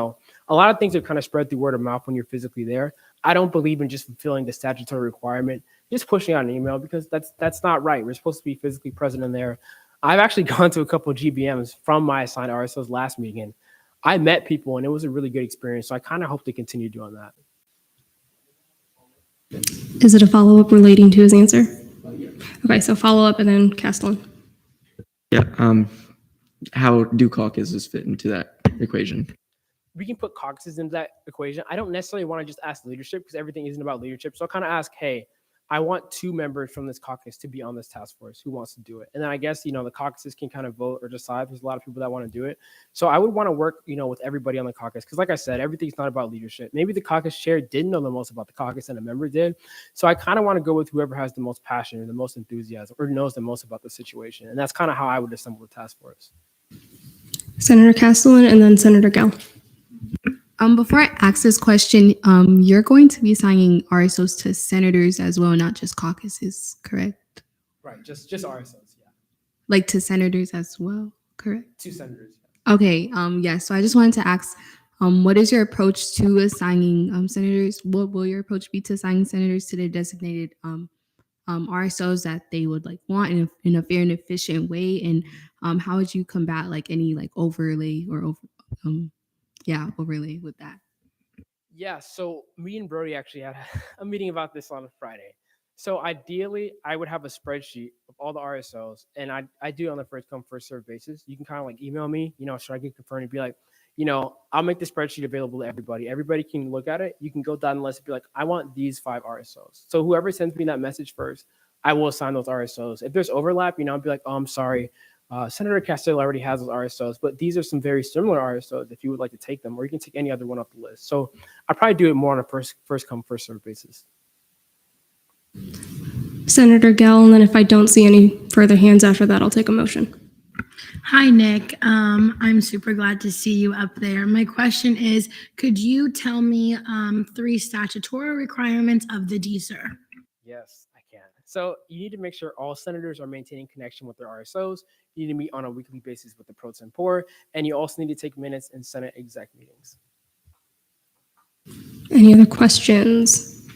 lot of things are kind of spread through word of mouth when you're physically there. I don't believe in just fulfilling the statutory requirement, just pushing out an email because that's not right. We're supposed to be physically present in there. I've actually gone to a couple of GBMs from my assigned RSO's last meeting. I met people and it was a really good experience. So I kind of hope to continue doing that. Is it a follow-up relating to his answer? Okay, so follow-up and then Castellan. Yeah. How do caucuses fit into that equation? We can put caucuses into that equation. I don't necessarily want to just ask leadership because everything isn't about leadership. So I'll kind of ask, hey, I want 2 members from this caucus to be on this task force. Who wants to do it? And then I guess, the caucuses can kind of vote or decide. There's a lot of people that want to do it. So I would want to work, with everybody on the caucus. Because like I said, everything's not about leadership. Maybe the caucus chair didn't know the most about the caucus and a member did. So I kind of want to go with whoever has the most passion or the most enthusiasm or knows the most about the situation. And that's kind of how I would assemble the task force. Senator Castellan and then Senator Gell. Before I ask this question, you're going to be assigning RSOs to senators as well, not just caucuses, correct? Right, just RSOs, yeah. Like to senators as well, correct? 2 senators. Okay, yes. So I just wanted to ask, what is your approach to assigning senators? What will your approach be to assigning senators to their designated RSOs that they would want in a fair and efficient way? And how would you combat any overlay or overlay with that? Yeah, so me and Brody actually had a meeting about this on Friday. So ideally, I would have a spreadsheet of all the RSOs, and I do it on the first come, first serve basis. You can kind of email me, should I get confirmed and be like, I'll make the spreadsheet available to everybody. Everybody can look at it. You can go down the list and be like, I want these 5 RSOs. So whoever sends me that message first, I will assign those RSOs. If there's overlap, I'll be like, oh, I'm sorry. Senator Castile already has those RSOs, but these are some very similar RSOs if you would like to take them, or you can take any other one off the list. So I probably do it more on a first come, first serve basis. Senator Gell, and then if I don't see any further hands after that, I'll take a motion. Hi, Nick. I'm super glad to see you up there. My question is, could you tell me 3 statutory requirements of the DSER? Yes, I can. So you need to make sure all senators are maintaining connection with their RSOs. You need to meet on a weekly basis with the pro tempore, and you also need to take minutes in Senate exec meetings. Any other questions?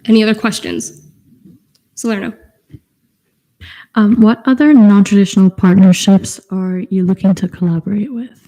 Any other questions? Salerno. What other non-traditional partnerships are you looking to collaborate with?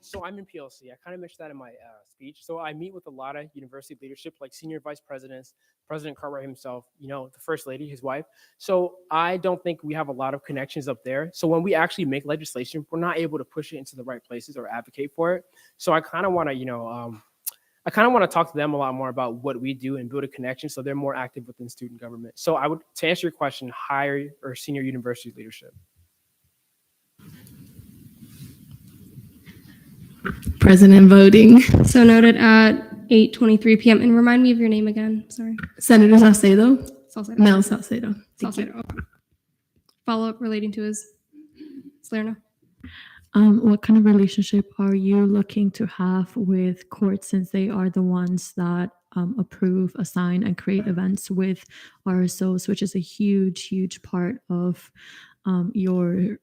So I'm in PLC. I kind of mentioned that in my speech. So I meet with a lot of university leadership, like senior vice presidents, President Cartwright himself, the first lady, his wife. So I don't think we have a lot of connections up there. So when we actually make legislation, we're not able to push it into the right places or advocate for it. So I kind of want to, talk to them a lot more about what we do and build a connection so they're more active within student government. So I would, to answer your question, higher or senior university leadership. President voting. So noted at 8:23 p.m. And remind me of your name again. Sorry. Senator Salcedo. Salcedo. Mel Salcedo. Salcedo. Okay. Follow-up relating to his Salerno. What kind of relationship are you looking to have with courts, since they are the ones that approve, assign, and create events with RSOs, which is a huge part of your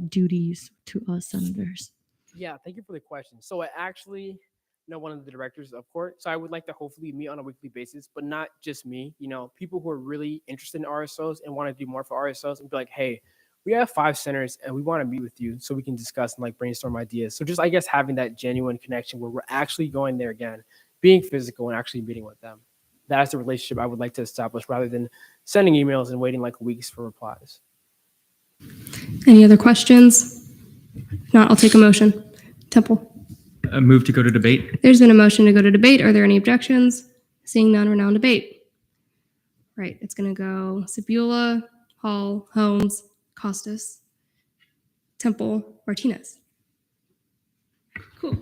duties to us senators. Yeah, thank you for the question. So I actually know one of the directors of court. So I would like to hopefully meet on a weekly basis, but not just me, people who are really interested in RSOs and want to do more for RSOs and be like, hey, we have 5 senators and we want to meet with you so we can discuss and like brainstorm ideas. So just, I guess, having that genuine connection where we're actually going there again, being physical and actually meeting with them. That's the relationship I would like to establish rather than sending emails and waiting like weeks for replies. Any other questions? If not, I'll take a motion. Temple. A move to go to debate. There's been a motion to go to debate. Are there any objections? Seeing none, we're now in debate. Right, it's going to go Sebula, Hall, Holmes, Costas, Temple, Martinez. Cool.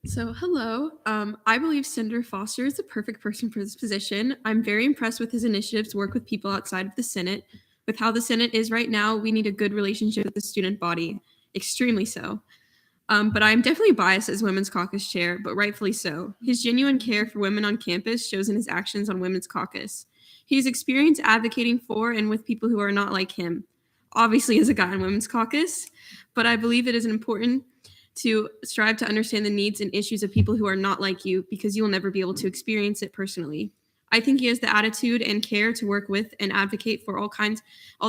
So, hello. I believe Senator Foster is the perfect person for this position. I'm very impressed with his initiatives to work with people outside of the Senate. With how the Senate is right now, we need a good relationship with the student body, extremely so. But I'm definitely biased as Women's Caucus chair, but rightfully so. His genuine care for women on campus shows in his actions on Women's Caucus. He has experience advocating for and with people who are not like him, obviously as a guy in Women's Caucus, but I believe it is important to strive to understand the needs and issues of people who are not like you because you will never be able to experience it personally. I think he has the attitude and care to work with and advocate for all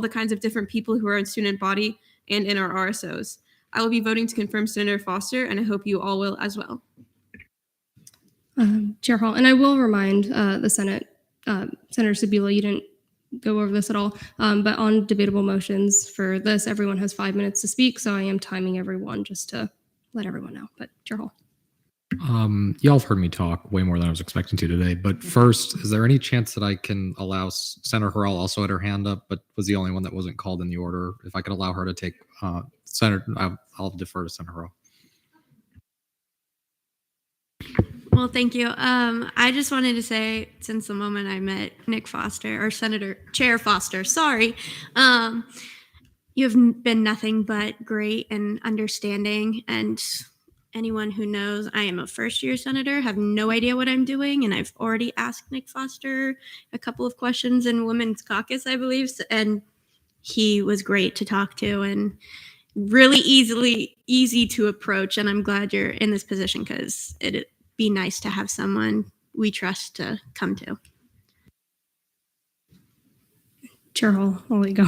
the kinds of different people who are in student body and in our RSOs. I will be voting to confirm Senator Foster, and I hope you all will as well. Chair Hall, and I will remind the Senate, Senator Sebula, you didn't go over this at all, but on debatable motions for this, everyone has 5 minutes to speak, so I am timing everyone just to let everyone know. But Chair Hall. Y'all have heard me talk way more than I was expecting to today, but first, is there any chance that I can allow Senator Harrell also had her hand up, but was the only one that wasn't called in the order? If I could allow her to take Senator, I'll defer to Senator Harrell. Well, thank you. I just wanted to say, since the moment I met Nick Foster, or Chair Foster, sorry, you have been nothing but great and understanding, and anyone who knows I am a first-year senator, have no idea what I'm doing, and I've already asked Nick Foster a couple of questions in Women's Caucus, I believe, and he was great to talk to and really easy to approach, and I'm glad you're in this position because it'd be nice to have someone we trust to come to. Chair Hall, I'll let you go.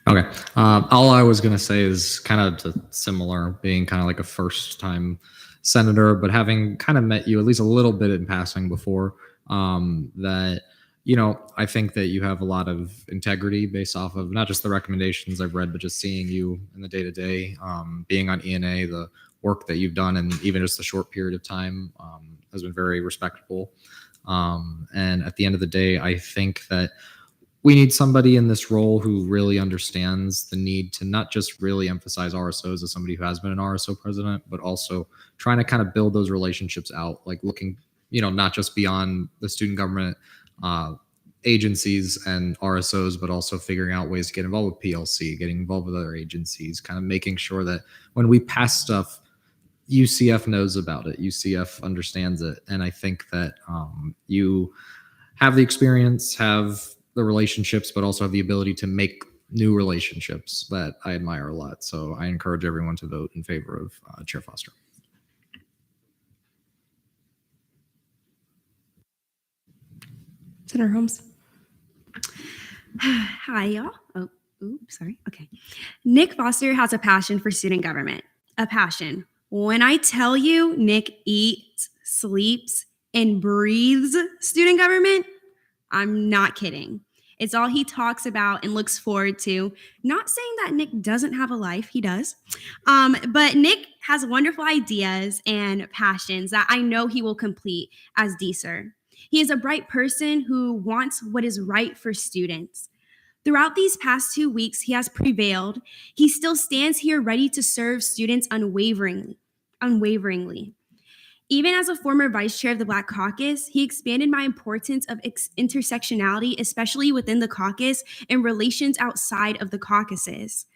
Okay. All I was going to say is kind of similar, being kind of like a first time senator, but having kind of met you at least a little bit in passing before, that, I think that you have a lot of integrity based off of not just the recommendations I've read, but just seeing you in the day to day, being on ENA, the work that you've done, and even just a short period of time has been very respectable. And at the end of the day, I think that we need somebody in this role who really understands the need to not just really emphasize RSOs as somebody who has been an RSO president, but also trying to kind of build those relationships out, like looking, not just beyond the student government agencies and RSOs, but also figuring out ways to get involved with PLC, getting involved with other agencies, kind of making sure that when we pass stuff, UCF knows about it, UCF understands it. And I think that you have the experience, have the relationships, but also have the ability to make new relationships that I admire a lot. So I encourage everyone to vote in favor of Chair Foster. Senator Holmes. Hi, y'all. Oh, oops, sorry. Okay. Nick Foster has a passion for student government. A passion. When I tell you Nick eats, sleeps, and breathes student government, I'm not kidding. It's all he talks about and looks forward to. Not saying that Nick doesn't have a life, he does. But Nick has wonderful ideas and passions that I know he will complete as DSER. He is a bright person who wants what is right for students. Throughout these past 2 weeks, he has prevailed. He still stands here ready to serve students unwaveringly. Even as a former vice chair of the Black Caucus, he expanded my importance of intersectionality, especially within the caucus and relations outside of the caucuses.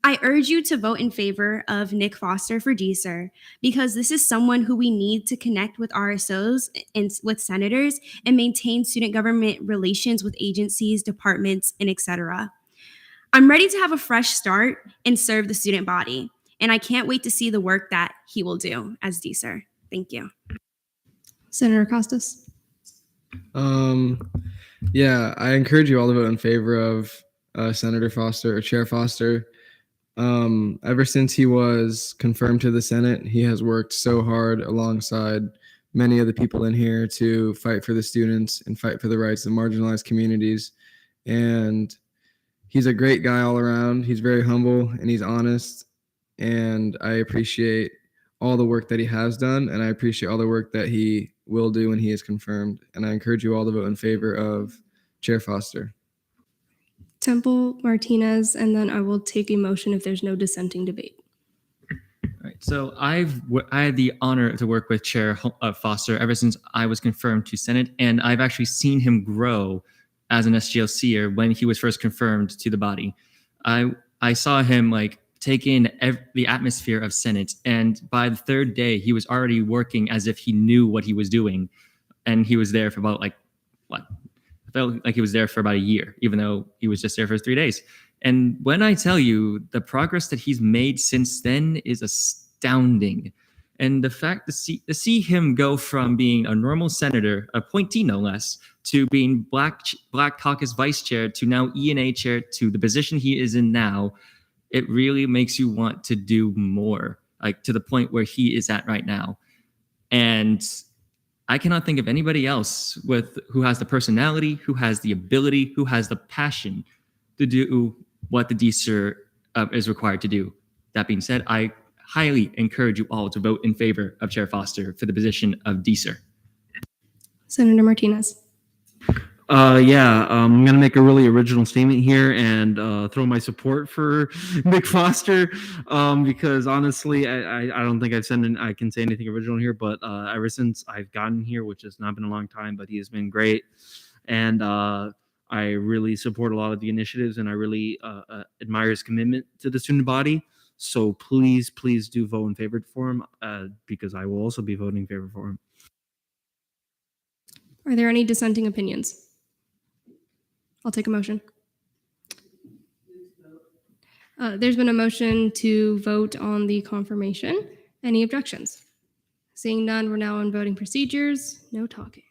I urge you to vote in favor of Nick Foster for DSER because this is someone who we need to connect with RSOs and with senators and maintain student government relations with agencies, departments, and etc. I'm ready to have a fresh start and serve the student body, and I can't wait to see the work that he will do as DSER. Thank you. Senator Costas. Yeah, I encourage you all to vote in favor of Senator Foster or Chair Foster. Ever since he was confirmed to the Senate, he has worked so hard alongside many of the people in here to fight for the students and fight for the rights of marginalized communities. And he's a great guy all around. He's very humble and he's honest. And I appreciate all the work that he has done. And I appreciate all the work that he will do when he is confirmed. And I encourage you all to vote in favor of Chair Foster. Temple, Martinez, and then I will take a motion if there's no dissenting debate. All right. So I had the honor to work with Chair Foster ever since I was confirmed to Senate, and I've actually seen him grow as an SGLCer when he was first confirmed to the body. I saw him like take in the atmosphere of Senate, and by the third day, he was already working as if he knew what he was doing, and he was there for about I felt like he was there for about a year, even though he was just there for 3 days. And when I tell you the progress that he's made since then is astounding. And the fact to see him go from being a normal senator, appointee no less, to being Black Caucus vice chair, to now E&A chair, to the position he is in now, it really makes you want to do more, like to the point where he is at right now. And I cannot think of anybody else who has the personality, who has the ability, who has the passion to do what the DSER is required to do. That being said, I highly encourage you all to vote in favor of Chair Foster for the position of DSER. Senator Martinez. I'm going to make a really original statement here and throw my support for Nick Foster because honestly, I don't think I can say anything original here, but ever since I've gotten here, which has not been a long time, but he has been great. And I really support a lot of the initiatives and I really admire his commitment to the student body. So please do vote in favor for him because I will also be voting in favor for him. Are there any dissenting opinions? I'll take a motion. There's been a motion to vote on the confirmation. Any objections? Seeing none, we're now on voting procedures. No talking.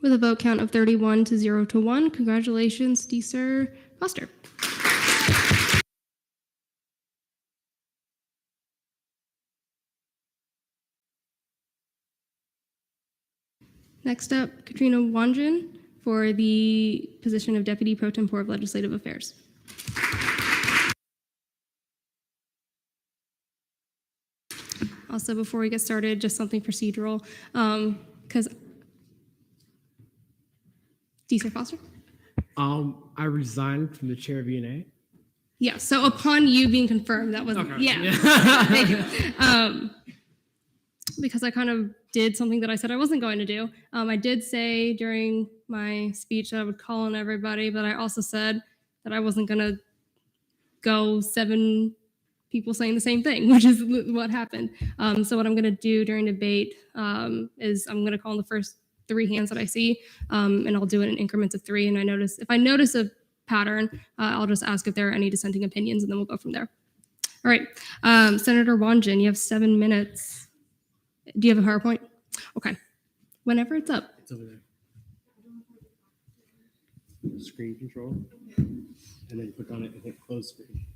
With a vote count of 31 to 0 to 1, congratulations, DSER Foster. Next up, Katrina Wanjan for the position of Deputy Pro Tempore of Legislative Affairs. Also, before we get started, just something procedural, because DSER Foster? I resigned from the chair of E&A. Yeah, so upon you being confirmed, that was, Okay. yeah. Thank you. Because I kind of did something that I said I wasn't going to do. I did say during my speech that I would call on everybody, but I also said that I wasn't going to go 7 people saying the same thing, which is what happened. So what I'm going to do during debate is I'm going to call on the first 3 hands that I see, and I'll do it in increments of 3. And if I notice a pattern, I'll just ask if there are any dissenting opinions, and then we'll go from there. All right, Senator Wanjan, you have 7 minutes. Do you have a PowerPoint? Okay, whenever it's up. It's over there. Screen control, and then you click on it and hit close screen.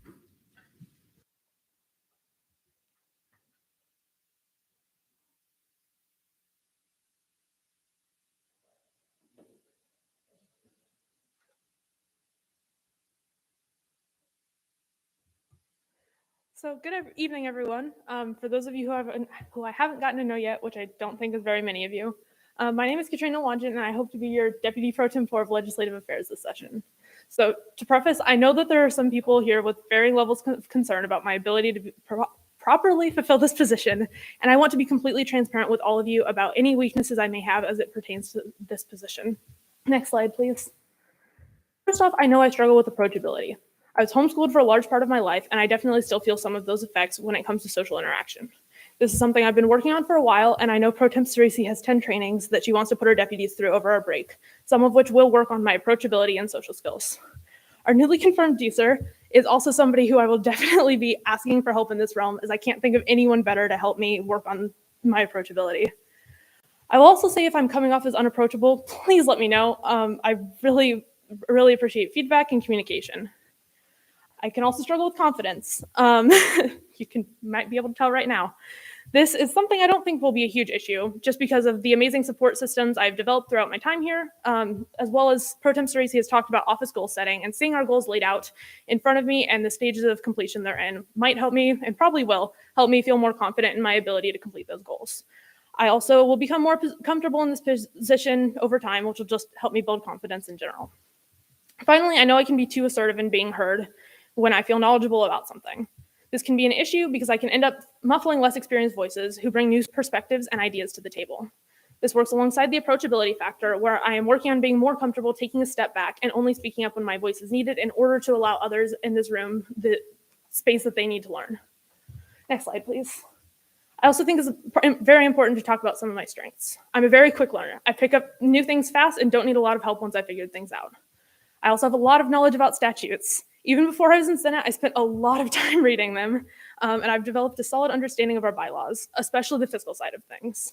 So evening, everyone. For those of you who I haven't gotten to know yet, which I don't think is very many of you, my name is Katrina Wangent, and I hope to be your Deputy Pro Tempore of Legislative Affairs this session. So to preface, I know that there are some people here with varying levels of concern about my ability to properly fulfill this position, and I want to be completely transparent with all of you about any weaknesses I may have as it pertains to this position. Next slide, please. First off, I know I struggle with approachability. I was homeschooled for a large part of my life, and I definitely still feel some of those effects when it comes to social interaction. This is something I've been working on for a while, and I know Pro Temp Cerisi has 10 trainings that she wants to put her deputies through over our break, some of which will work on my approachability and social skills. Our newly confirmed DSER is also somebody who I will definitely be asking for help in this realm, as I can't think of anyone better to help me work on my approachability. I will also say if I'm coming off as unapproachable, please let me know. I really appreciate feedback and communication. I can also struggle with confidence. You might be able to tell right now. This is something I don't think will be a huge issue, just because of the amazing support systems I've developed throughout my time here, as well as Pro Temp Cerisi has talked about office goal setting, and seeing our goals laid out in front of me and the stages of completion they're in might help me, and probably will, help me feel more confident in my ability to complete those goals. I also will become more comfortable in this position over time, which will just help me build confidence in general. Finally, I know I can be too assertive in being heard when I feel knowledgeable about something. This can be an issue because I can end up muffling less experienced voices who bring new perspectives and ideas to the table. This works alongside the approachability factor, where I am working on being more comfortable taking a step back and only speaking up when my voice is needed in order to allow others in this room the space that they need to learn. Next slide, please. I also think it's very important to talk about some of my strengths. I'm a very quick learner. I pick up new things fast and don't need a lot of help once I figured things out. I also have a lot of knowledge about statutes. Even before I was in Senate, I spent a lot of time reading them, and I've developed a solid understanding of our bylaws, especially the fiscal side of things.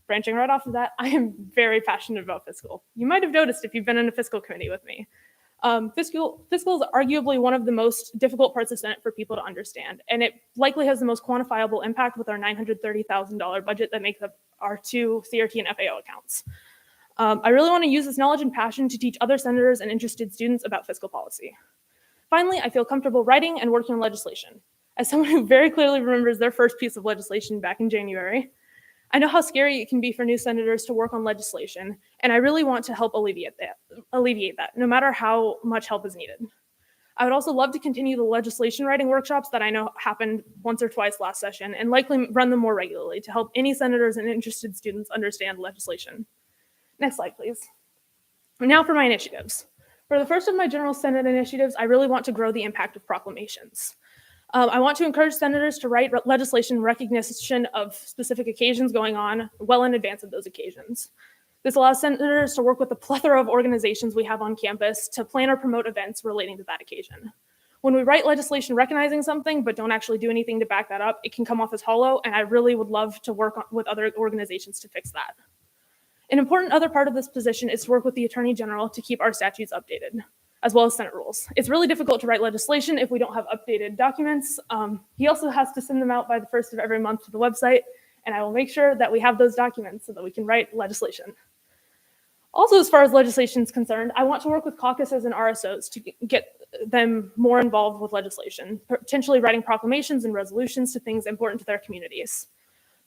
Branching right off of that, I am very passionate about fiscal. You might have noticed if you've been in a fiscal committee with me. Fiscal is arguably one of the most difficult parts of Senate for people to understand, and it likely has the most quantifiable impact with our $930,000 budget that makes up our 2 CRT and FAO accounts. I really want to use this knowledge and passion to teach other senators and interested students about fiscal policy. Finally, I feel comfortable writing and working on legislation. As someone who very clearly remembers their first piece of legislation back in January, I know how scary it can be for new senators to work on legislation, and I really want to help alleviate that, no matter how much help is needed. I would also love to continue the legislation writing workshops that I know happened once or twice last session, and likely run them more regularly to help any senators and interested students understand legislation. Next slide, please. Now for my initiatives. For the first of my general Senate initiatives, I really want to grow the impact of proclamations. I want to encourage senators to write legislation in recognition of specific occasions going on well in advance of those occasions. This allows senators to work with the plethora of organizations we have on campus to plan or promote events relating to that occasion. When we write legislation recognizing something but don't actually do anything to back that up, it can come off as hollow, and I really would love to work with other organizations to fix that. An important other part of this position is to work with the Attorney General to keep our statutes updated, as well as Senate rules. It's really difficult to write legislation if we don't have updated documents. He also has to send them out by the 1st of every month to the website, and I will make sure that we have those documents so that we can write legislation. Also, as far as legislation is concerned, I want to work with caucuses and RSOs to get them more involved with legislation, potentially writing proclamations and resolutions to things important to their communities.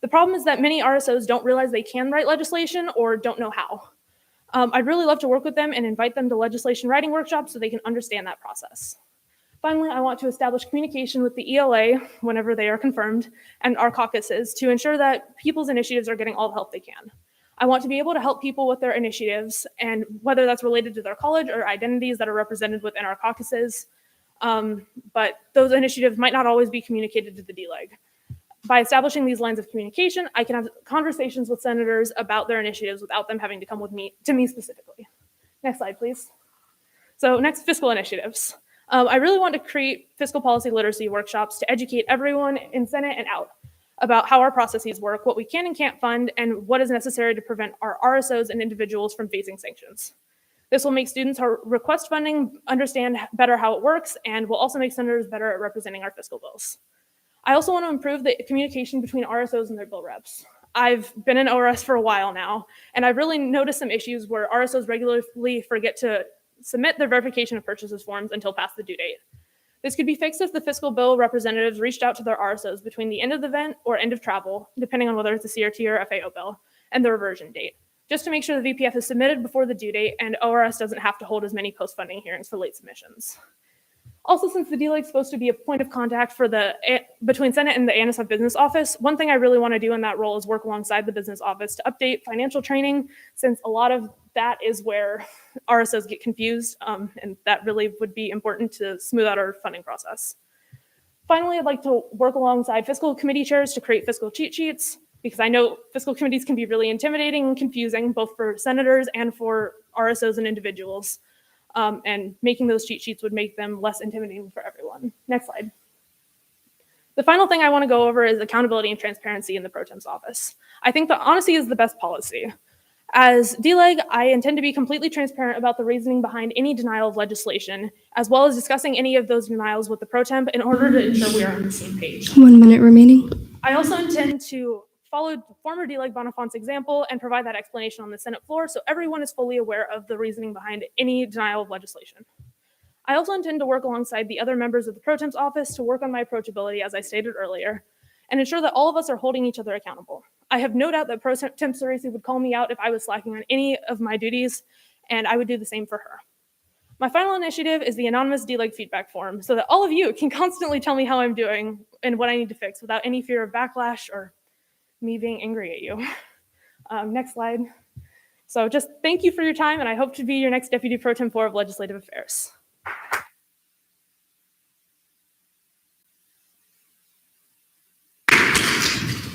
The problem is that many RSOs don't realize they can write legislation or don't know how. I'd really love to work with them and invite them to legislation writing workshops so they can understand that process. Finally, I want to establish communication with the ELA whenever they are confirmed and our caucuses to ensure that people's initiatives are getting all the help they can. I want to be able to help people with their initiatives, and whether that's related to their college or identities that are represented within our caucuses, but those initiatives might not always be communicated to the DLEG. By establishing these lines of communication, I can have conversations with senators about their initiatives without them having to come to me specifically. Next slide, please. So next, fiscal initiatives. I really want to create fiscal policy literacy workshops to educate everyone in Senate and out about how our processes work, what we can and can't fund, and what is necessary to prevent our RSOs and individuals from facing sanctions. This will make students who request funding understand better how it works, and will also make senators better at representing our fiscal bills. I also want to improve the communication between RSOs and their bill reps. I've been in ORS for a while now, and I've really noticed some issues where RSOs regularly forget to submit their verification of purchases forms until past the due date. This could be fixed if the fiscal bill representatives reached out to their RSOs between the end of the event or end of travel, depending on whether it's a CRT or FAO bill, and the reversion date, just to make sure the VPF is submitted before the due date and ORS doesn't have to hold as many post-funding hearings for late submissions. Also, since the DLEG is supposed to be a point of contact for between Senate and the ANSF business office, one thing I really want to do in that role is work alongside the business office to update financial training, since a lot of that is where RSOs get confused, and that really would be important to smooth out our funding process. Finally, I'd like to work alongside fiscal committee chairs to create fiscal cheat sheets, because I know fiscal committees can be really intimidating and confusing, both for senators and for RSOs and individuals. And making those cheat sheets would make them less intimidating for everyone. Next slide. The final thing I want to go over is accountability and transparency in the Pro Tem's office. I think that honesty is the best policy. As DLEG, I intend to be completely transparent about the reasoning behind any denial of legislation, as well as discussing any of those denials with the Pro Temp in order to ensure we are on the same page. 1 minute remaining. I also intend to follow former DLEG Bonifant's example and provide that explanation on the Senate floor so everyone is fully aware of the reasoning behind any denial of legislation. I also intend to work alongside the other members of the Pro Temp's office to work on my approachability, as I stated earlier, and ensure that all of us are holding each other accountable. I have no doubt that Pro Temp Ceresi would call me out if I was slacking on any of my duties, and I would do the same for her. My final initiative is the anonymous DLEG feedback form, so that all of you can constantly tell me how I'm doing and what I need to fix without any fear of backlash or me being angry at you. Next slide. So just thank you for your time, and I hope to be your next Deputy Pro Tempore of Legislative Affairs.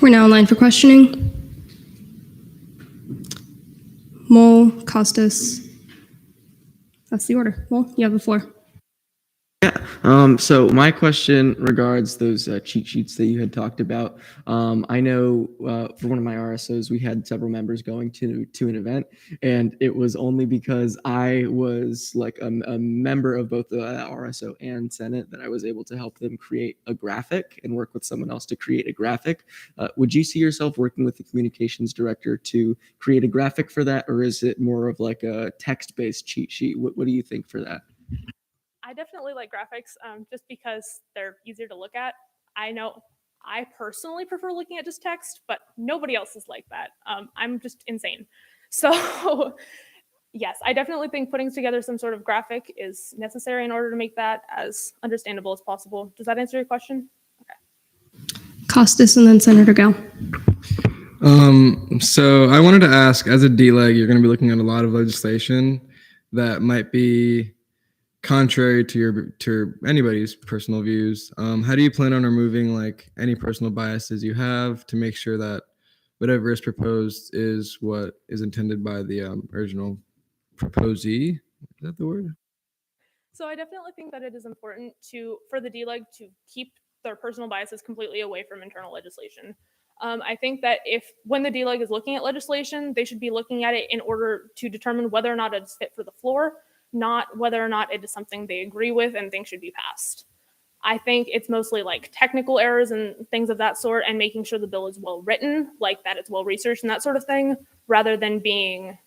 We're now in line for questioning. Mole, Costas. That's the order. Mole, you have the floor. So my question regards those cheat sheets that you had talked about. I know for one of my RSOs, we had several members going to an event, and it was only because I was like a member of both the RSO and Senate that I was able to help them create a graphic and work with someone else to create a graphic. Would you see yourself working with the communications director to create a graphic for that, or is it more of like a text-based cheat sheet? What do you think for that? I definitely like graphics just because they're easier to look at. I know I personally prefer looking at just text, but nobody else is like that. I'm just insane. So yes, I definitely think putting together some sort of graphic is necessary in order to make that as understandable as possible. Does that answer your question? Okay. Costas and then Senator Gale. So I wanted to ask, as a DLEG, you're going to be looking at a lot of legislation that might be contrary to anybody's personal views. How do you plan on removing like any personal biases you have to make sure that whatever is proposed is what is intended by the original proposee? Is that the word? So I definitely think that it is important for the DLEG to keep their personal biases completely away from internal legislation. I think that when the DLEG is looking at legislation, they should be looking at it in order to determine whether or not it's fit for the floor, not whether or not it is something they agree with and think should be passed. I think it's mostly like technical errors and things of that sort, and making sure the bill is well written, like that it's well researched and that sort of thing, rather than being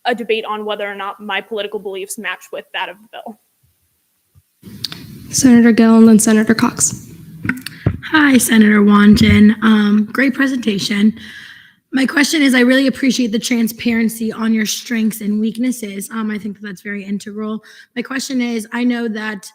a debate on whether or not my political beliefs match with that of the bill. Senator Gill and then Senator Cox. Hi, Senator Wanton. Great presentation. My question is, I really appreciate the transparency on your strengths and weaknesses. I think that's very integral. My question is, I know that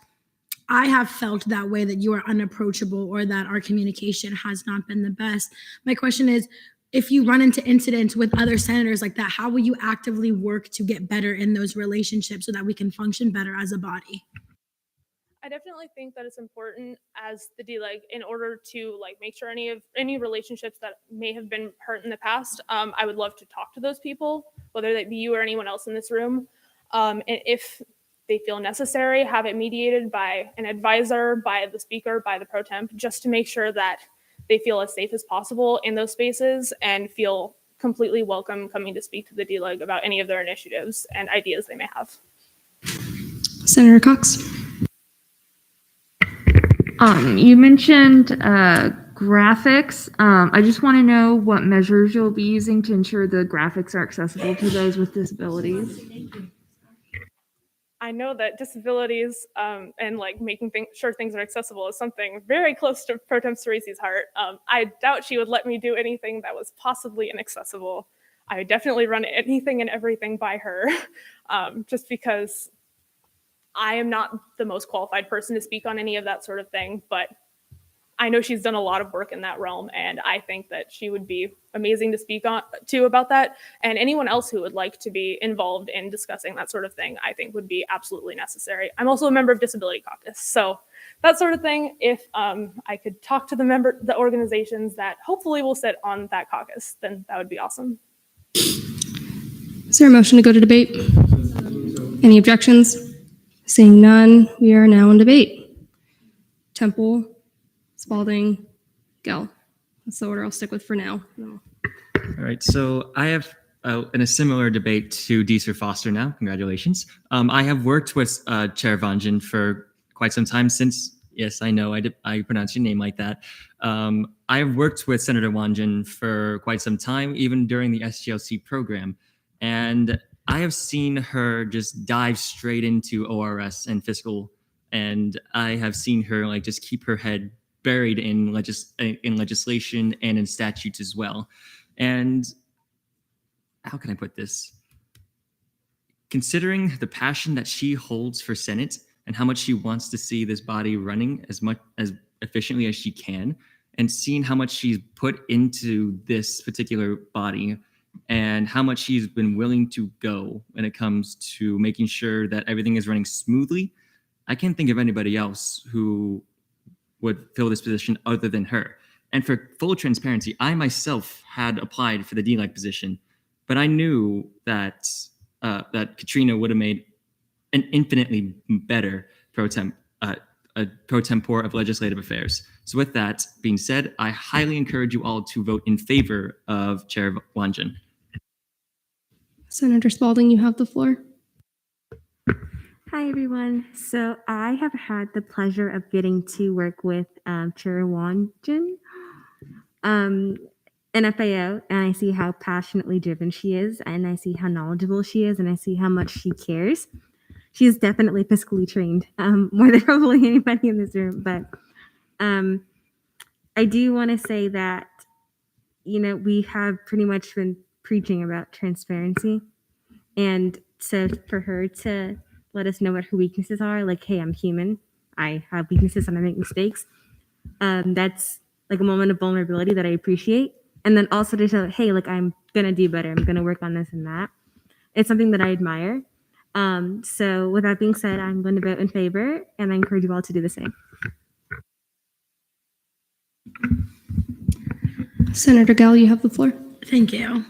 I have felt that way, that you are unapproachable or that our communication has not been the best. My question is, if you run into incidents with other senators like that, how will you actively work to get better in those relationships so that we can function better as a body? I definitely think that it's important as the DLEG in order to make sure any relationships that may have been hurt in the past. I would love to talk to those people, whether that be you or anyone else in this room. And if they feel necessary, have it mediated by an advisor, by the speaker, by the pro temp, just to make sure that they feel as safe as possible in those spaces and feel completely welcome coming to speak to the DLEG about any of their initiatives and ideas they may have. Senator Cox. You mentioned graphics. I just want to know what measures you'll be using to ensure the graphics are accessible to those with disabilities. I know that disabilities and like making sure things are accessible is something very close to Pro Tem Ceresi's heart. I doubt she would let me do anything that was possibly inaccessible. I would definitely run anything and everything by her, just because I am not the most qualified person to speak on any of that sort of thing, but I know she's done a lot of work in that realm, and I think that she would be amazing to speak to about that. And anyone else who would like to be involved in discussing that sort of thing, I think would be absolutely necessary. I'm also a member of Disability Caucus, so that sort of thing. If I could talk to the organizations that hopefully will sit on that caucus, then that would be awesome. Is there a motion to go to debate? Any objections? Seeing none, we are now in debate. Temple, Spalding, Gell. That's the order I'll stick with for now. No. All right, so I have in a similar debate to Deeser Foster now. Congratulations. I have worked with Chair Vanjan for quite some time since, yes, I know I pronounce your name like that. I have worked with Senator Wanjan for quite some time, even during the SGLC program. And I have seen her just dive straight into ORS and fiscal. And I have seen her like just keep her head buried in legislation and in statutes as well. And how can I put this? Considering the passion that she holds for Senate and how much she wants to see this body running as efficiently as she can, and seeing how much she's put into this particular body and how much she's been willing to go when it comes to making sure that everything is running smoothly, I can't think of anybody else who would fill this position other than her. And for full transparency, I myself had applied for the DLEG position, but I knew that that Katrina would have made an infinitely better pro tempore of legislative affairs. So with that being said, I highly encourage you all to vote in favor of Chair Wanjan. Senator Spalding, you have the floor. Hi, everyone. So I have had the pleasure of getting to work with Chair Wanjan in FAO, and I see how passionately driven she is, and I see how knowledgeable she is, and I see how much she cares. She is definitely fiscally trained, more than probably anybody in this room. But I do want to say that, you know, we have pretty much been preaching about transparency. And so for her to let us know what her weaknesses are, like, hey, I'm human, I have weaknesses and I make mistakes. That's like a moment of vulnerability that I appreciate. And then also to show, hey, like, I'm going to do better. I'm going to work on this and that. It's something that I admire. So with that being said, I'm going to vote in favor, and I encourage you all to do the same. Senator Gell, you have the floor. Thank you.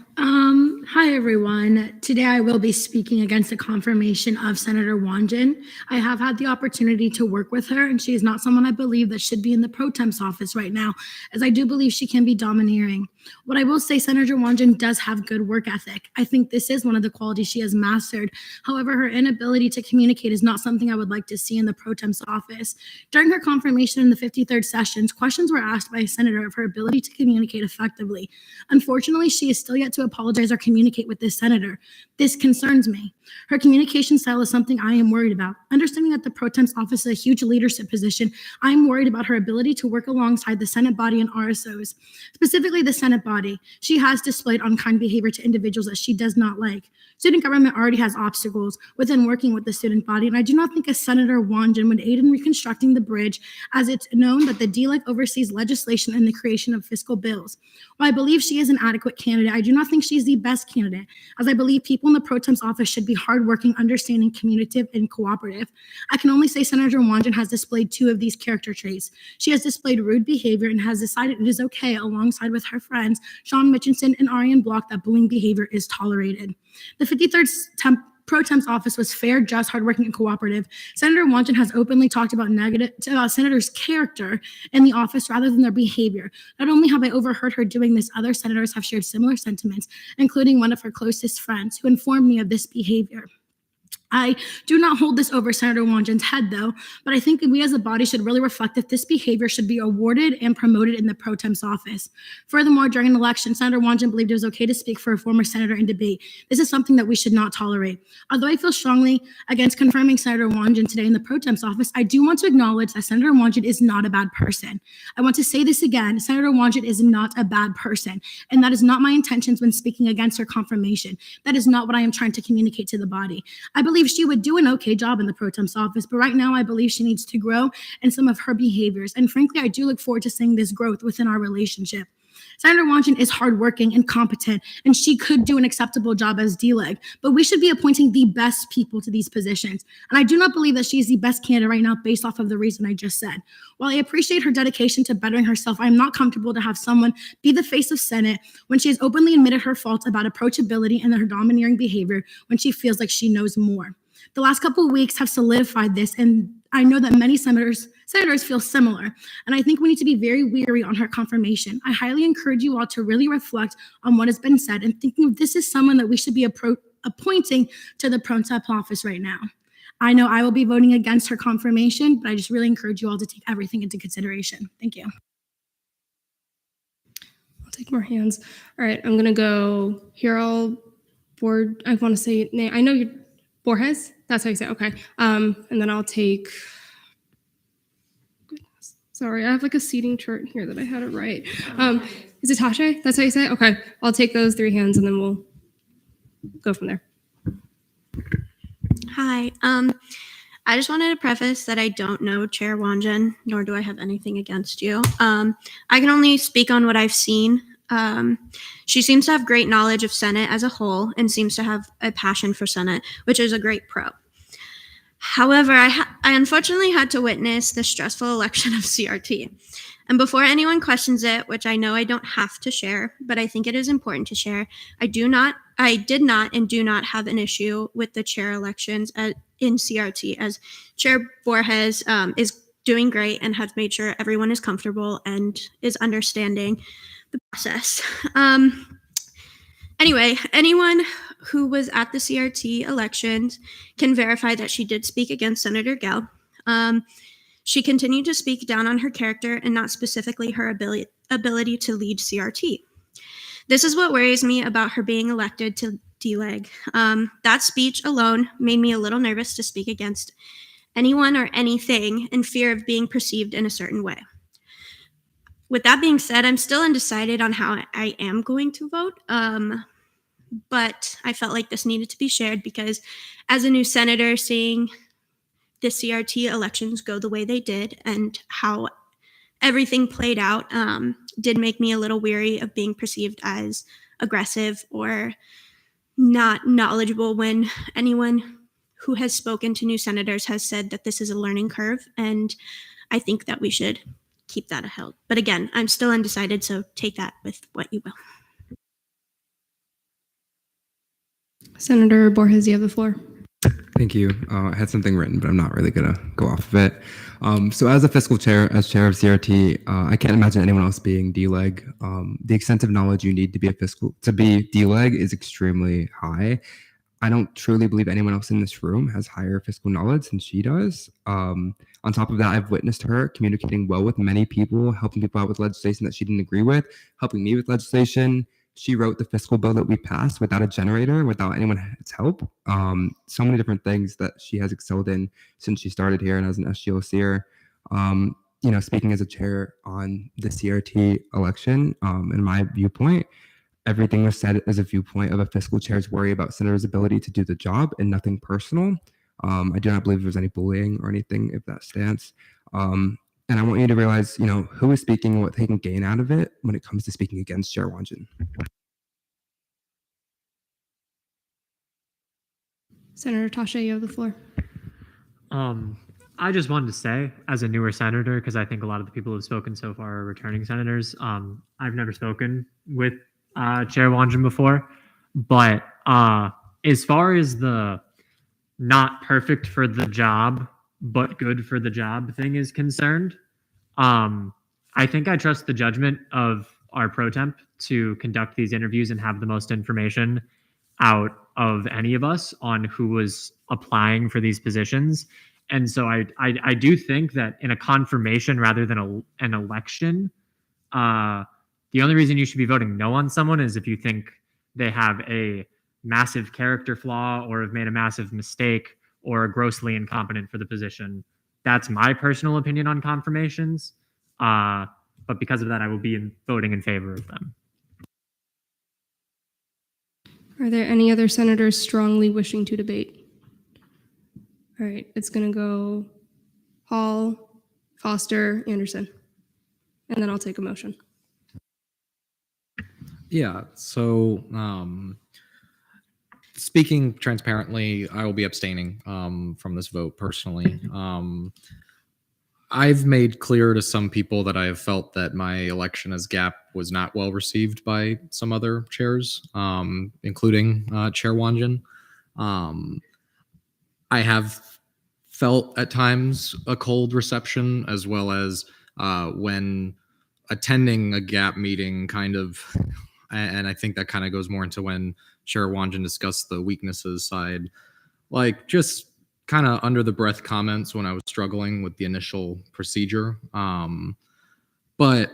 Hi, everyone. Today I will be speaking against the confirmation of Senator Wanjan. I have had the opportunity to work with her, and she is not someone I believe that should be in the pro temp's office right now, as I do believe she can be domineering. What I will say, Senator Wanjan does have good work ethic. I think this is one of the qualities she has mastered. However, her inability to communicate is not something I would like to see in the pro temp's office. During her confirmation in the 53rd sessions, questions were asked by a senator of her ability to communicate effectively. Unfortunately, she is still yet to apologize or communicate with this senator. This concerns me. Her communication style is something I am worried about. Understanding that the pro temp's office is a huge leadership position, I am worried about her ability to work alongside the Senate body and RSOs, specifically the Senate body. She has displayed unkind behavior to individuals that she does not like. Student government already has obstacles within working with the student body, and I do not think a Senator Wanjan would aid in reconstructing the bridge, as it's known that the DLEG oversees legislation and the creation of fiscal bills. While I believe she is an adequate candidate, I do not think she is the best candidate, as I believe people in the pro temp's office should be hardworking, understanding, communicative, and cooperative. I can only say Senator Wanjan has displayed two of these character traits. She has displayed rude behavior and has decided it is okay, alongside with her friends Sean Mitchinson and Ariane Block, that bullying behavior is tolerated. The 53rd pro temp's office was fair, just, hardworking, and cooperative. Senator Wanjan has openly talked about senators' character in the office rather than their behavior. Not only have I overheard her doing this, other senators have shared similar sentiments, including one of her closest friends who informed me of this behavior. I do not hold this over Senator Wanjan's head, though, but I think we as a body should really reflect if this behavior should be awarded and promoted in the pro temp's office. Furthermore, during an election, Senator Wanjan believed it was okay to speak for a former senator in debate. This is something that we should not tolerate. Although I feel strongly against confirming Senator Wanjan today in the pro temp's office, I do want to acknowledge that Senator Wanjan is not a bad person. I want to say this again, Senator Wanjan is not a bad person, and that is not my intentions when speaking against her confirmation. That is not what I am trying to communicate to the body. I believe she would do an okay job in the pro temp's office, but right now I believe she needs to grow in some of her behaviors. And frankly, I do look forward to seeing this growth within our relationship. Senator Wanjan is hardworking and competent, and she could do an acceptable job as D-Leg, but we should be appointing the best people to these positions. And I do not believe that she is the best candidate right now based off of the reason I just said. While I appreciate her dedication to bettering herself, I am not comfortable to have someone be the face of Senate when she has openly admitted her faults about approachability and her domineering behavior when she feels like she knows more. The last couple of weeks have solidified this, and I know that many senators feel similar, and I think we need to be very wary on her confirmation. I highly encourage you all to really reflect on what has been said and thinking if this is someone that we should be appointing to the pro temp office right now. I know I will be voting against her confirmation, but I just really encourage you all to take everything into consideration. Thank you. I'll take more hands. All right, I'm going to go here. I want to say, I know you're Borges. That's how you say it. Okay. And then I'll take, goodness, sorry, I have like a seating chart here that I had it right. Is it Tasha? That's how you say it? Okay. I'll take those 3 hands and then we'll go from there. Hi. I just wanted to preface that I don't know Chair Wanjan, nor do I have anything against you. I can only speak on what I've seen. She seems to have great knowledge of Senate as a whole and seems to have a passion for Senate, which is a great pro. However, I unfortunately had to witness the stressful election of CRT. And before anyone questions it, which I know I don't have to share, but I think it is important to share, I did not and do not have an issue with the chair elections in CRT, as Chair Borges is doing great and has made sure everyone is comfortable and is understanding the process. Anyway, anyone who was at the CRT elections can verify that she did speak against Senator Gell. She continued to speak down on her character and not specifically her ability to lead CRT. This is what worries me about her being elected to D-Leg. That speech alone made me a little nervous to speak against anyone or anything in fear of being perceived in a certain way. With that being said, I'm still undecided on how I am going to vote, but I felt like this needed to be shared because as a new senator, seeing the CRT elections go the way they did and how everything played out did make me a little weary of being perceived as aggressive or not knowledgeable when anyone who has spoken to new senators has said that this is a learning curve, and I think that we should keep that held. But again, I'm still undecided, so take that with what you will. Senator Borges, you have the floor. Thank you. I had something written, but I'm not really going to go off of it. So as a fiscal chair, as chair of CRT, I can't imagine anyone else being D-Leg. The extensive knowledge you need to be D-Leg is extremely high. I don't truly believe anyone else in this room has higher fiscal knowledge than she does. On top of that, I've witnessed her communicating well with many people, helping people out with legislation that she didn't agree with, helping me with legislation. She wrote the fiscal bill that we passed without a generator, without anyone's help. So many different things that she has excelled in since she started here and as an SGLCer. Speaking as a chair on the CRT election, in my viewpoint, everything was said as a viewpoint of a fiscal chair's worry about senators' ability to do the job and nothing personal. I do not believe there was any bullying or anything of that stance. And I want you to realize, who is speaking and what they can gain out of it when it comes to speaking against Chair Wanjan. Senator Tasha, you have the floor. I just wanted to say, as a newer senator, because I think a lot of the people who have spoken so far are returning senators, I've never spoken with Chair Wanjan before, but as far as the not perfect for the job, but good for the job thing is concerned, I think I trust the judgment of our pro temp to conduct these interviews and have the most information out of any of us on who was applying for these positions. And so I do think that in a confirmation rather than an election, the only reason you should be voting no on someone is if you think they have a massive character flaw or have made a massive mistake or are grossly incompetent for the position. That's my personal opinion on confirmations. But because of that, I will be voting in favor of them. Are there any other senators strongly wishing to debate? All right, it's going to go Hall, Foster, Anderson, and then I'll take a motion. Yeah, so speaking transparently, I will be abstaining from this vote personally. I've made clear to some people that I have felt that my election as GAP was not well received by some other chairs, including Chair Wanjin. I have felt at times a cold reception, as well as when attending a GAP meeting kind of, and I think that kind of goes more into when Chair Wanjin discussed the weaknesses side, like just kind of under the breath comments when I was struggling with the initial procedure. But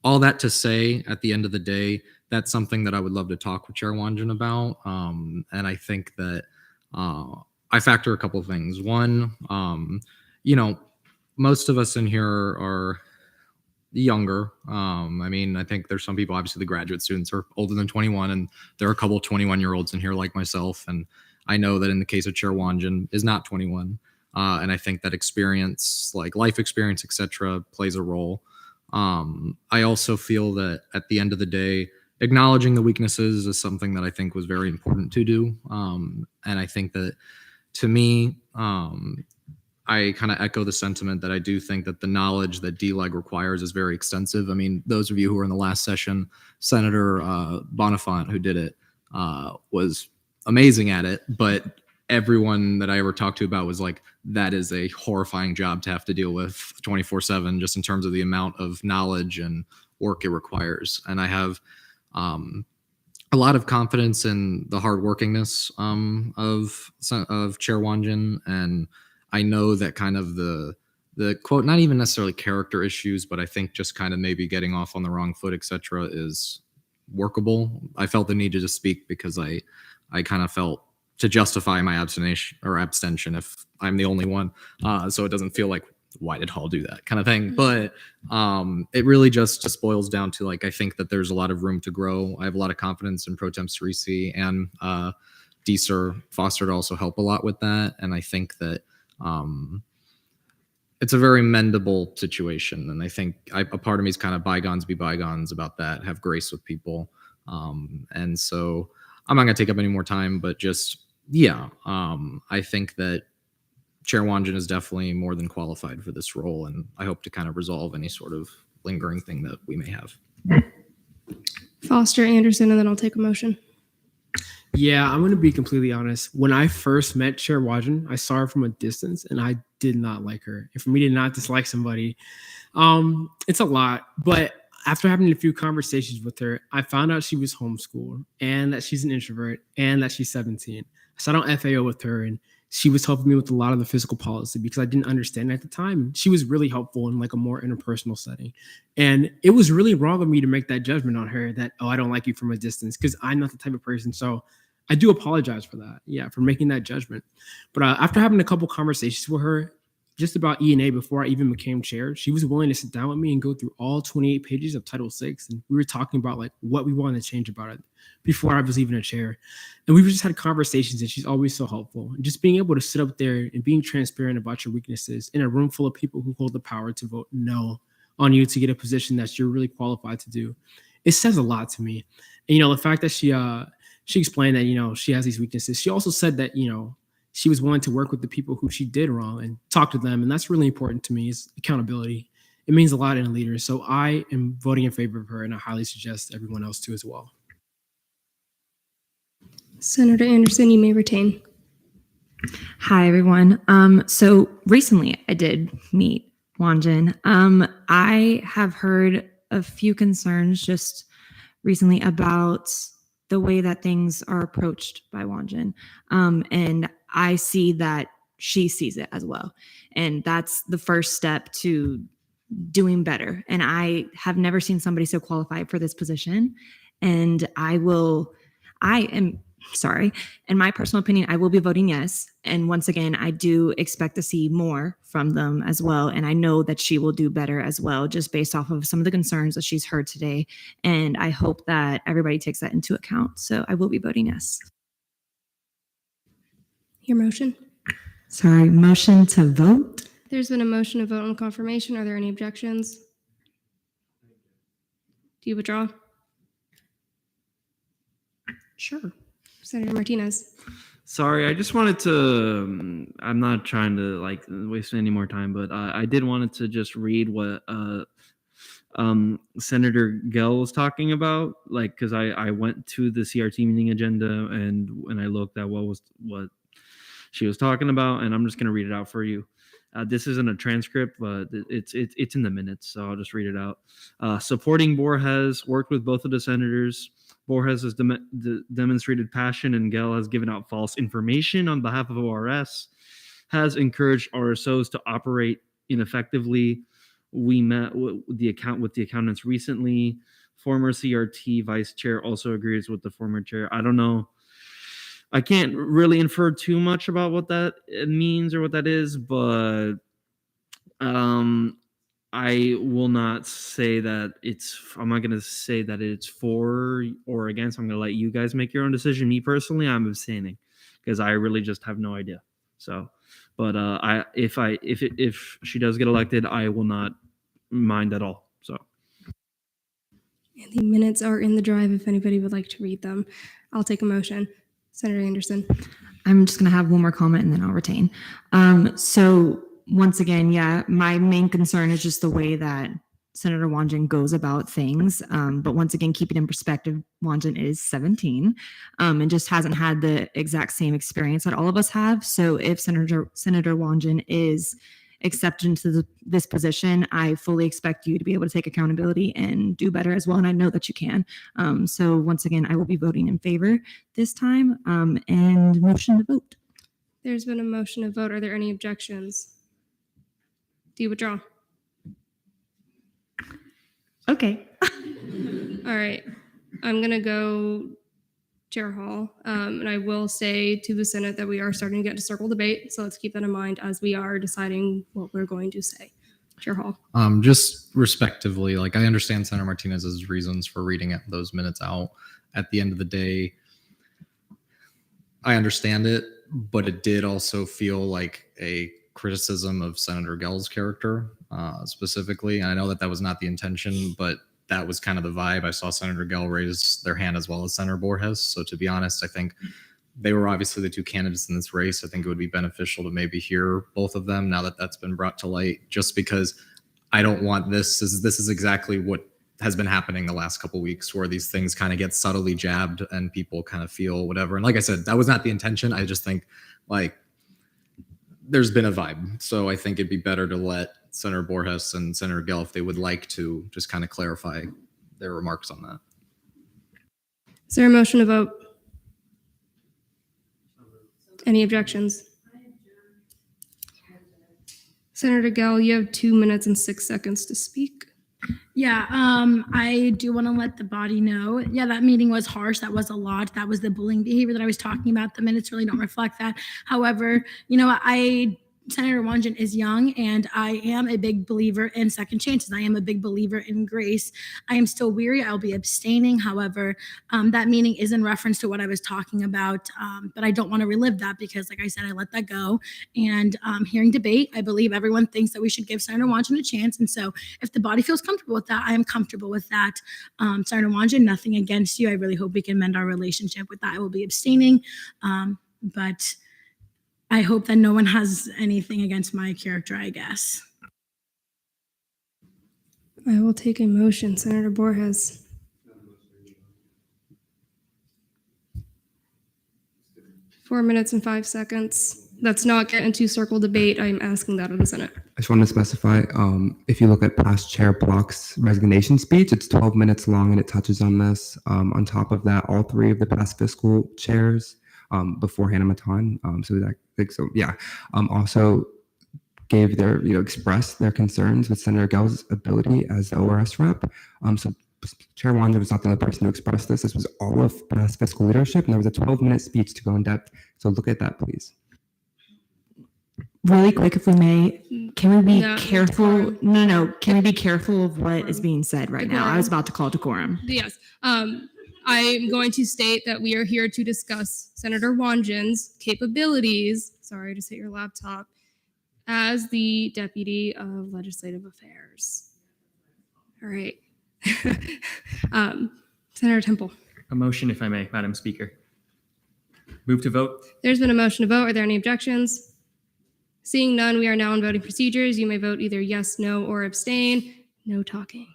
all that to say, at the end of the day, that's something that I would love to talk with Chair Wanjin about. And I think that I factor a couple of things. One, most of us in here are younger. I mean, I think there's some people, obviously the graduate students are older than 21, and there are a couple of 21-year-olds in here like myself. And I know that in the case of Chair Wanjin is not 21. And I think that experience, like life experience, etc., plays a role. I also feel that at the end of the day, acknowledging the weaknesses is something that I think was very important to do. And I think that to me, I kind of echo the sentiment that I do think that the knowledge that DLEG requires is very extensive. I mean, those of you who were in the last session, Senator Bonifant, who did it, was amazing at it, but everyone that I ever talked to about was like, that is a horrifying job to have to deal with 24/7, just in terms of the amount of knowledge and work it requires. And I have a lot of confidence in the hardworkingness of Chair Wanjin, and I know that kind of the quote, not even necessarily character issues, but I think just kind of maybe getting off on the wrong foot, etc., is workable. I felt the need to just speak because I kind of felt to justify my abstention if I'm the only one, so it doesn't feel like, why did Hall do that kind of thing. But it really just boils down to, like, I think that there's a lot of room to grow. I have a lot of confidence in Pro Tem Cerisi and D-Sir Foster to also help a lot with that. And I think that it's a very mendable situation. And I think a part of me is kind of bygones be bygones about that, have grace with people. And so I'm not going to take up any more time, but just, yeah, I think that Chair Wanjin is definitely more than qualified for this role, and I hope to kind of resolve any sort of lingering thing that we may have. Foster, Anderson, and then I'll take a motion. Yeah, I'm going to be completely honest. When I first met Chair Wanjin, I saw her from a distance, and I did not like her. And for me to not dislike somebody, it's a lot. But after having a few conversations with her, I found out she was homeschooled and that she's an introvert and that she's 17. I sat on FAO with her, and she was helping me with a lot of the physical policy because I didn't understand it at the time. She was really helpful in like a more interpersonal setting. And it was really wrong of me to make that judgment on her that, oh, I don't like you from a distance, because I'm not the type of person. So I do apologize for that. Yeah, for making that judgment. But after having a couple conversations with her just about E&A before I even became chair, she was willing to sit down with me and go through all 28 pages of Title VI. And we were talking about like what we wanted to change about it before I was even a chair. And we've just had conversations, and she's always so helpful. And just being able to sit up there and being transparent about your weaknesses in a room full of people who hold the power to vote no on you to get a position that you're really qualified to do, it says a lot to me. And, the fact that she explained that, she has these weaknesses. She also said that, she was willing to work with the people who she did wrong and talk to them. And that's really important to me, is accountability. It means a lot in a leader. So I am voting in favor of her, and I highly suggest everyone else to as well. Senator Anderson, you may retain. Hi, everyone. So recently I did meet Wanjin. I have heard a few concerns just recently about the way that things are approached by Wanjin. And I see that she sees it as well. And that's the first step to doing better. And I have never seen somebody so qualified for this position. And in my personal opinion, I will be voting yes. And once again, I do expect to see more from them as well. And I know that she will do better as well, just based off of some of the concerns that she's heard today. And I hope that everybody takes that into account. So I will be voting yes. Your motion? Sorry, motion to vote? There's been a motion to vote on confirmation. Are there any objections? Do you withdraw? Sure. Senator Martinez. Sorry, I just wanted to. I'm not trying to like waste any more time, but I did wanted to just read what Senator Gell was talking about, like because I went to the CRT meeting agenda and when I looked at what she was talking about, and I'm just gonna read it out for you. This isn't a transcript, but it's in the minutes, so I'll just read it out. Supporting Borges, worked with both of the senators. Borges has demonstrated passion, and Gell has given out false information on behalf of ORS, has encouraged RSOs to operate ineffectively. We met with the accountants recently. Former CRT vice chair also agrees with the former chair. I don't know. I can't really infer too much about what that means or what that is, but I will not say that I'm not going to say that it's for or against. I'm going to let you guys make your own decision. Me personally, I'm abstaining because I really just have no idea. So, but if she does get elected, I will not mind at all. So. And the minutes are in the drive if anybody would like to read them. I'll take a motion. Senator Anderson. I'm just going to have one more comment and then I'll retain. So once again, yeah, my main concern is just the way that Senator Wanjin goes about things. But once again, keep it in perspective, Wanjin is 17 and just hasn't had the exact same experience that all of us have. So if Senator Wanjin is accepted into this position, I fully expect you to be able to take accountability and do better as well. And I know that you can. So once again, I will be voting in favor this time and motion to vote. There's been a motion to vote. Are there any objections? Do you withdraw? Okay. All right. I'm going to go Chair Hall. And I will say to the Senate that we are starting to get to circle debate. So let's keep that in mind as we are deciding what we're going to say. Chair Hall. Just respectively, like I understand Senator Martinez's reasons for reading those minutes out. At the end of the day, I understand it, but it did also feel like a criticism of Senator Gell's character specifically. And I know that was not the intention, but that was kind of the vibe. I saw Senator Gell raise their hand as well as Senator Borges. So to be honest, I think they were obviously the two candidates in this race. I think it would be beneficial to maybe hear both of them now that that's been brought to light, just because I don't want this is exactly what has been happening the last couple of weeks, where these things kind of get subtly jabbed and people kind of feel whatever. And like I said, that was not the intention. I just think like there's been a vibe. So I think it'd be better to let Senator Borges and Senator Gell, if they would like to, just kind of clarify their remarks on that. Is there a motion to vote? Any objections? Senator Gell, you have 2 minutes and 6 seconds to speak. Yeah, I do want to let the body know. Yeah, that meeting was harsh. That was a lot. That was the bullying behavior that I was talking about. The minutes really don't reflect that. However, Senator Wanjin is young, and I am a big believer in second chances. I am a big believer in grace. I am still weary. I'll be abstaining. However, that meeting is in reference to what I was talking about, but I don't want to relive that because, like I said, I let that go. And hearing debate, I believe everyone thinks that we should give Senator Wanjin a chance. And so if the body feels comfortable with that, I am comfortable with that. Senator Wanjin, nothing against you. I really hope we can mend our relationship with that. I will be abstaining, but I hope that no one has anything against my character, I guess. I will take a motion. Senator Borges. .4 minutes and 5 seconds. Let's not get into circle debate. I'm asking that of the Senate. just want to specify, if you look at past Chair Block's resignation speech, it's 12 minutes long and it touches on this. On top of that, all three of the past fiscal chairs before Hannah Matan, also gave their, expressed their concerns with Senator Gell's ability as the ORS rep. So Chair Wanda was not the only person to express this. This was all of past fiscal leadership, and there was a 12-minute speech to go in depth. So look at that, please. Really quick, if we may, can we be No, careful? No. Can we be careful of what is being said right now? I was about to call decorum. Yes. I'm going to state that we are here to discuss Senator Wanjin's capabilities. Sorry, I just hit your laptop. As the Deputy of Legislative Affairs. All right. Senator Temple. A motion, if I may, Madam Speaker. Move to vote. There's been a motion to vote. Are there any objections? Seeing none, we are now on voting procedures. You may vote either yes, no, or abstain. No talking.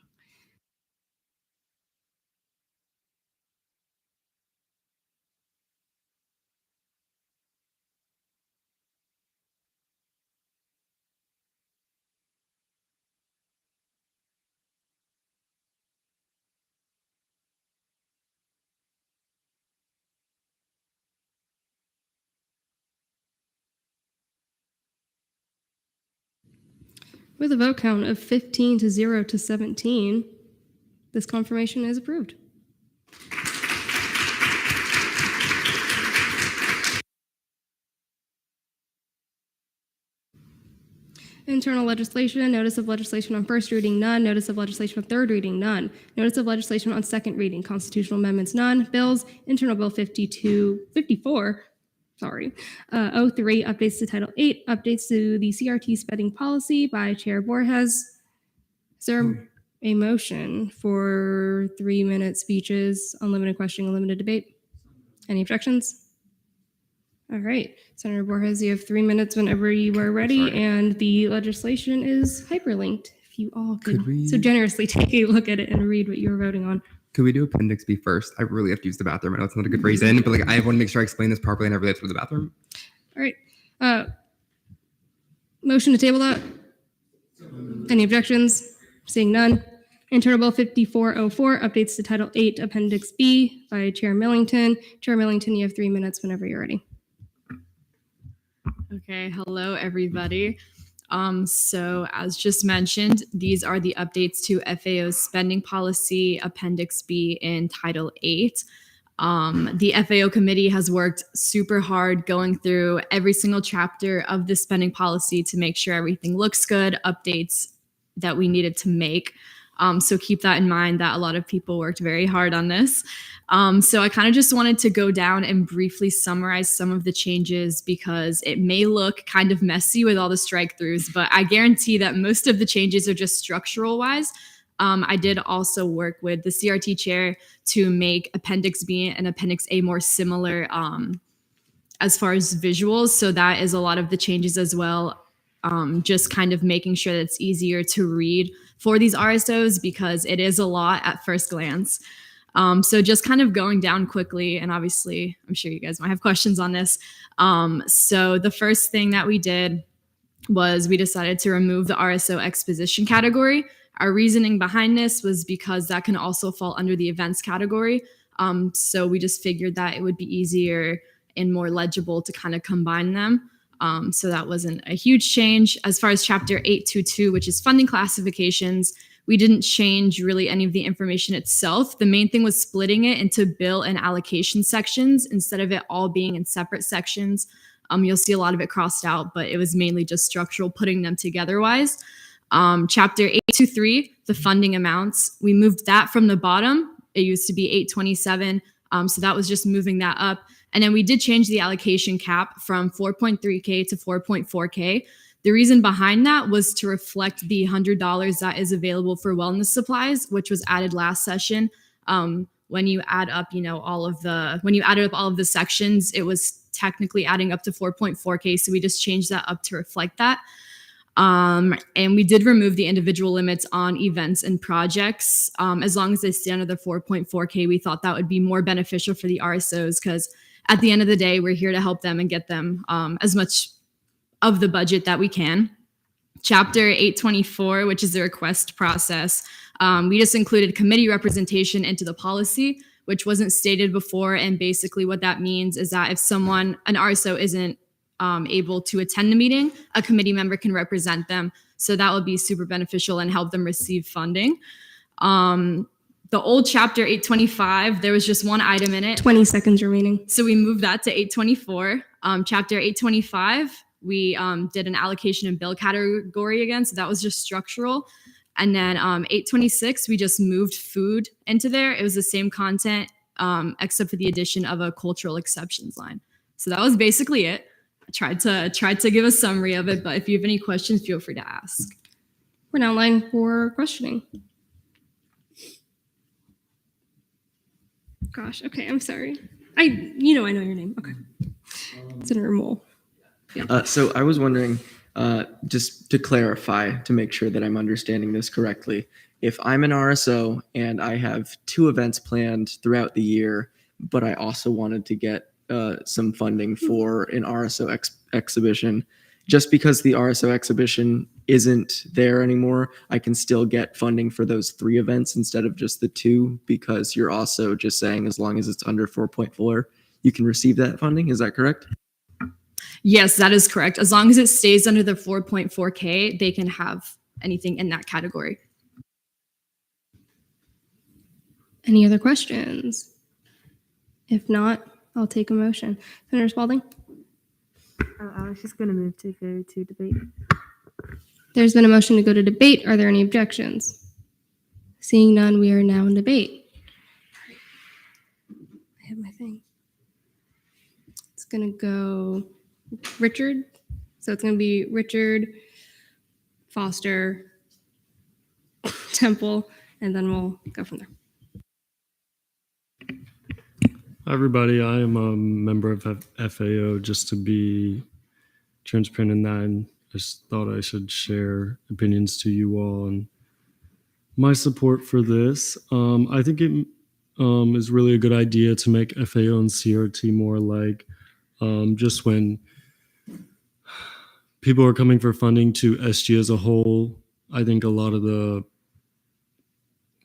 With a vote count of 15 to 0 to 17, this confirmation is approved. Internal legislation, notice of legislation on first reading, none. Notice of legislation on third reading, none. Notice of legislation on second reading, constitutional amendments, none. Bills, internal bill 54, 03, updates to Title 8, updates to the CRT spending policy by Chair Borges. Is there a motion for 3-minute speeches, unlimited questioning, unlimited debate? Any objections? All right, Senator Borges, you have 3 minutes whenever you are ready, and the legislation is hyperlinked. If you all could so generously take a look at it and read what you're voting on. Could we do Appendix B first? I really have to use the bathroom. I know it's not a good reason, but I want to make sure I explain this properly and I really have to go to the bathroom. All right. Motion to table that? Any objections? Seeing none. Internal Bill 5404, updates to Title 8, Appendix B by Chair Millington. Chair Millington, you have 3 minutes whenever you're ready. Okay, hello everybody. So as just mentioned, these are the updates to FAO's spending policy, Appendix B in Title 8. The FAO committee has worked super hard going through every single chapter of the spending policy to make sure everything looks good, updates that we needed to make. So keep that in mind that a lot of people worked very hard on this. So I kind of just wanted to go down and briefly summarize some of the changes because it may look kind of messy with all the strike throughs, but I guarantee that most of the changes are just structural wise. I did also work with the CRT chair to make Appendix B and Appendix A more similar as far as visuals. So that is a lot of the changes as well. Just kind of making sure that it's easier to read for these RSOs because it is a lot at first glance. So just kind of going down quickly, and obviously I'm sure you guys might have questions on this. So the first thing that we did was we decided to remove the RSO exposition category. Our reasoning behind this was because that can also fall under the events category. So we just figured that it would be easier and more legible to kind of combine them. So that wasn't a huge change. As far as Chapter 822, which is funding classifications, we didn't change really any of the information itself. The main thing was splitting it into bill and allocation sections instead of it all being in separate sections. You'll see a lot of it crossed out, but it was mainly just structural, putting them together wise. Chapter 823, the funding amounts, we moved that from the bottom. It used to be 827. So that was just moving that up. And then we did change the allocation cap from 4.3K to 4.4K. The reason behind that was to reflect the $100 that is available for wellness supplies, which was added last session. When you add up, when you added up all of the sections, it was technically adding up to 4.4K. So we just changed that up to reflect that. And we did remove the individual limits on events and projects. As long as they stay under the 4.4K, we thought that would be more beneficial for the RSOs because at the end of the day, we're here to help them and get them as much of the budget that we can. Chapter 824, which is the request process, we just included committee representation into the policy, which wasn't stated before. And basically what that means is that if someone, an RSO isn't able to attend the meeting, a committee member can represent them. So that would be super beneficial and help them receive funding. The old chapter 825, there was just one item in it. 20 seconds remaining. So we moved that to 824. Chapter 825, we did an allocation and bill category again. So that was just structural. And then 826, we just moved food into there. It was the same content, except for the addition of a cultural exceptions line. So that was basically it. I tried to give a summary of it, but if you have any questions, feel free to ask. We're now line for questioning. Gosh, okay, I'm sorry. I know your name. Okay. Senator Mole. Yeah. So I was wondering, just to clarify, to make sure that I'm understanding this correctly, if I'm an RSO and I have 2 events planned throughout the year, but I also wanted to get some funding for an RSO exhibition, just because the RSO exhibition isn't there anymore, I can still get funding for those 3 events instead of just the 2, because you're also just saying as long as it's under 4.4, you can receive that funding. Is that correct? Yes, that is correct. As long as it stays under the 4.4K, they can have anything in that category. Any other questions? If not, I'll take a motion. Senator Spalding? Oh, I was just going to move to go to debate. There's been a motion to go to debate. Are there any objections? Seeing none, we are now in debate. I have my thing. It's going to go Richard. So it's going to be Richard, Foster, Temple, and then we'll go from there. Hi, everybody. I am a member of FAO, just to be transparent in that. And I just thought I should share opinions to you all and my support for this. I think it is really a good idea to make FAO and CRT more alike. Just when people are coming for funding to SG as a whole, I think a lot of the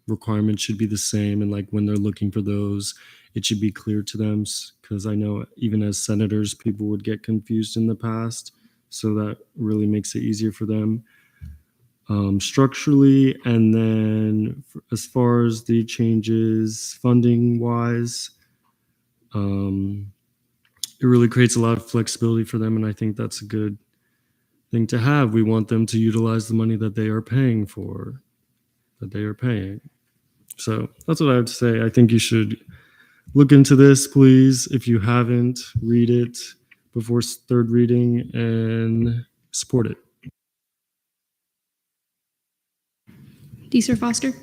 requirements should be the same. And like when they're looking for those, it should be clear to them, because I know even as senators, people would get confused in the past. So that really makes it easier for them structurally. And then as far as the changes funding wise, it really creates a lot of flexibility for them. And I think that's a good thing to have. We want them to utilize the money that they are paying for, that they are paying. So that's what I have to say. I think you should look into this, please. If you haven't, read it before 3rd reading and support it. Deeser Foster?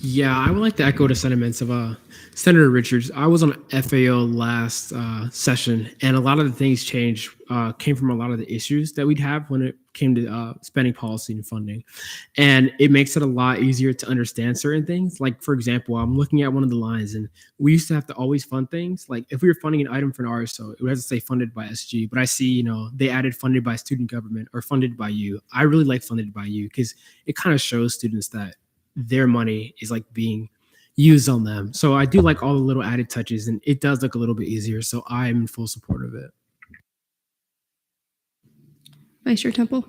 Yeah, I would like to echo the sentiments of Senator Richards. I was on FAO last session, and a lot of the things changed came from a lot of the issues that we'd have when it came to spending policy and funding. And it makes it a lot easier to understand certain things. Like, for example, I'm looking at one of the lines, and we used to have to always fund things. Like, if we were funding an item for an RSO, it would have to say funded by SG. But I see, they added funded by student government or funded by you. I really like funded by you because it kind of shows students that their money is like being used on them. So I do like all the little added touches, and it does look a little bit easier. So I'm in full support of it. Vice Chair Temple?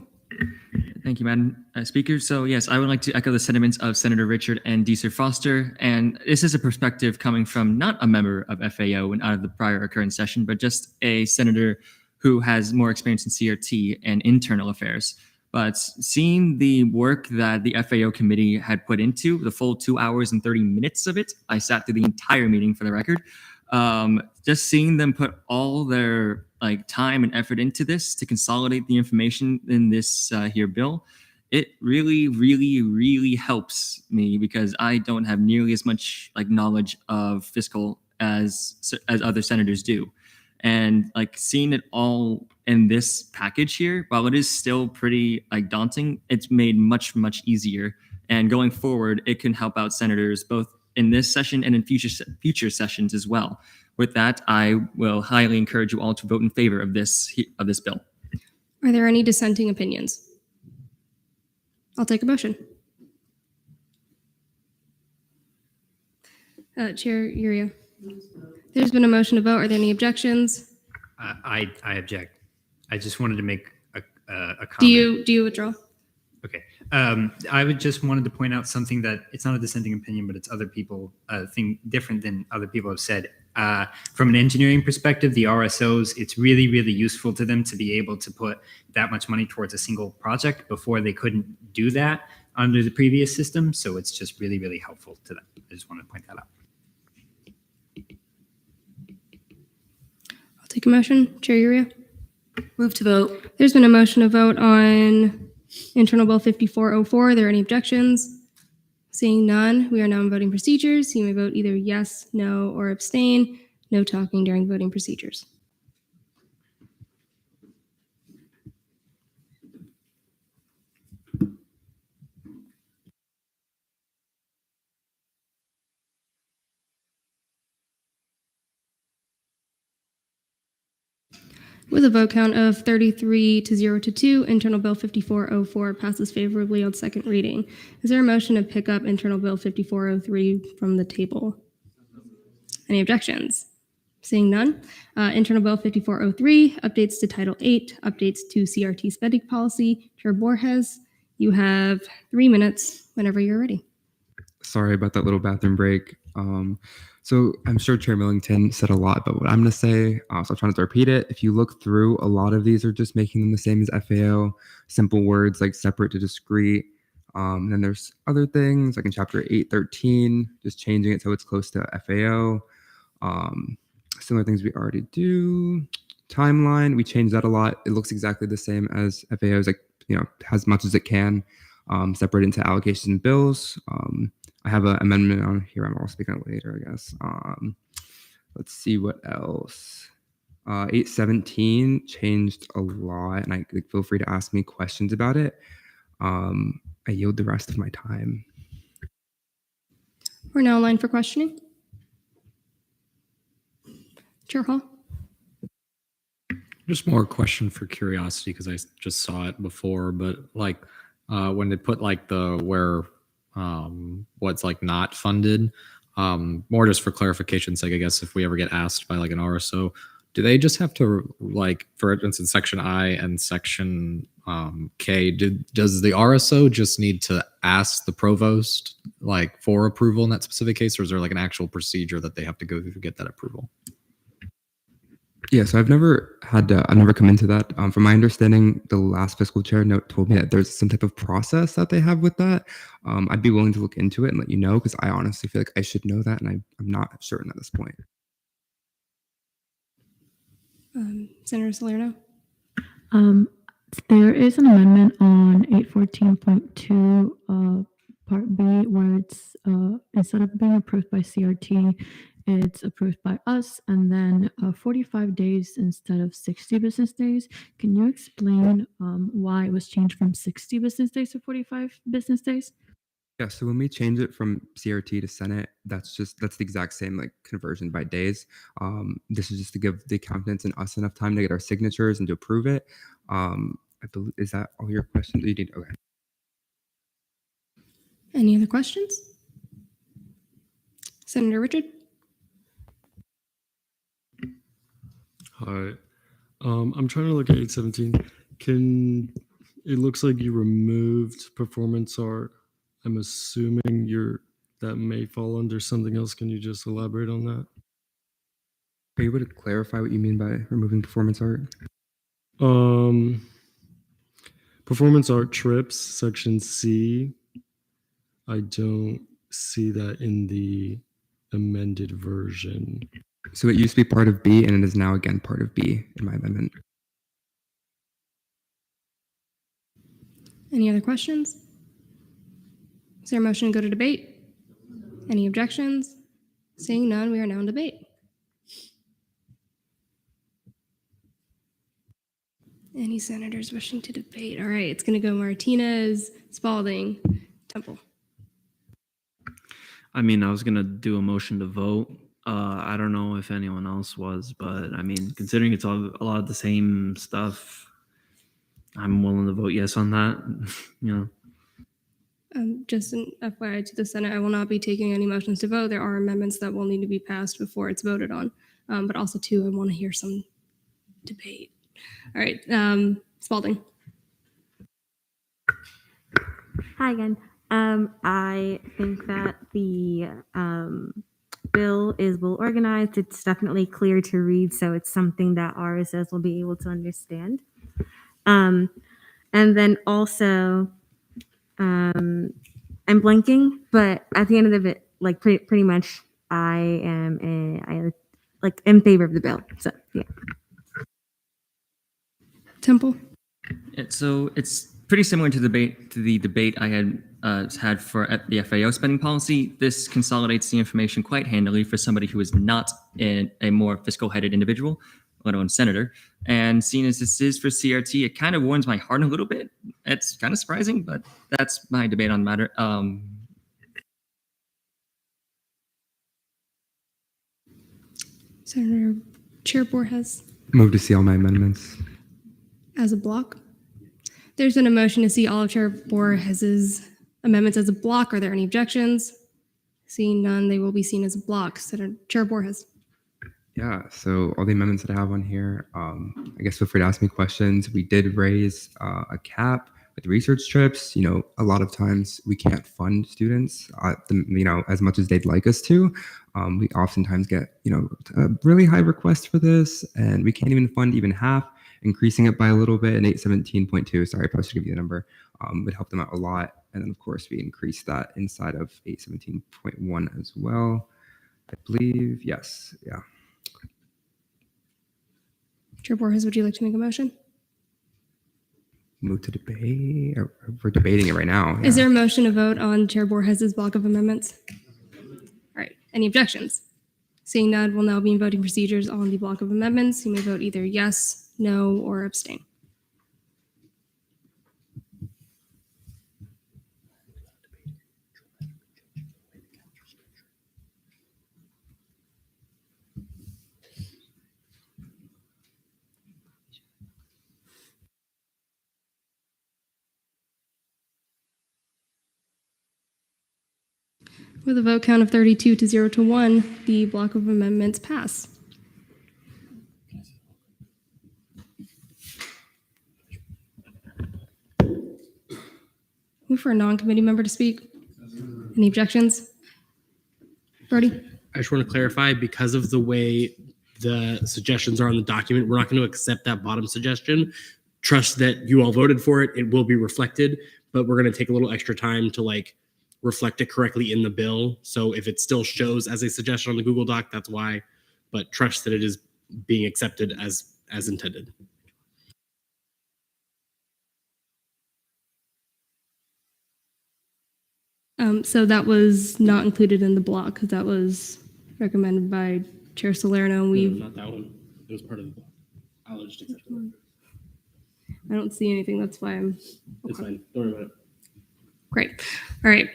Thank you, Madam Speaker. So yes, I would like to echo the sentiments of Senator Richard and Deeser Foster. And this is a perspective coming from not a member of FAO and out of the prior or current session, but just a senator who has more experience in CRT and internal affairs. But seeing the work that the FAO committee had put into the full 2 hours and 30 minutes of it, I sat through the entire meeting for the record. Just seeing them put all their time and effort into this to consolidate the information in this here bill, it really, really, really helps me, because I don't have nearly as much knowledge of fiscal as other senators do. And seeing it all in this package here, while it is still pretty daunting, it's made much, much easier. And going forward, it can help out senators both in this session and in future sessions as well. With that, I will highly encourage you all to vote in favor of this bill. Are there any dissenting opinions? I'll take a motion. Chair Uria. There's been a motion to vote. Are there any objections? I object. I just wanted to make a comment. Do you withdraw? Okay. I would just wanted to point out something that it's not a dissenting opinion, but it's other people thing different than other people have said. From an engineering perspective, the RSOs, it's really, really useful to them to be able to put that much money towards a single project. Before they couldn't do that under the previous system. So it's just really, really helpful to them. I just wanted to point that out. I'll take a motion. Chair Uria. Move to vote. There's been a motion to vote on Internal Bill 5404. Are there any objections? Seeing none, we are now in voting procedures. You may vote either yes, no, or abstain. No talking during voting procedures. With a vote count of 33 to 0 to 2, Internal Bill 5404 passes favorably on second reading. Is there a motion to pick up Internal Bill 5403 from the table? Any objections? Seeing none, Internal Bill 5403, updates to Title 8, updates to CRT spending policy. Chair Borges, you have 3 minutes whenever you're ready. Sorry about that little bathroom break. So I'm sure Chair Millington said a lot, but what I'm going to say, so I'll try not to repeat it. If you look through, a lot of these are just making them the same as FAO, simple words like separate to discrete. And then there's other things like in Chapter 813, just changing it so it's close to FAO. Similar things we already do. Timeline, we changed that a lot. It looks exactly the same as FAO's, like, as much as it can, separate into allocations and bills. I have an amendment on here. I'll speak on it later, I guess. Let's see what else. 817 changed a lot, and feel free to ask me questions about it. I yield the rest of my time. We're now in line for questioning. Chair Hall. Just more question for curiosity because I just saw it before, but like when they put like the where what's like not funded, more just for clarification's sake, I guess if we ever get asked by like an RSO, do they just have to, like, for instance, section I and section K, does the RSO just need to ask the provost like for approval in that specific case, or is there like an actual procedure that they have to go through to get that approval? Yeah, so I've never come into that. From my understanding, the last fiscal chair note told me that there's some type of process that they have with that. I'd be willing to look into it and let you know, because I honestly feel like I should know that, and I'm not certain at this point. Senator Salerno. There is an amendment on 814.2 Part B where it's instead of being approved by CRT, it's approved by us, and then 45 days instead of 60 business days. Can you explain why it was changed from 60 business days to 45 business days? Yeah, so when we change it from CRT to Senate, that's the exact same like conversion by days. This is just to give the accountants and us enough time to get our signatures and to approve it. I believe, is that all your questions? You need, okay. Any other questions? Senator Richard. Hi. I'm trying to look at 817. It looks like you removed performance art. I'm assuming that may fall under something else. Can you just elaborate on that? Are you able to clarify what you mean by removing performance art? Performance art trips, section C. I don't see that in the amended version. So it used to be part of B, and it is now again part of B in my amendment. Any other questions? Is there a motion to go to debate? Any objections? Seeing none, we are now in debate. Any senators wishing to debate? All right, it's going to go Martinez, Spalding, Temple. I mean, I was going to do a motion to vote. I don't know if anyone else was, but I mean, considering it's all a lot of the same stuff, I'm willing to vote yes on that. Just an FYI to the Senate, I will not be taking any motions to vote. There are amendments that will need to be passed before it's voted on. But also, too, I want to hear some debate. All right, Spalding. Hi again. I think that the bill is well organized. It's definitely clear to read, so it's something that RSS will be able to understand. And then also, I'm blanking, but at the end of it, like pretty much, I am in favor of the bill. So yeah. Temple. So it's pretty similar to the debate I had for the FAO spending policy. This consolidates the information quite handily for somebody who is not a more fiscal-headed individual, let alone senator. And seeing as this is for CRT, it kind of warms my heart a little bit. It's kind of surprising, but that's my debate on the matter. Senator Chair Borges. Move to see all my amendments. As a block. There's been a motion to see all of Chair Borges's amendments as a block. Are there any objections? Seeing none, they will be seen as a block. Senator Chair Borges. Yeah, so all the amendments that I have on here, I guess feel free to ask me questions. We did raise a cap with research trips. You know, a lot of times we can't fund students, as much as they'd like us to. We oftentimes get, a really high request for this, and we can't even fund even half. Increasing it by a little bit, and 817.2, sorry, I probably should give you the number, would help them out a lot. And then, of course, we increase that inside of 817.1 as well. I believe, yes, yeah. Chair Borges, would you like to make a motion? Move to debate. We're debating it right now. Is there a motion to vote on Chair Borges's block of amendments? All right, any objections? Seeing none, we'll now be in voting procedures on the block of amendments. You may vote either yes, no, or abstain. With a vote count of 32 to 0 to 1, the block of amendments pass. Move for a non-committee member to speak. Any objections? Brody? I just want to clarify, because of the way the suggestions are on the document, we're not going to accept that bottom suggestion. Trust that you all voted for it. It will be reflected, but we're going to take a little extra time to reflect it correctly in the bill. So if it still shows as a suggestion on the Google Doc, that's why, but trust that it is being accepted as intended. So that was not included in the block because that was recommended by Chair Salerno. No, not that one. It was part of the block. I'll just accept it. I don't see anything. That's why I'm. It's fine. Don't worry about it. Great. All right.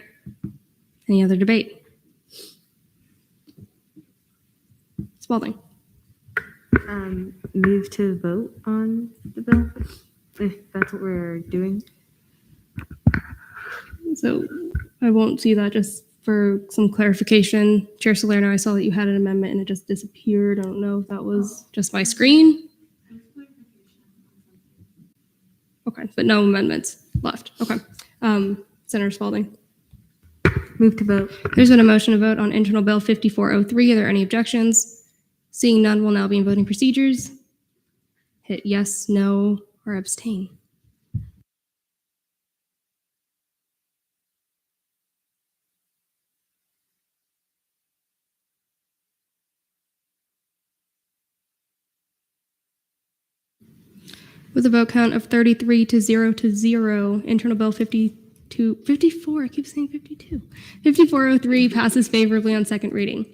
Any other debate? Spalding. Move to vote on the bill, if that's what we're doing. So I won't see that. Just for some clarification, Chair Salerno, I saw that you had an amendment and it just disappeared. I don't know if that was just my screen. Okay, but no amendments left. Okay. Senator Spalding. Move to vote. There's been a motion to vote on Internal Bill 5403. Are there any objections? Seeing none, we'll now be in voting procedures. Hit yes, no, or abstain. With a vote count of 33 to 0 to 0, Internal Bill 54, I keep saying 52. 5403 passes favorably on second reading.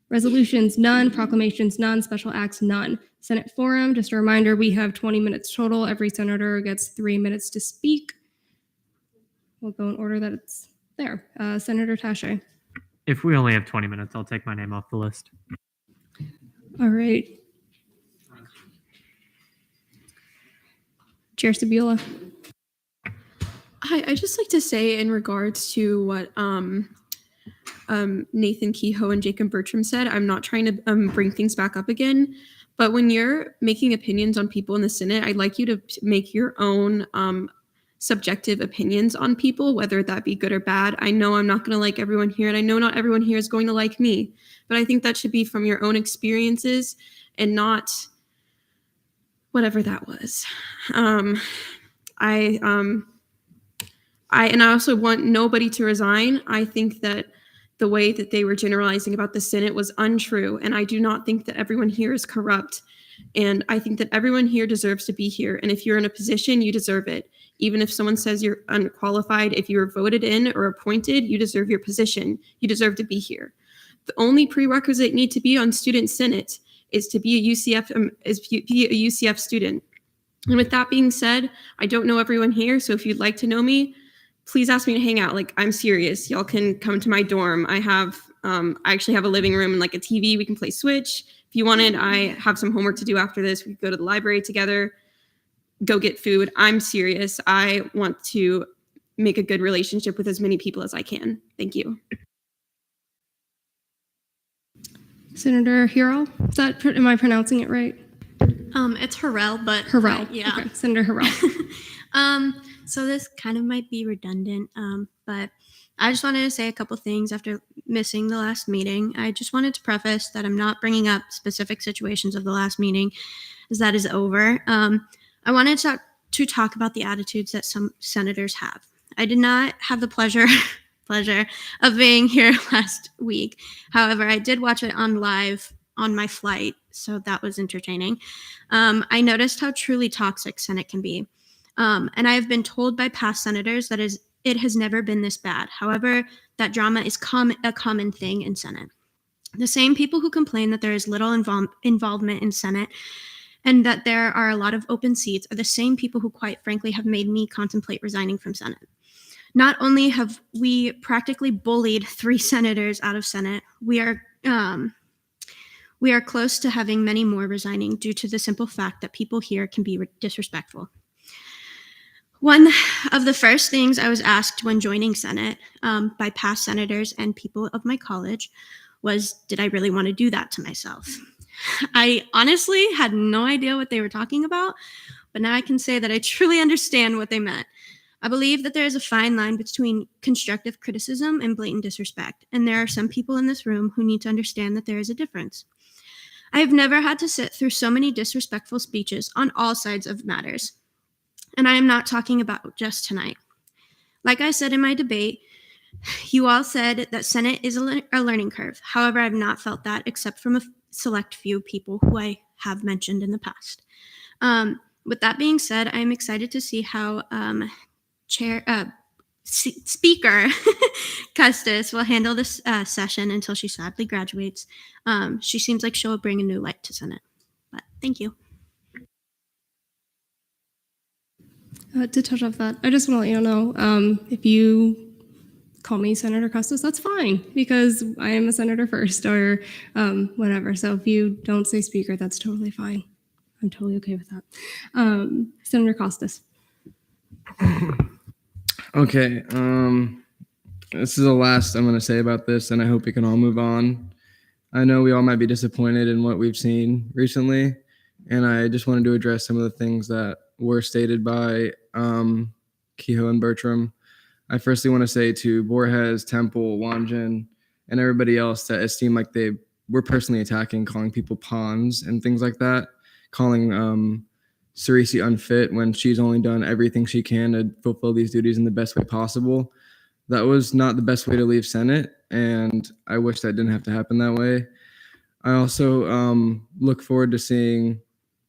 Resolutions, none. Proclamations, none. Special acts, none. Senate forum, just a reminder, we have 20 minutes total. Every senator gets 3 minutes to speak. We'll go in order that it's there. Senator Taché. If we only have 20 minutes, I'll take my name off the list. All right. Chair Sabula. Hi, I just like to say in regards to what Nathan Kehoe and Jacob Bertram said, I'm not trying to bring things back up again, but when you're making opinions on people in the Senate, I'd like you to make your own subjective opinions on people, whether that be good or bad. I know I'm not going to like everyone here, and I know not everyone here is going to like me, but I think that should be from your own experiences and not whatever that was. I also want nobody to resign. I think that the way that they were generalizing about the Senate was untrue, and I do not think that everyone here is corrupt. And I think that everyone here deserves to be here. And if you're in a position, you deserve it. Even if someone says you're unqualified, if you were voted in or appointed, you deserve your position. You deserve to be here. The only prerequisite need to be on student Senate is to be a UCF student. And with that being said, I don't know everyone here, so if you'd like to know me, please ask me to hang out. Like, I'm serious. Y'all can come to my dorm. I actually have a living room and like a TV. We can play Switch. If you wanted, I have some homework to do after this. We could go to the library together, go get food. I'm serious. I want to make a good relationship with as many people as I can. Thank you. Senator Harrell, am I pronouncing it right? It's Harrell, but Harrell. yeah. Okay. Senator Harrell. So this kind of might be redundant, but I just wanted to say a couple things after missing the last meeting. I just wanted to preface that I'm not bringing up specific situations of the last meeting, as that is over. I wanted to talk about the attitudes that some senators have. I did not have the pleasure of being here last week. However, I did watch it on live on my flight, so that was entertaining. I noticed how truly toxic Senate can be. And I have been told by past senators that it has never been this bad. However, that drama is a common thing in Senate. The same people who complain that there is little involvement in Senate and that there are a lot of open seats are the same people who quite frankly have made me contemplate resigning from Senate. Not only have we practically bullied 3 senators out of Senate, we are close to having many more resigning due to the simple fact that people here can be disrespectful. One of the first things I was asked when joining Senate by past senators and people of my college was, did I really want to do that to myself? I honestly had no idea what they were talking about, but now I can say that I truly understand what they meant. I believe that there is a fine line between constructive criticism and blatant disrespect, and there are some people in this room who need to understand that there is a difference. I have never had to sit through so many disrespectful speeches on all sides of matters, and I am not talking about just tonight. Like I said in my debate, you all said that Senate is a learning curve. However, I've not felt that except from a select few people who I have mentioned in the past. With that being said, I am excited to see how Speaker Custis will handle this session until she sadly graduates. She seems like she'll bring a new light to Senate. But thank you. To touch off that, I just want to let you know, if you call me Senator Custis, that's fine, because I am a senator first, or whatever. So if you don't say speaker, that's totally fine. I'm totally okay with that. Senator Costas. Okay. This is the last I'm going to say about this, and I hope we can all move on. I know we all might be disappointed in what we've seen recently, and I just wanted to address some of the things that were stated by Kehoe and Bertram. I firstly want to say to Borges, Temple, Wanjin, and everybody else that it seemed like they were personally attacking, calling people pawns and things like that, calling Cerisi unfit when she's only done everything she can to fulfill these duties in the best way possible. That was not the best way to leave Senate, and I wish that didn't have to happen that way. I also look forward to seeing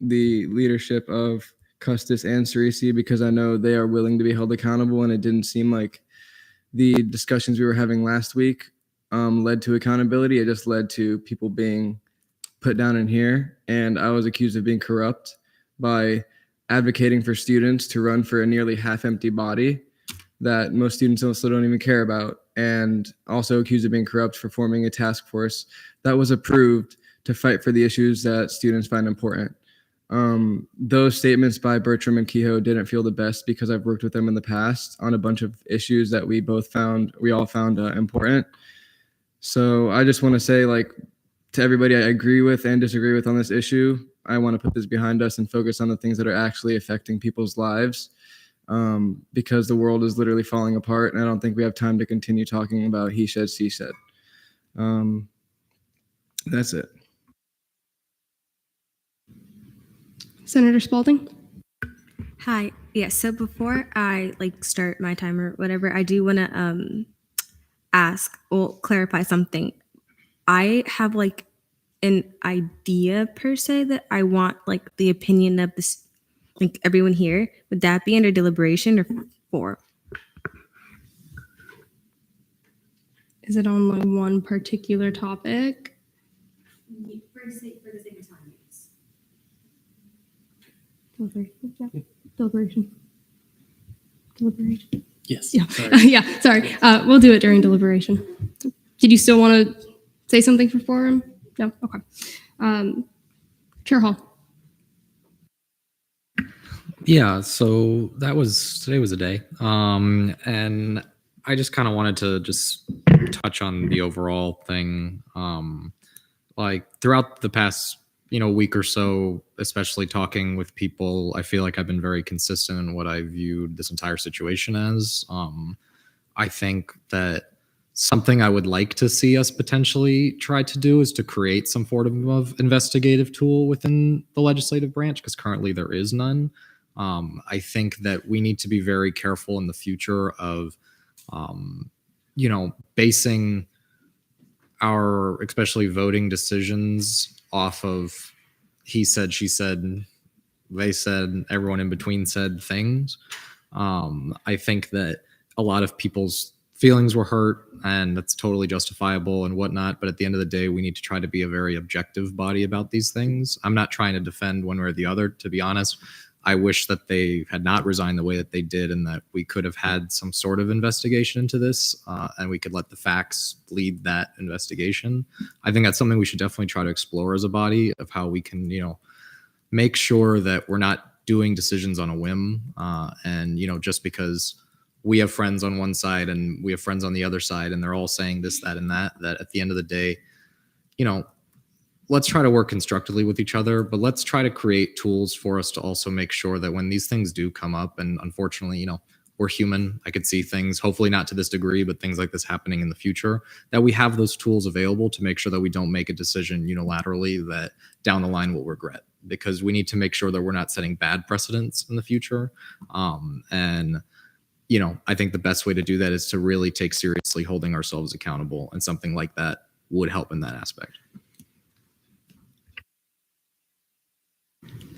the leadership of Custis and Cerisi, because I know they are willing to be held accountable, and it didn't seem like the discussions we were having last week led to accountability. It just led to people being put down in here, and I was accused of being corrupt by advocating for students to run for a nearly half-empty body that most students also don't even care about, and also accused of being corrupt for forming a task force that was approved to fight for the issues that students find important. Those statements by Bertram and Kehoe didn't feel the best because I've worked with them in the past on a bunch of issues that we all found important. So I just want to say, like, to everybody I agree with and disagree with on this issue, I want to put this behind us and focus on the things that are actually affecting people's lives, because the world is literally falling apart, and I don't think we have time to continue talking about he said, she said. That's it. Senator Spalding? Hi. Yeah, so before I start my time or whatever, I do want to clarify something. I have an idea per se that I want the opinion of this everyone here. Would that be under deliberation or for? Is it on one particular topic? For the sake of time, yes. Deliberation. Yes. Yeah. Sorry. Yeah. Sorry. We'll do it during deliberation. Did you still want to say something for Quorum? No. Okay. Chair Hall. Yeah, so today was a day. And I just kind of wanted to just touch on the overall thing. Throughout the past, week or so, especially talking with people, I feel like I've been very consistent in what I viewed this entire situation as. I think that something I would like to see us potentially try to do is to create some form of investigative tool within the legislative branch, because currently there is none. I think that we need to be very careful in the future of, basing our, especially voting decisions off of he said, she said, they said, everyone in between said things. I think that a lot of people's feelings were hurt, and that's totally justifiable and whatnot. But at the end of the day, we need to try to be a very objective body about these things. I'm not trying to defend one way or the other, to be honest. I wish that they had not resigned the way that they did, and that we could have had some sort of investigation into this, and we could let the facts lead that investigation. I think that's something we should definitely try to explore as a body, of how we can, make sure that we're not doing decisions on a whim, and just because we have friends on one side and we have friends on the other side, and they're all saying this, that, and that at the end of the day, let's try to work constructively with each other, but let's try to create tools for us to also make sure that when these things do come up, and unfortunately, we're human. I could see things, hopefully not to this degree, but things like this happening in the future, that we have those tools available to make sure that we don't make a decision unilaterally that down the line we'll regret, because we need to make sure that we're not setting bad precedents in the future. I think the best way to do that is to really take seriously holding ourselves accountable, and something like that would help in that aspect.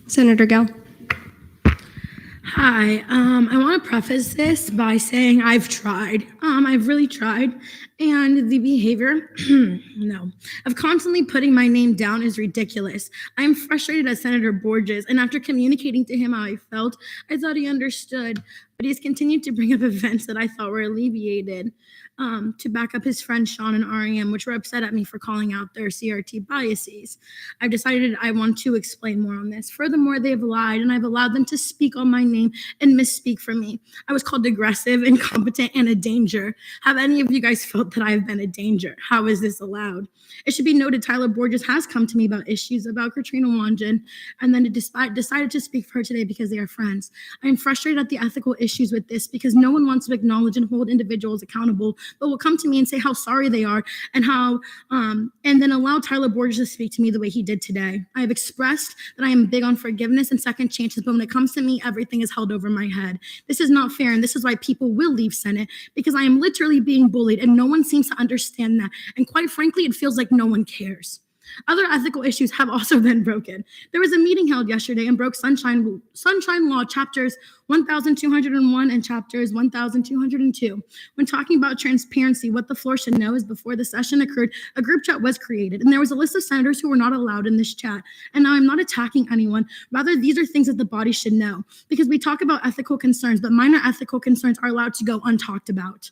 Senator Gell. Hi, I want to preface this by saying I've tried. I've really tried. And the behavior, no, of constantly putting my name down is ridiculous. I'm frustrated at Senator Borges, and after communicating to him how I felt, I thought he understood. But he's continued to bring up events that I thought were alleviated to back up his friends Sean and REM, which were upset at me for calling out their CRT biases. I've decided I want to explain more on this. Furthermore, they have lied, and I've allowed them to speak on my name and misspeak for me. I was called aggressive, incompetent, and a danger. Have any of you guys felt that I have been a danger? How is this allowed? It should be noted Tyler Borges has come to me about issues about Katrina Wanjan, and then decided to speak for her today because they are friends. I am frustrated at the ethical issues with this because no one wants to acknowledge and hold individuals accountable, but will come to me and say how sorry they are and how and then allow Tyler Borges to speak to me the way he did today. I have expressed that I am big on forgiveness and second chances, but when it comes to me, everything is held over my head. This is not fair, and this is why people will leave Senate, because I am literally being bullied and no one seems to understand that. And quite frankly, it feels like no one cares. Other ethical issues have also been broken. There was a meeting held yesterday and broke Sunshine Law chapters 1201 and chapters 1202. When talking about transparency, what the floor should know is before the session occurred, a group chat was created, and there was a list of senators who were not allowed in this chat. And now I'm not attacking anyone. Rather, these are things that the body should know, because we talk about ethical concerns, but minor ethical concerns are allowed to go untalked about.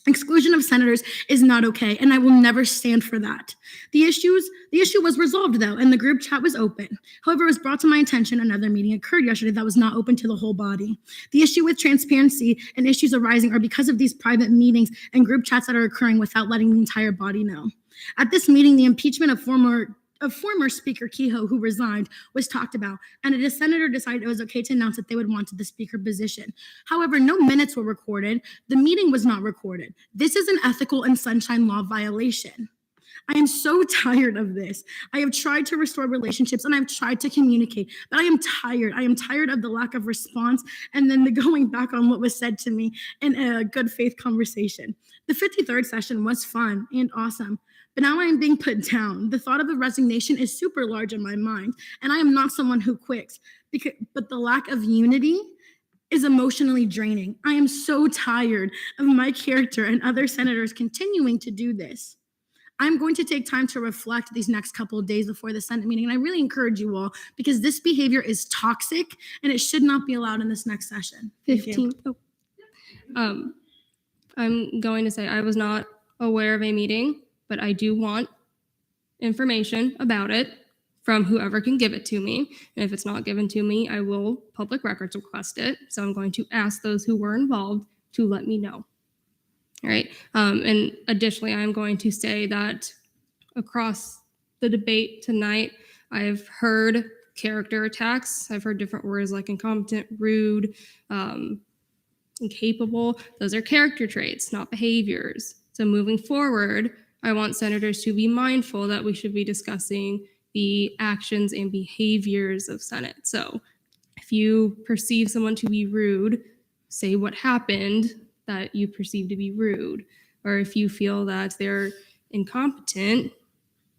Exclusion of senators is not okay, and I will never stand for that. The issue was resolved, though, and the group chat was open. However, it was brought to my attention another meeting occurred yesterday that was not open to the whole body. The issue with transparency and issues arising are because of these private meetings and group chats that are occurring without letting the entire body know. At this meeting, the impeachment of former Speaker Kehoe, who resigned, was talked about, and a senator decided it was okay to announce that they would want the speaker position. However, no minutes were recorded. The meeting was not recorded. This is an ethical and sunshine law violation. I am so tired of this. I have tried to restore relationships and I've tried to communicate, but I am tired. I am tired of the lack of response and then the going back on what was said to me in a good faith conversation. The 53rd session was fun and awesome, but now I am being put down. The thought of a resignation is super large in my mind, and I am not someone who quits, but the lack of unity is emotionally draining. I am so tired of my character and other senators continuing to do this. I'm going to take time to reflect these next couple of days before the Senate meeting, and I really encourage you all because this behavior is toxic and it should not be allowed in this next session. Thank you. 15. Oh. I'm going to say I was not aware of a meeting, but I do want information about it from whoever can give it to me. And if it's not given to me, I will public records request it. So I'm going to ask those who were involved to let me know. All right. And additionally, I'm going to say that across the debate tonight, I've heard character attacks. I've heard different words like incompetent, rude, incapable. Those are character traits, not behaviors. So moving forward, I want senators to be mindful that we should be discussing the actions and behaviors of Senate. So if you perceive someone to be rude, say what happened that you perceive to be rude. Or if you feel that they're incompetent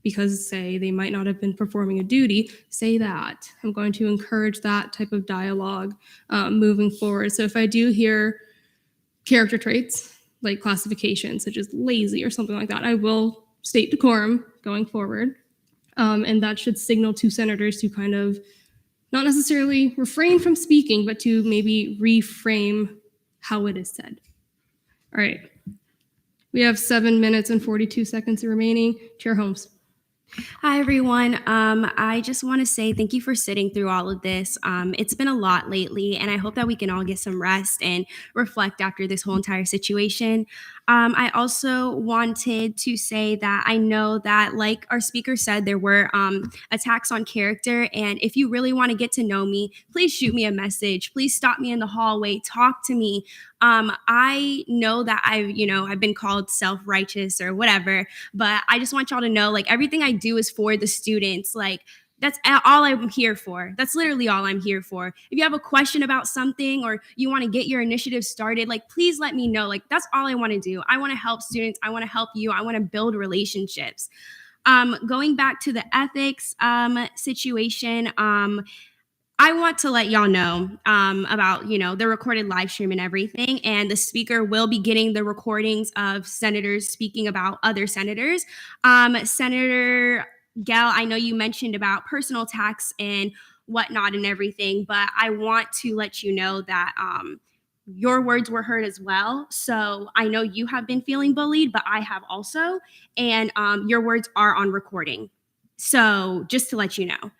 because, say, they might not have been performing a duty, say that. I'm going to encourage that type of dialogue moving forward. So if I do hear character traits, like classifications such as lazy or something like that, I will state decorum going forward. And that should signal to senators to kind of not necessarily refrain from speaking, but to maybe reframe how it is said. All right. We have 7 minutes and 42 seconds remaining. Chair Holmes. Hi, everyone. I just want to say thank you for sitting through all of this. It's been a lot lately, and I hope that we can all get some rest and reflect after this whole entire situation. I also wanted to say that I know that, like our speaker said, there were attacks on character, and if you really want to get to know me, please shoot me a message. Please stop me in the hallway. Talk to me. I know that I've been called self-righteous or whatever, but I just want y'all to know, like, everything I do is for the students. Like, that's all I'm here for. That's literally all I'm here for. If you have a question about something or you want to get your initiative started, like, please let me know. Like, that's all I want to do. I want to help students. I want to help you. I want to build relationships. Going back to the ethics situation, I want to let y'all know about, the recorded live stream and everything. And the speaker will be getting the recordings of senators speaking about other senators. Senator Gell, I know you mentioned about personal attacks and whatnot and everything, but I want to let you know that your words were heard as well. So I know you have been feeling bullied, but I have also. And your words are on recording. So just to let you know.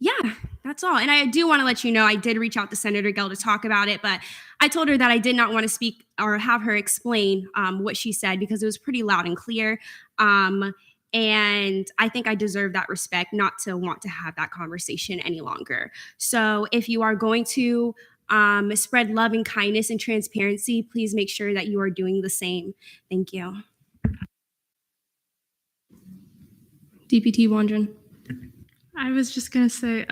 Yeah, that's all. And I do want to let you know, I did reach out to Senator Gell to talk about it, but I told her that I did not want to speak or have her explain what she said because it was pretty loud and clear. And I think I deserve that respect not to want to have that conversation any longer. So if you are going to spread love and kindness and transparency, please make sure that you are doing the same. Thank you. DPT Wondren. I was just going to say,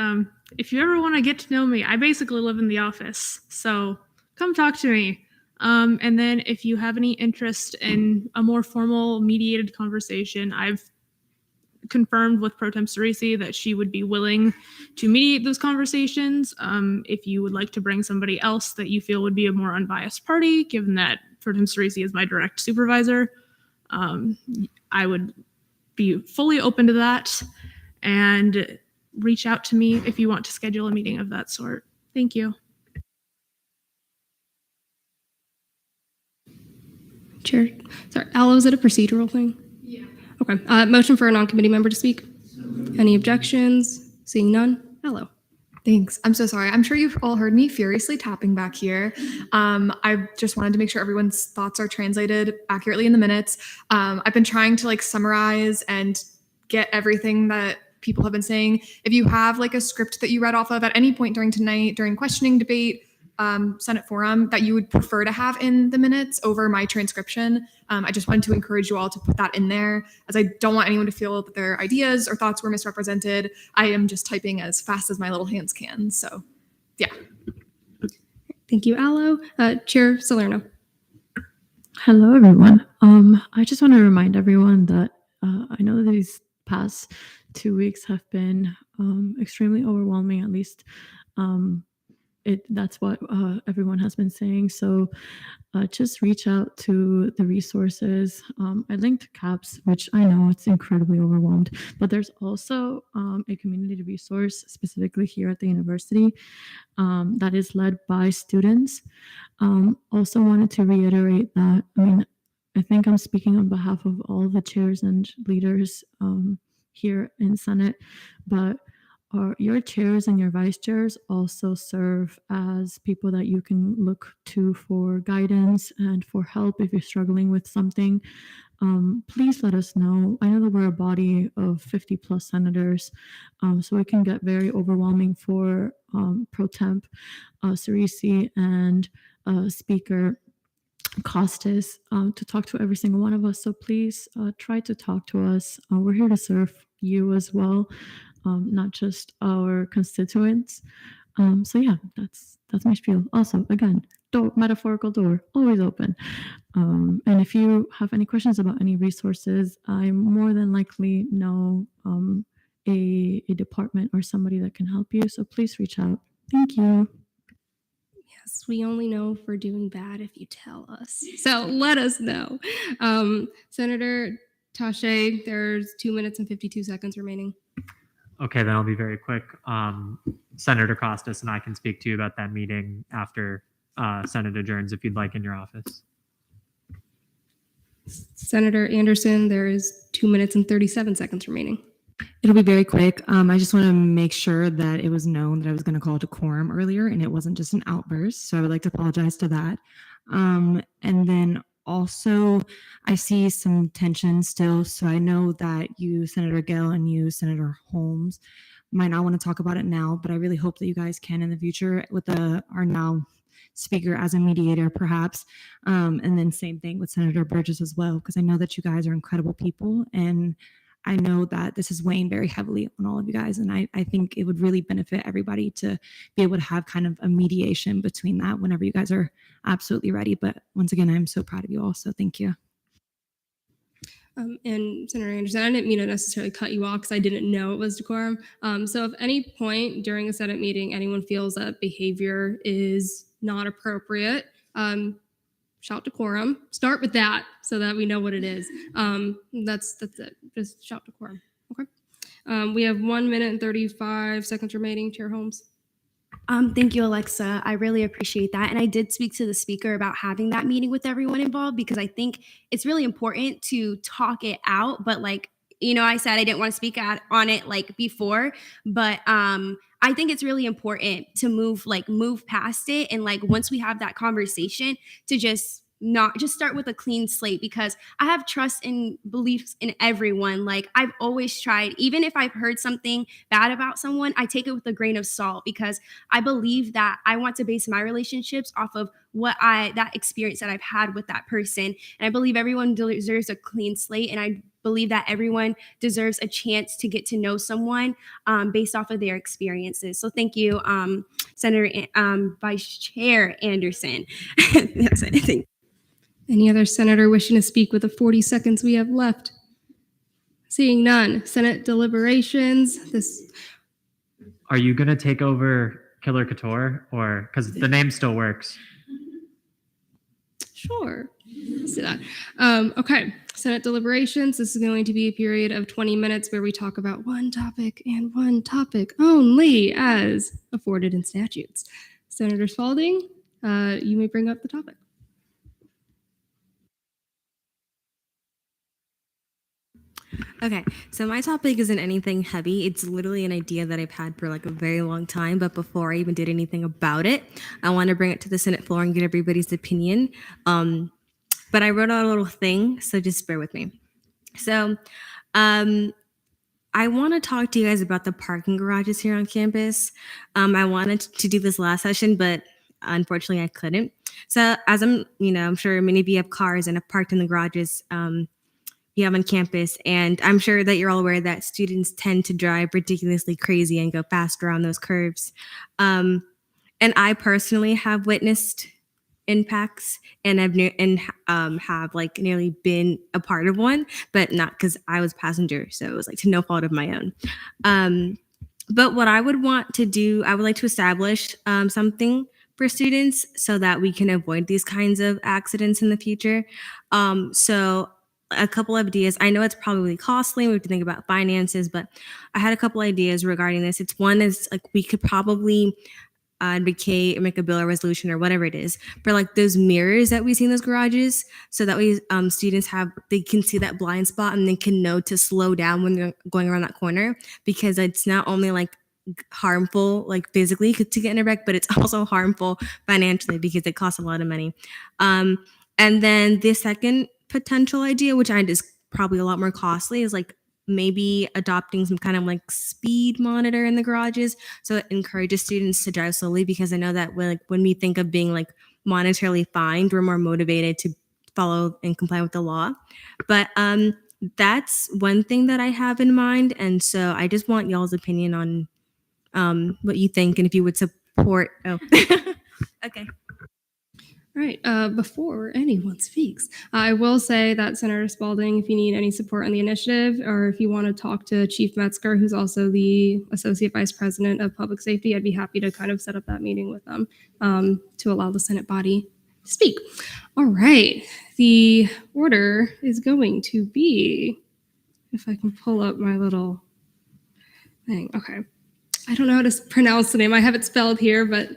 if you ever want to get to know me, I basically live in the office. So come talk to me. And then if you have any interest in a more formal mediated conversation, I've confirmed with Pro Tem Cerisi that she would be willing to mediate those conversations. If you would like to bring somebody else that you feel would be a more unbiased party, given that Pro Tem Cerisi is my direct supervisor, I would be fully open to that. And reach out to me if you want to schedule a meeting of that sort. Thank you. Chair, sorry, Al, is it a procedural thing? Yeah. Okay. Motion for a non-committee member to speak. Any objections? Seeing none. Hello. Thanks. I'm so sorry. I'm sure you've all heard me furiously tapping back here. I just wanted to make sure everyone's thoughts are translated accurately in the minutes. I've been trying to like summarize and get everything that people have been saying. If you have like a script that you read off of at any point during tonight, during questioning, debate, Senate forum that you would prefer to have in the minutes over my transcription, I just wanted to encourage you all to put that in there, as I don't want anyone to feel that their ideas or thoughts were misrepresented. I am just typing as fast as my little hands can. So yeah. Thank you, Aloe. Chair Salerno. Hello, everyone. I just want to remind everyone that I know that these past 2 weeks have been extremely overwhelming. At least that's what everyone has been saying. So just reach out to the resources. I linked CAPS, which I know it's incredibly overwhelmed, but there's also a community resource specifically here at the university that is led by students. Also wanted to reiterate that, I think I'm speaking on behalf of all the chairs and leaders here in Senate, but your chairs and your vice chairs also serve as people that you can look to for guidance and for help if you're struggling with something. Please let us know. I know that we're a body of 50 plus senators, so it can get very overwhelming for Pro Temp Cerisi and Speaker Costas to talk to every single one of us. So please try to talk to us. We're here to serve you as well, not just our constituents. So yeah, that's my spiel. Also, again, metaphorical door always open. And if you have any questions about any resources, I more than likely know a department or somebody that can help you. So please reach out. Thank you. Yes, we only know if we're doing bad if you tell us. So let us know. Senator Tache, there's 2 minutes and 52 seconds remaining. Okay, then I'll be very quick. Senator Costas and I can speak to you about that meeting after Senate adjourns if you'd like in your office. Senator Anderson, there is 2 minutes and 37 seconds remaining. It'll be very quick. I just want to make sure that it was known that I was going to call to quorum earlier and it wasn't just an outburst. So I would like to apologize to that. And then also, I see some tension still. So I know that you, Senator Gale, and you, Senator Holmes, might not want to talk about it now, but I really hope that you guys can in the future with our now speaker as a mediator, perhaps. And then same thing with Senator Burgess as well, because I know that you guys are incredible people. And I know that this is weighing very heavily on all of you guys. And I think it would really benefit everybody to be able to have kind of a mediation between that whenever you guys are absolutely ready. But once again, I'm so proud of you all. So thank you. And Senator Anderson, I didn't mean to necessarily cut you off because I didn't know it was decorum. So if any point during a Senate meeting, anyone feels that behavior is not appropriate, shout decorum. Start with that so that we know what it is. That's it. Just shout decorum. Okay. We have 1 minute and 35 seconds remaining. Chair Holmes. Thank you, Alexa. I really appreciate that. And I did speak to the speaker about having that meeting with everyone involved because I think it's really important to talk it out. But I said I didn't want to speak on it before, but I think it's really important to move past it. And once we have that conversation to just start with a clean slate, because I have trust and beliefs in everyone. I've always tried, even if I've heard something bad about someone, I take it with a grain of salt because I believe that I want to base my relationships off of that experience that I've had with that person. And I believe everyone deserves a clean slate. And I believe that everyone deserves a chance to get to know someone based off of their experiences. So thank you, Senator Vice Chair Anderson. That's it. Thank you. Any other senator wishing to speak with the 40 seconds we have left? Seeing none. Senate deliberations. Are you going to take over Killer Couture, or because the name still works? Sure. Let's do that. Okay. Senate deliberations. This is going to be a period of 20 minutes where we talk about one topic and one topic only as afforded in statutes. Senator Spalding, you may bring up the topic. Okay, so my topic isn't anything heavy. It's literally an idea that I've had for like a very long time. But before I even did anything about it, I want to bring it to the Senate floor and get everybody's opinion. But I wrote out a little thing, so just bear with me. So, I want to talk to you guys about the parking garages here on campus. I wanted to do this last session, but unfortunately I couldn't. So as I'm sure many of you have cars and have parked in the garages you have on campus. And I'm sure that you're all aware that students tend to drive ridiculously crazy and go fast around those curves. And I personally have witnessed impacts and have like nearly been a part of one, but not because I was a passenger, so it was like to no fault of my own. But what I would want to do, I would like to establish something for students so that we can avoid these kinds of accidents in the future. So a couple of ideas. I know it's probably costly. We have to think about finances, but I had a couple ideas regarding this. One is like we could probably advocate or make a bill or resolution or whatever it is for like those mirrors that we see in those garages, so that way students they can see that blind spot and they can know to slow down when they're going around that corner, because it's not only like harmful like physically to get in a wreck, but it's also harmful financially because it costs a lot of money. And then the second potential idea, which I just probably a lot more costly, is like maybe adopting some kind of like speed monitor in the garages, so it encourages students to drive slowly, because I know that when we think of being like monetarily fined, we're more motivated to follow and comply with the law. But that's one thing that I have in mind, and so I just want y'all's opinion on what you think and if you would support. Okay. All right. Before anyone speaks, I will say that Senator Spalding, if you need any support on the initiative, or if you want to talk to Chief Metzger, who's also the Associate Vice President of Public Safety, I'd be happy to kind of set up that meeting with them to allow the Senate body to speak. All right. The order is going to be, if I can pull up my little thing. Okay. I don't know how to pronounce the name. I have it spelled here, but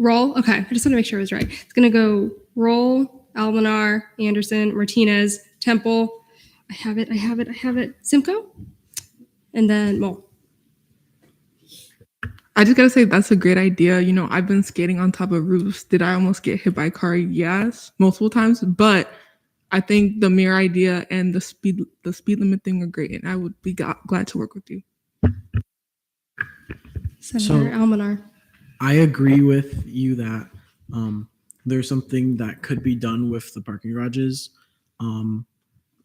Roll. Okay, I just want to make sure it was right. It's going to go Roll, Almanar, Anderson, Martinez, Temple. I have it. Simcoe, and then Mo. I just gotta say that's a great idea. You know, I've been skating on top of roofs. Did I almost get hit by a car? Yes, multiple times. But I think the mirror idea and the speed limit thing are great, and I would be glad to work with you. Senator Almanar. I agree with you that there's something that could be done with the parking garages. I'm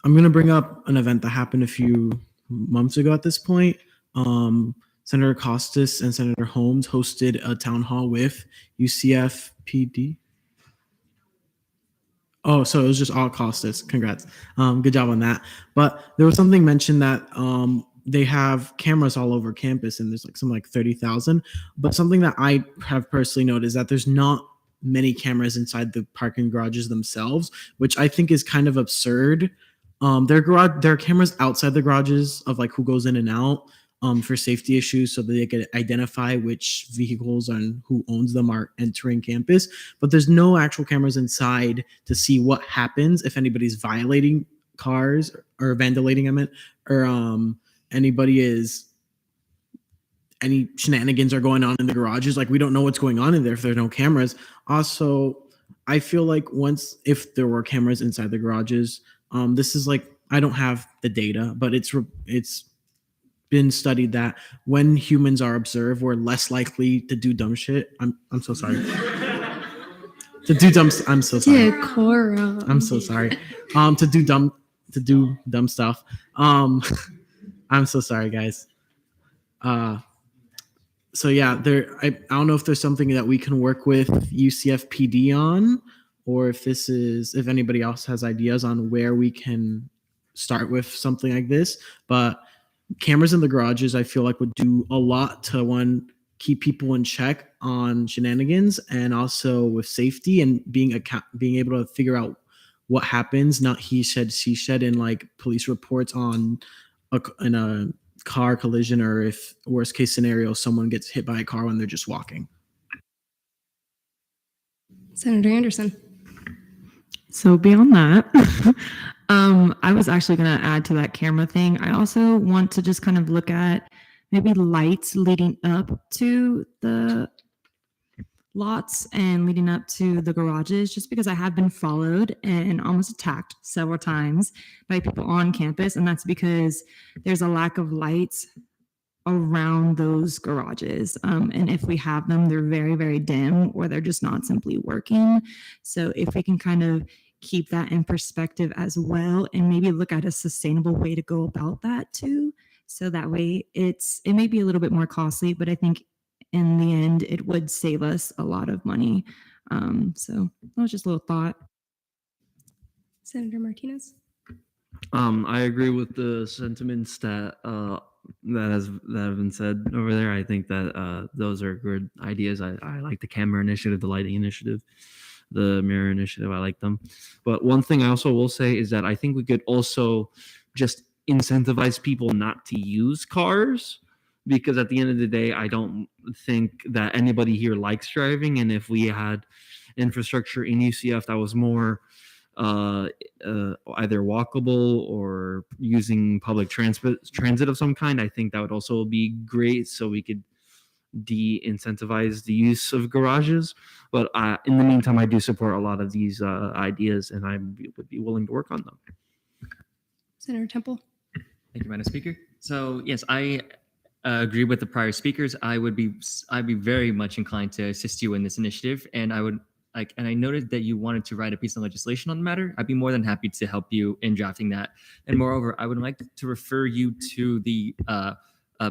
going to bring up an event that happened a few months ago at this point. Senator Costas and Senator Holmes hosted a town hall with UCF PD. Oh, so it was just all Costas. Congrats. Good job on that. But there was something mentioned that they have cameras all over campus, and there's like 30,000. But something that I have personally noticed is that there's not many cameras inside the parking garages themselves, which I think is kind of absurd. There are cameras outside the garages of like who goes in and out for safety issues, so that they can identify which vehicles and who owns them are entering campus. But there's no actual cameras inside to see what happens if anybody's violating cars or vandalizing, or any shenanigans are going on in the garages. Like, we don't know what's going on in there if there's no cameras. Also, I feel like if there were cameras inside the garages, this is like, I don't have the data, but it's been studied that when humans are observed, we're less likely to do dumb shit. I'm so sorry. I'm so sorry. Quorum. I'm so sorry. To do dumb stuff. I'm so sorry, guys. So yeah, I don't know if there's something that we can work with UCF PD on, or if anybody else has ideas on where we can start with something like this. But cameras in the garages, I feel like would do a lot to keep people in check on shenanigans, and also with safety and being able to figure out what happens, not he said, she said, in like police reports in a car collision, or if worst case scenario, someone gets hit by a car when they're just walking. Senator Anderson. So beyond that, I was actually going to add to that camera thing. I also want to just kind of look at maybe lights leading up to the lots and leading up to the garages, just because I have been followed and almost attacked several times by people on campus. And that's because there's a lack of lights around those garages. And if we have them, they're very, very dim, or they're just not simply working. So if we can kind of keep that in perspective as well, and maybe look at a sustainable way to go about that too. So that way it may be a little bit more costly, but I think in the end, it would save us a lot of money. So that was just a little thought. Senator Martinez. I agree with the sentiments that have been said over there. I think that those are good ideas. I like the camera initiative, the lighting initiative, the mirror initiative. I like them. But one thing I also will say is that I think we could also just incentivize people not to use cars, because at the end of the day, I don't think that anybody here likes driving. And if we had infrastructure in UCF that was more either walkable or using public transit of some kind, I think that would also be great, so we could de-incentivize the use of garages. But in the meantime, I do support a lot of these ideas, and I would be willing to work on them. Senator Temple. Thank you, Madam Speaker. So yes, I agree with the prior speakers. I'd be very much inclined to assist you in this initiative, and and I noted that you wanted to write a piece of legislation on the matter. I'd be more than happy to help you in drafting that. And moreover, I would like to refer you to the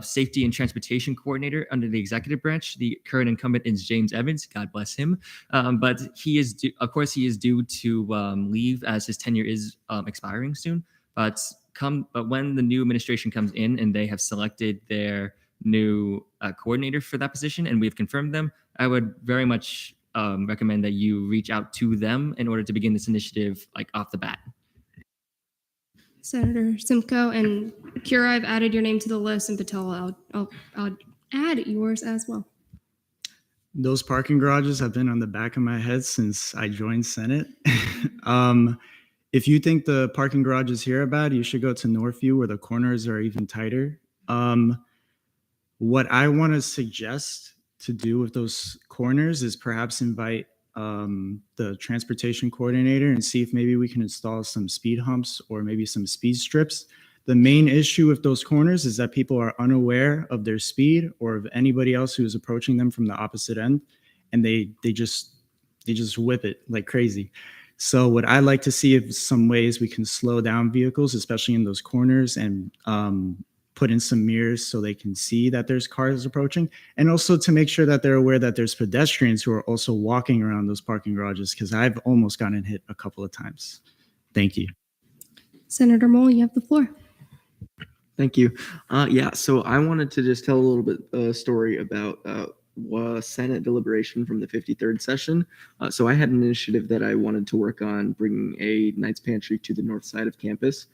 Safety and Transportation Coordinator under the executive branch. The current incumbent is James Evans. God bless him. But he is, of course, he is due to leave as his tenure is expiring soon. But when the new administration comes in and they have selected their new coordinator for that position, and we've confirmed them, I would very much recommend that you reach out to them in order to begin this initiative off the bat. Senator Simcoe and Kira, I've added your name to the list, and Patel, I'll add yours as well. Those parking garages have been on the back of my head since I joined Senate. If you think the parking garages here are bad, you should go to Northview, where the corners are even tighter. What I want to suggest to do with those corners is perhaps invite the transportation coordinator and see if maybe we can install some speed humps or maybe some speed strips. The main issue with those corners is that people are unaware of their speed or of anybody else who is approaching them from the opposite end, and they just whip it like crazy. So what I like to see is some ways we can slow down vehicles, especially in those corners, and put in some mirrors so they can see that there's cars approaching, and also to make sure that they're aware that there's pedestrians who are also walking around those parking garages, because I've almost gotten hit a couple of times. Thank you. Senator Mole, you have the floor. Thank you. So I wanted to just tell a little bit story about Senate deliberation from the 53rd session. So I had an initiative that I wanted to work on, bringing a Knights Pantry to the north side of campus.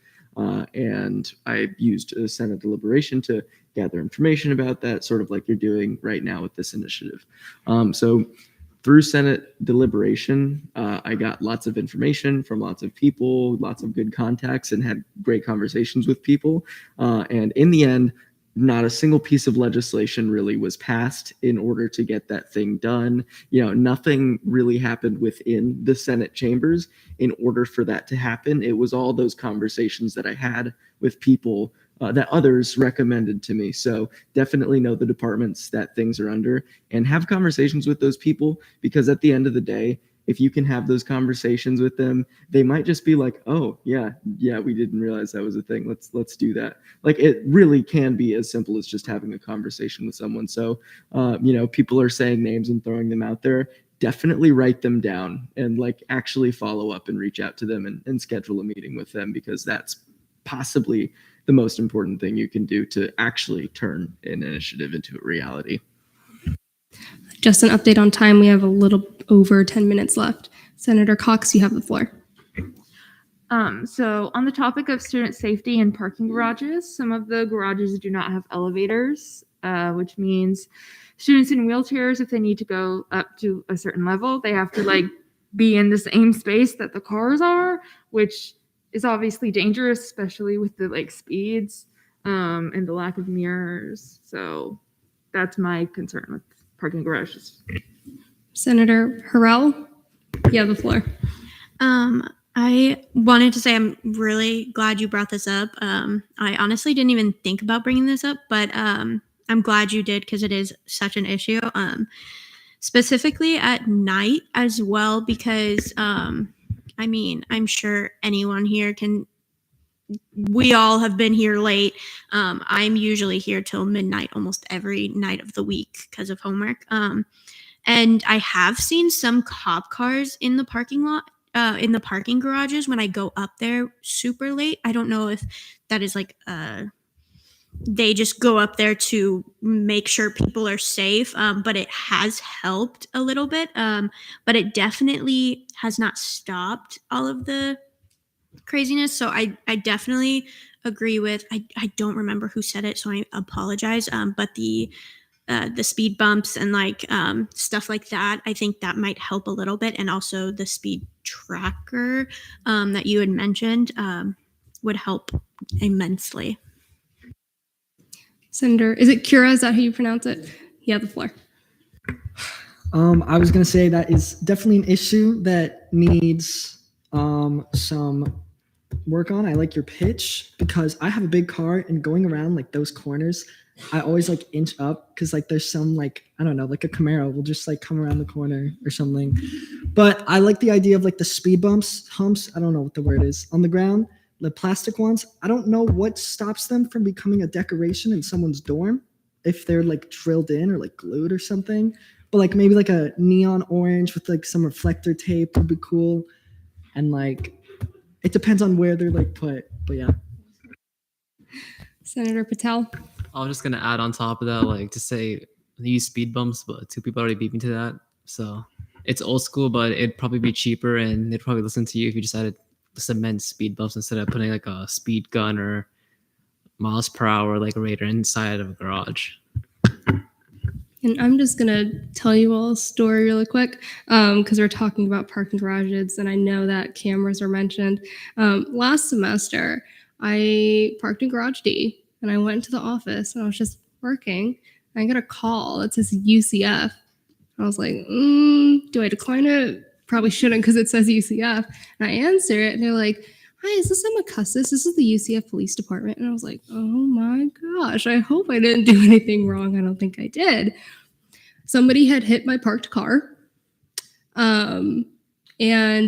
And I used a Senate deliberation to gather information about that, sort of like you're doing right now with this initiative. So through Senate deliberation, I got lots of information from lots of people, lots of good contacts, and had great conversations with people. And in the end, not a single piece of legislation really was passed in order to get that thing done. Nothing really happened within the Senate chambers in order for that to happen. It was all those conversations that I had with people that others recommended to me. So definitely know the departments that things are under and have conversations with those people, because at the end of the day, if you can have those conversations with them, they might just be like, oh yeah, we didn't realize that was a thing. Let's do that. Like, it really can be as simple as just having a conversation with someone. So, people are saying names and throwing them out there. Definitely write them down and actually follow up and reach out to them and schedule a meeting with them, because that's possibly the most important thing you can do to actually turn an initiative into a reality. Just an update on time. We have a little over 10 minutes left. Senator Cox, you have the floor. So on the topic of student safety and parking garages, some of the garages do not have elevators, which means students in wheelchairs, if they need to go up to a certain level, they have to be in the same space that the cars are, which is obviously dangerous, especially with the like speeds and the lack of mirrors. So that's my concern with parking garages. Senator Harrell, you have the floor. I wanted to say I'm really glad you brought this up. I honestly didn't even think about bringing this up, but I'm glad you did because it is such an issue. Specifically at night as well, because I mean, I'm sure anyone here can. We all have been here late. I'm usually here till midnight almost every night of the week because of homework. And I have seen some cop cars in the parking lot, in the parking garages when I go up there super late. I don't know if that is like they just go up there to make sure people are safe, but it has helped a little bit. But it definitely has not stopped all of the craziness. So I definitely agree with, I don't remember who said it, so I apologize. But the speed bumps and like stuff like that, I think that might help a little bit. And also the speed tracker that you had mentioned would help immensely. Senator, is it Kira? Is that how you pronounce it? You have the floor. I was going to say that is definitely an issue that needs some work on. I like your pitch because I have a big car and going around like those corners, I always like inch up because like there's some like, I don't know, like a Camaro will just like come around the corner or something. But I like the idea of like the speed humps, I don't know what the word is, on the ground, the plastic ones. I don't know what stops them from becoming a decoration in someone's dorm if they're like drilled in or like glued or something. But like maybe like a neon orange with like some reflector tape would be cool. And like, it depends on where they're like put, but yeah. Senator Patel. I was just gonna add on top of that, like to say they use speed bumps, but 2 people already beat me to that. So it's old school, but it'd probably be cheaper, and they'd probably listen to you if you decided to cement speed bumps instead of putting like a speed gun or miles per hour like radar inside of a garage. And I'm just gonna tell you all a story really quick because we're talking about parking garages, and I know that cameras are mentioned. Last semester, I parked in Garage D, and I went into the office, and I was just working. And I got a call that says UCF. I was like, do I decline it? Probably shouldn't because it says UCF. And I answer it, and they're like, hi, is this Emma Custis? This is the UCF Police Department. And I was like, oh my gosh, I hope I didn't do anything wrong. I don't think I did. Somebody had hit my parked car. And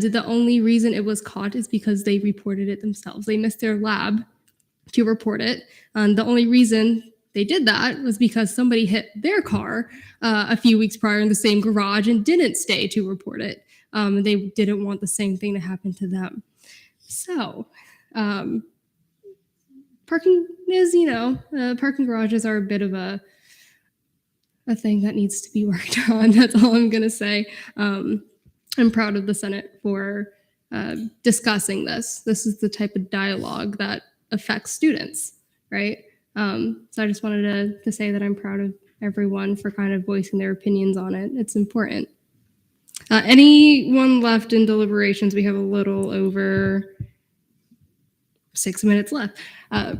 the only reason it was caught is because they reported it themselves. They missed their lab to report it. And the only reason they did that was because somebody hit their car a few weeks prior in the same garage and didn't stay to report it. They didn't want the same thing to happen to them. So, parking is, parking garages are a bit of a thing that needs to be worked on. That's all I'm going to say. I'm proud of the Senate for discussing this. This is the type of dialogue that affects students, right? So I just wanted to say that I'm proud of everyone for kind of voicing their opinions on it. It's important. Anyone left in deliberations? We have a little over 6 minutes left.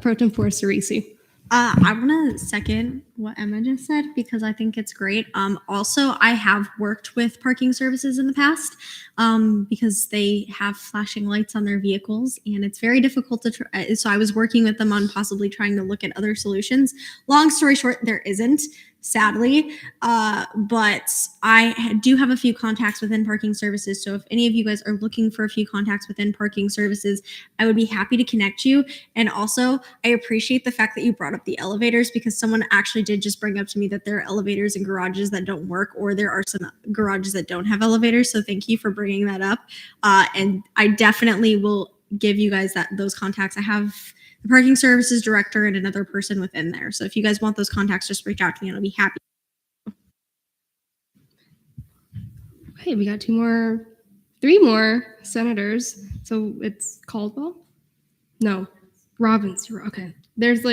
Pro Tempore Cerisi. I want to second what Emma just said because I think it's great. Also, I have worked with parking services in the past because they have flashing lights on their vehicles, and it's very difficult to try. So I was working with them on possibly trying to look at other solutions. Long story short, there isn't, sadly, but I do have a few contacts within parking services. So if any of you guys are looking for a few contacts within parking services, I would be happy to connect you. And also, I appreciate the fact that you brought up the elevators because someone actually did just bring up to me that there are elevators in garages that don't work, or there are some garages that don't have elevators. So thank you for bringing that up. And I definitely will give you guys those contacts. I have the parking services director and another person within there. So if you guys want those contacts, just reach out to me and I'll be happy. Okay, we got 3 more senators. So it's Caldwell? No, Robbins. Okay. There's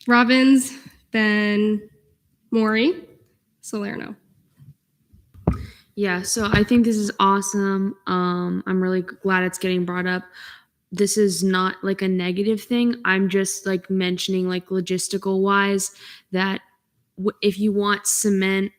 Robbins, then Maury, Salerno. Yeah, so I think this is awesome. I'm really glad it's getting brought up. This is not like a negative thing. I'm just like mentioning like logistical wise that if you want cement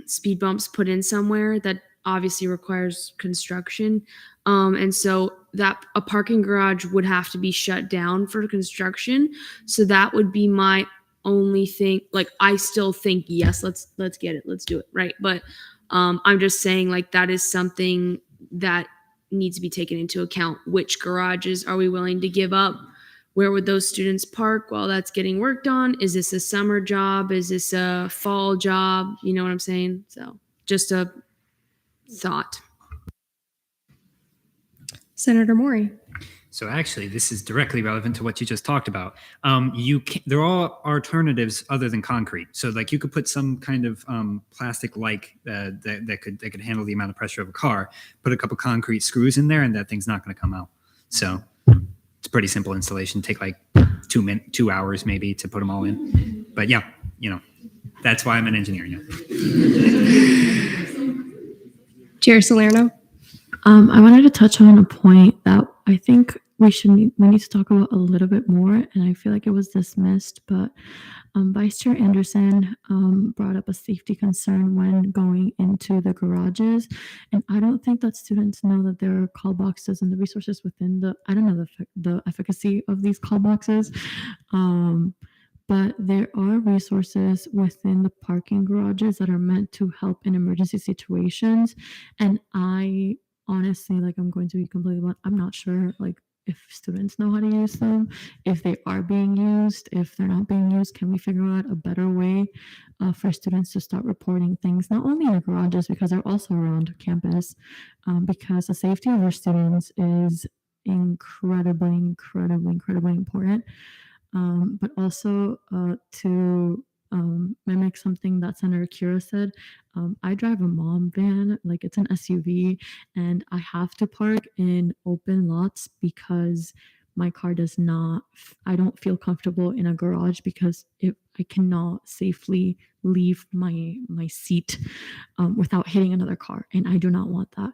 speed bumps put in somewhere, that obviously requires construction. And so that a parking garage would have to be shut down for construction. So that would be my only thing. Like I still think yes, let's get it, let's do it, right? But I'm just saying like that is something that needs to be taken into account. Which garages are we willing to give up? Where would those students park while that's getting worked on? Is this a summer job? Is this a fall job? You know what I'm saying? So just a thought. Senator Maury. So actually, this is directly relevant to what you just talked about. There are alternatives other than concrete. So like you could put some kind of plastic like that could handle the amount of pressure of a car. Put a couple concrete screws in there, and that thing's not going to come out. So it's a pretty simple installation. Take like 2 hours maybe to put them all in. But yeah, that's why I'm an engineer now. Chair Salerno. I wanted to touch on a point that I think we need to talk about a little bit more, and I feel like it was dismissed, but Vice Chair Anderson brought up a safety concern when going into the garages, and I don't think that students know that there are call boxes and the resources within I don't know the efficacy of these call boxes, but there are resources within the parking garages that are meant to help in emergency situations, and I honestly, like, I'm going to be completely blunt, I'm not sure, like, if students know how to use them, if they are being used, if they're not being used, can we figure out a better way for students to start reporting things, not only in the garages, because they're also around campus, because the safety of our students is incredibly important, but also to mimic something that Senator Kira said. I drive a mom van, like it's an SUV, and I have to park in open lots because my car I don't feel comfortable in a garage because I cannot safely leave my seat without hitting another car, and I do not want that.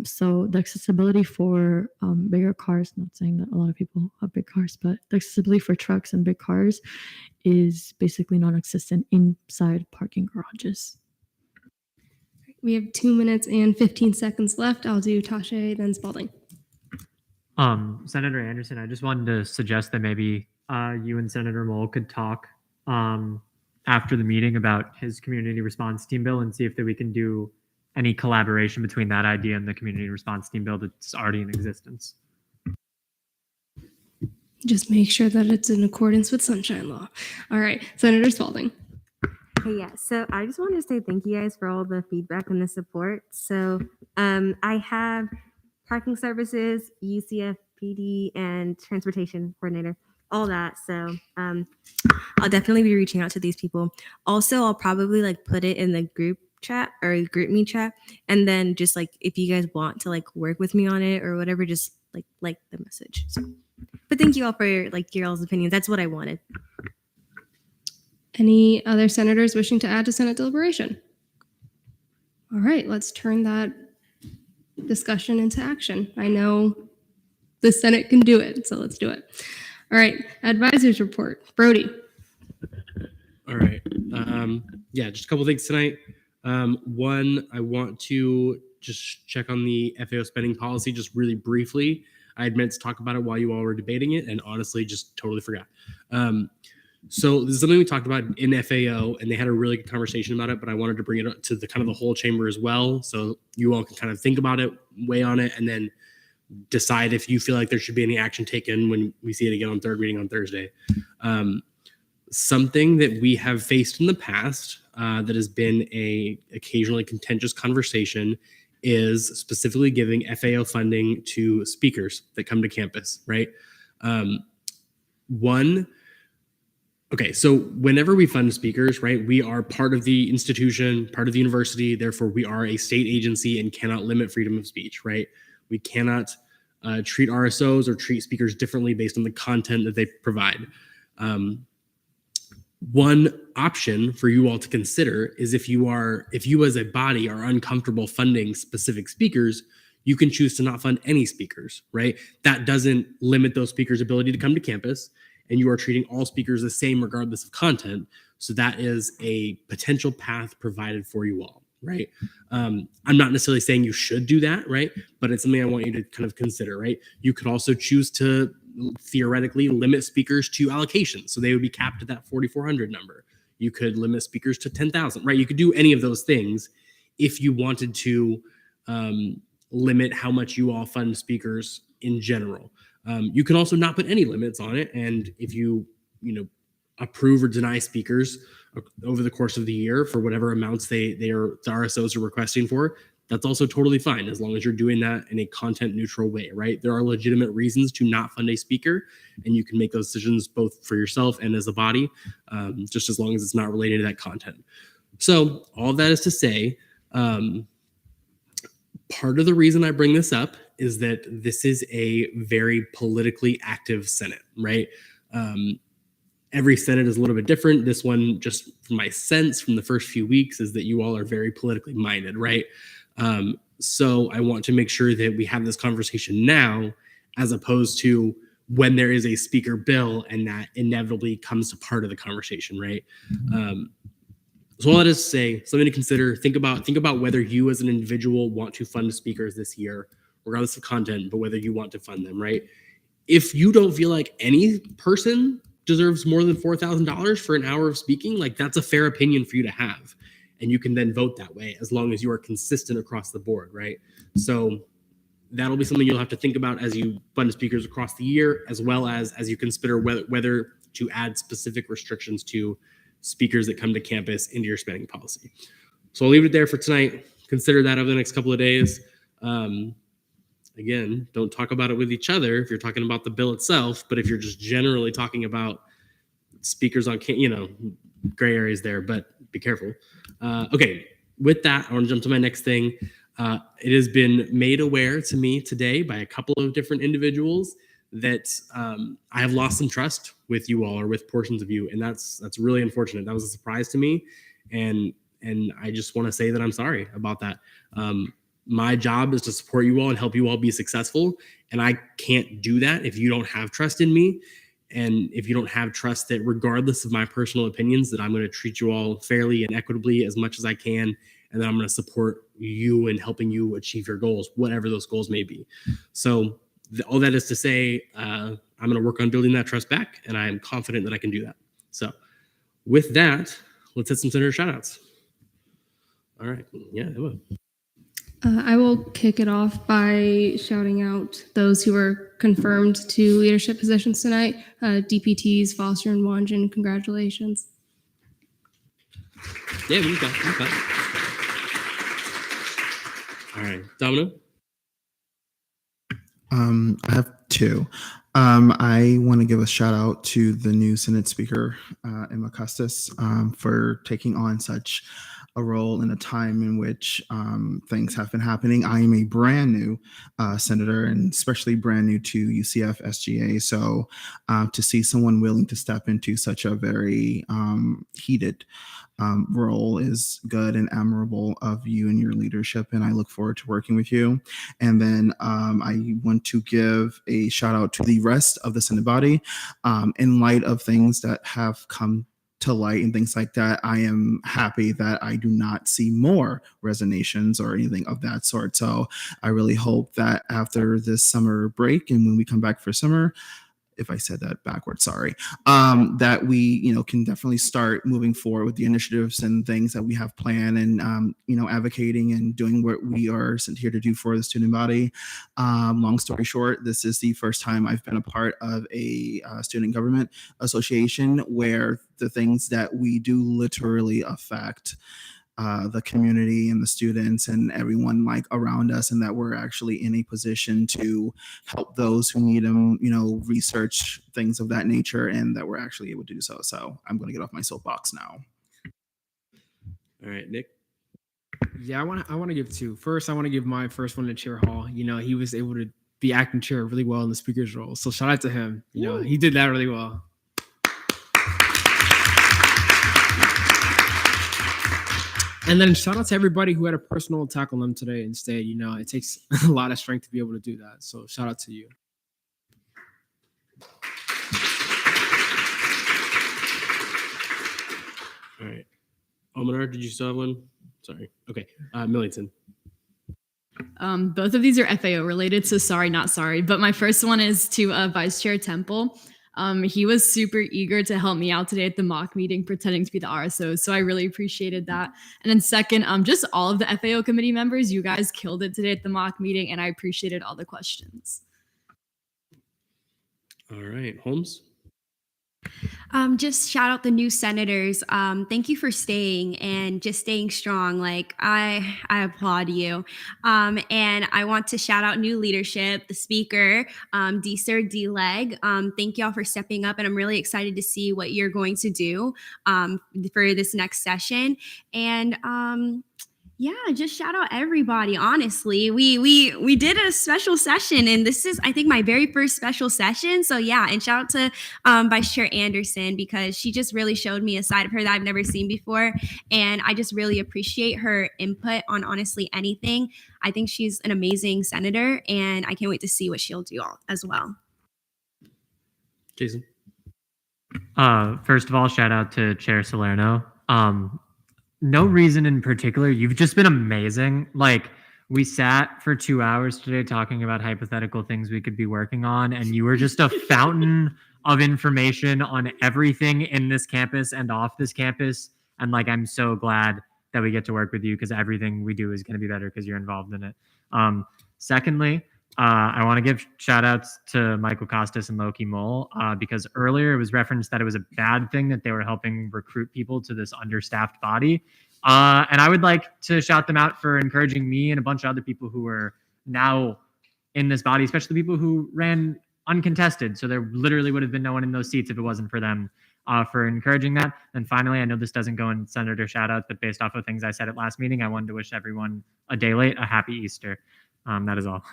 So the accessibility for bigger cars, not saying that a lot of people have big cars, but the accessibility for trucks and big cars is basically non-existent inside parking garages. We have 2 minutes and 15 seconds left. I'll do Tasha, then Spalding. Senator Anderson, I just wanted to suggest that maybe you and Senator Mole could talk after the meeting about his community response team bill and see if we can do any collaboration between that idea and the community response team bill that's already in existence. Just make sure that it's in accordance with Sunshine Law. All right, Senator Spalding. Okay, yeah, so I just wanted to say thank you guys for all the feedback and the support. So I have parking services, UCF PD, and transportation coordinator, all that. So I'll definitely be reaching out to these people. Also, I'll probably like put it in the group chat or group me chat, and then just like if you guys want to like work with me on it or whatever, just like the message. So, but thank you all for your all's opinions. That's what I wanted. Any other senators wishing to add to Senate deliberation? All right, let's turn that discussion into action. I know the Senate can do it, so let's do it. All right, advisors report. Brody. All right. Yeah, just a couple things tonight. One, I want to just check on the FAO spending policy just really briefly. I had meant to talk about it while you all were debating it, and honestly, just totally forgot. So this is something we talked about in FAO, and they had a really good conversation about it, but I wanted to bring it up to the kind of the whole chamber as well, so you all can kind of think about it, weigh on it, and then decide if you feel like there should be any action taken when we see it again on third reading on Thursday. Something that we have faced in the past that has been a occasionally contentious conversation is specifically giving FAO funding to speakers that come to campus, right? Okay, so whenever we fund speakers, right, we are part of the institution, part of the university, therefore we are a state agency and cannot limit freedom of speech, right? We cannot treat RSOs or treat speakers differently based on the content that they provide. one option for you all to consider is if you as a body are uncomfortable funding specific speakers, you can choose to not fund any speakers, right? That doesn't limit those speakers' ability to come to campus, and you are treating all speakers the same regardless of content. So that is a potential path provided for you all, right? I'm not necessarily saying you should do that, right? But it's something I want you to kind of consider, right? You could also choose to theoretically limit speakers to allocations. So they would be capped at that 4,400 number. You could limit speakers to 10,000, right? You could do any of those things if you wanted to limit how much you all fund speakers in general. You can also not put any limits on it. And if you approve or deny speakers over the course of the year for whatever amounts the RSOs are requesting for, that's also totally fine, as long as you're doing that in a content neutral way, right? There are legitimate reasons to not fund a speaker, and you can make those decisions both for yourself and as a body, just as long as it's not related to that content. So all that is to say, part of the reason I bring this up is that this is a very politically active Senate, right? Every Senate is a little bit different. This one, just from my sense from the first few weeks, is that you all are very politically minded, right? So I want to make sure that we have this conversation now, as opposed to when there is a speaker bill and that inevitably comes to part of the conversation, right? So all that is to say, something to consider. Think about whether you as an individual want to fund speakers this year, regardless of content, but whether you want to fund them, right? If you don't feel like any person deserves more than $4,000 for an hour of speaking, like that's a fair opinion for you to have. And you can then vote that way as long as you are consistent across the board, right? So that'll be something you'll have to think about as you fund speakers across the year, as well as you consider whether to add specific restrictions to speakers that come to campus into your spending policy. So I'll leave it there for tonight. Consider that over the next couple of days. Again, don't talk about it with each other if you're talking about the bill itself, but if you're just generally talking about speakers on, gray areas there, but be careful. Okay, with that, I want to jump to my next thing. It has been made aware to me today by a couple of different individuals that I have lost some trust with you all, or with portions of you, and that's really unfortunate. That was a surprise to me, and I just want to say that I'm sorry about that. My job is to support you all and help you all be successful, and I can't do that if you don't have trust in me, and if you don't have trust that regardless of my personal opinions, that I'm going to treat you all fairly and equitably as much as I can, and that I'm going to support you in helping you achieve your goals, whatever those goals may be. So all that is to say, I'm going to work on building that trust back, and I am confident that I can do that. So with that, let's hit some senator shout-outs. All right. Yeah, Emma. I will kick it off by shouting out those who were confirmed to leadership positions tonight. DPTs, Foster and Wanjan, congratulations. Yeah, we got. All right, Domino. I have two. I want to give a shout out to the new Senate Speaker, Emma Custis, for taking on such a role in a time in which things have been happening. I am a brand new senator, and especially brand new to UCF SGA. So to see someone willing to step into such a very heated role is good and admirable of you and your leadership, and I look forward to working with you. And then I want to give a shout out to the rest of the Senate body. In light of things that have come to light and things like that, I am happy that I do not see more resignations or anything of that sort. So I really hope that after this summer break, and when we come back for summer, if I said that backwards, sorry, that we, can definitely start moving forward with the initiatives and things that we have planned, and, advocating and doing what we are sent here to do for the student body. Long story short, this is the first time I've been a part of a student government association where the things that we do literally affect the community and the students and everyone around us, and that we're actually in a position to help those who need them, research things of that nature, and that we're actually able to do so. So I'm going to get off my soapbox now. All right, Nick. Yeah, I want to give two. First, I want to give my first one to Chair Hall. He was able to be acting chair really well in the speaker's role. So shout out to him. He did that really well. And then shout out to everybody who had a personal attack on them today and stayed. You know, it takes a lot of strength to be able to do that. So shout out to you. All right. Omanar, did you still have one? Sorry. Okay. Millington. Both of these are FAO related, so sorry, not sorry. But my first one is to Vice Chair Temple. He was super eager to help me out today at the mock meeting, pretending to be the RSO. So I really appreciated that. And then second, just all of the FAO committee members, you guys killed it today at the mock meeting, and I appreciated all the questions. All right. Holmes? Just shout out the new senators. Thank you for staying and just staying strong. Like I applaud you. And I want to shout out new leadership, the speaker, D-Sir, D-Leg. Thank y'all for stepping up, and I'm really excited to see what you're going to do for this next session. And yeah, just shout out everybody. Honestly, we did a special session, and this is, I think, my very first special session. So yeah, and shout out to Vice Chair Anderson, because she just really showed me a side of her that I've never seen before, and I just really appreciate her input on honestly anything. I think she's an amazing senator, and I can't wait to see what she'll do as well. Jason? First of all, shout out to Chair Salerno. No reason in particular. You've just been amazing. Like, we sat for 2 hours today talking about hypothetical things we could be working on, and you were just a fountain of information on everything in this campus and off this campus. And like, I'm so glad that we get to work with you, because everything we do is going to be better because you're involved in it. Secondly, I want to give shout outs to Michael Costas and Loki Mole, because earlier it was referenced that it was a bad thing that they were helping recruit people to this understaffed body. And I would like to shout them out for encouraging me and a bunch of other people who are now in this body, especially the people who ran uncontested. So there literally would have been no one in those seats if it wasn't for them, for encouraging that. And finally, I know this doesn't go in senator shout outs, but based off of things I said at last meeting, I wanted to wish everyone a day late, a happy Easter. That is all.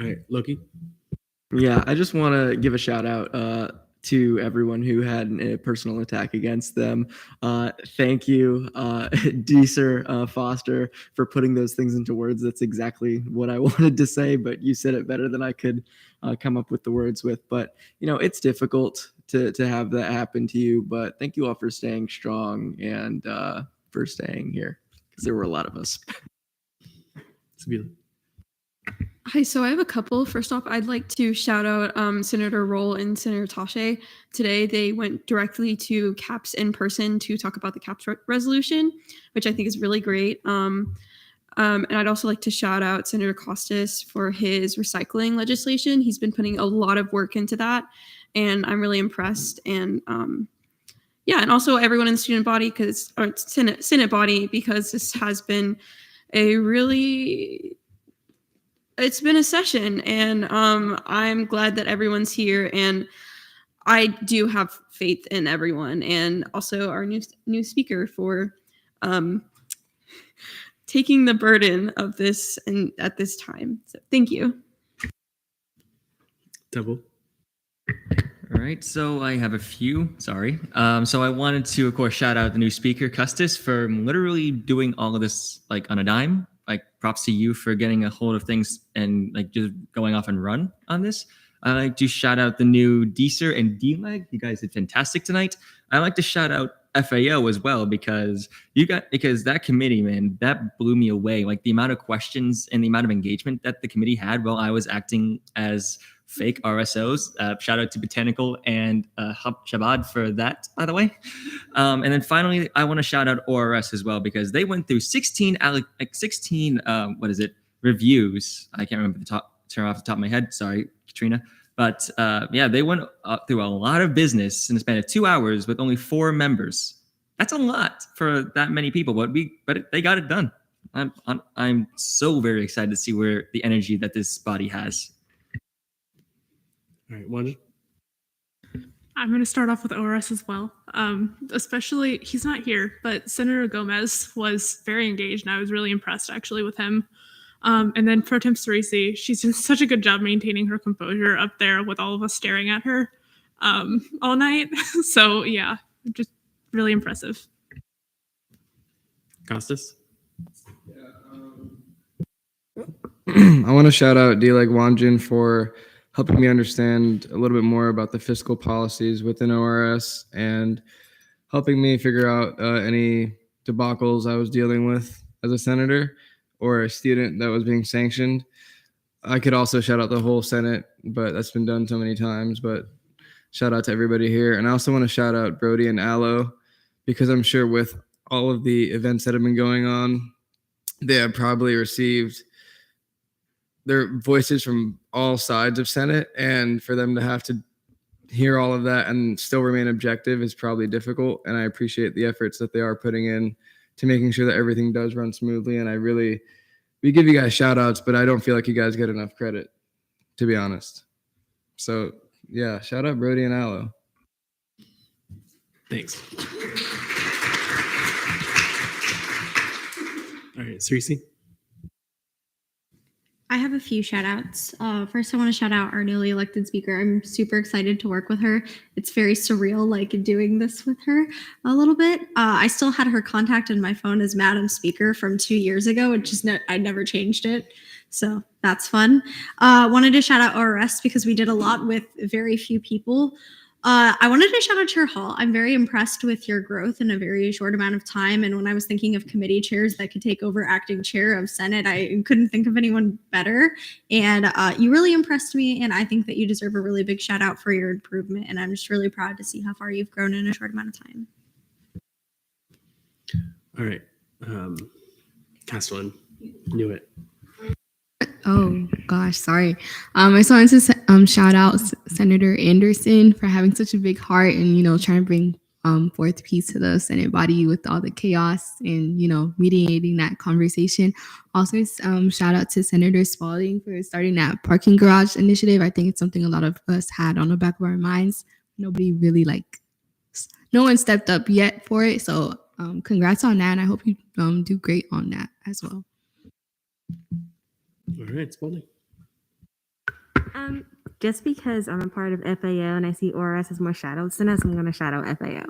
All right, Loki? Yeah, I just want to give a shout out to everyone who had a personal attack against them. Thank you, D-Sir Foster, for putting those things into words. That's exactly what I wanted to say, but you said it better than I could come up with the words with. But, you know, it's difficult to have that happen to you, but thank you all for staying strong and for staying here, because there were a lot of us. Sabila? Hi, so I have a couple. First off, I'd like to shout out Senator Roll and Senator Tashe. Today, they went directly to CAPS in person to talk about the CAPS resolution, which I think is really great. And I'd also like to shout out Senator Costas for his recycling legislation. He's been putting a lot of work into that, and I'm really impressed. And yeah, and also everyone in the student body, or Senate body, because this has been it's been a session, and I'm glad that everyone's here, and I do have faith in everyone, and also our new speaker for taking the burden of this and at this time. So thank you. Double. All right, so I have a few, sorry. So I wanted to, of course, shout out the new speaker, Custis, for literally doing all of this like on a dime. Like, props to you for getting a hold of things and like just going off and run on this. I like to shout out the new D-Sir and D-Leg. You guys did fantastic tonight. I like to shout out FAO as well, because that committee, man, that blew me away. Like, the amount of questions and the amount of engagement that the committee had while I was acting as fake RSOs. Shout out to Botanical and Shabad for that, by the way. And then finally, I want to shout out ORS as well, because they went through 16 reviews. I can't remember turn off the top of my head. Sorry, Katrina. But yeah, they went through a lot of business in the span of 2 hours with only 4 members. That's a lot for that many people, but they got it done. I'm so very excited to see where the energy that this body has. All right, Wanda? I'm going to start off with ORS as well. Especially, he's not here, but Senator Gomez was very engaged, and I was really impressed actually with him. And then Pro Tem Cerisi, she's done such a good job maintaining her composure up there with all of us staring at her all night. So yeah, just really impressive. Costas? I want to shout out D-Leg Wanjin for helping me understand a little bit more about the fiscal policies within ORS and helping me figure out any debacles I was dealing with as a senator or a student that was being sanctioned. I could also shout out the whole Senate, but that's been done so many times. But shout out to everybody here. And I also want to shout out Brody and Aloe, because I'm sure with all of the events that have been going on, they have probably received their voices from all sides of Senate. And for them to have to hear all of that and still remain objective is probably difficult. And I appreciate the efforts that they are putting in to making sure that everything does run smoothly. And we give you guys shout outs, but I don't feel like you guys get enough credit, to be honest. So yeah, shout out Brody and Aloe. Thanks. All right, Cerise. I have a few shout outs. First, I want to shout out our newly elected speaker. I'm super excited to work with her. It's very surreal, like doing this with her a little bit. I still had her contact in my phone as Madam Speaker from 2 years ago. I never changed it. So that's fun. Wanted to shout out ORS because we did a lot with very few people. I wanted to shout out Chair Hall. I'm very impressed with your growth in a very short amount of time. And when I was thinking of committee chairs that could take over acting chair of Senate, I couldn't think of anyone better. And you really impressed me. And I think that you deserve a really big shout out for your improvement. And I'm just really proud to see how far you've grown in a short amount of time. All right. Castellan, knew it. Oh gosh, sorry. I just wanted to shout out Senator Anderson for having such a big heart and trying to bring forth peace to the Senate body with all the chaos and mediating that conversation. Also, shout out to Senator Spalding for starting that parking garage initiative. I think it's something a lot of us had on the back of our minds. Nobody really no one stepped up yet for it. So congrats on that, and I hope you do great on that as well. All right, Spalding. Just because I'm a part of FAO and I see ORS has more shadows than us, I'm going to shadow FAO.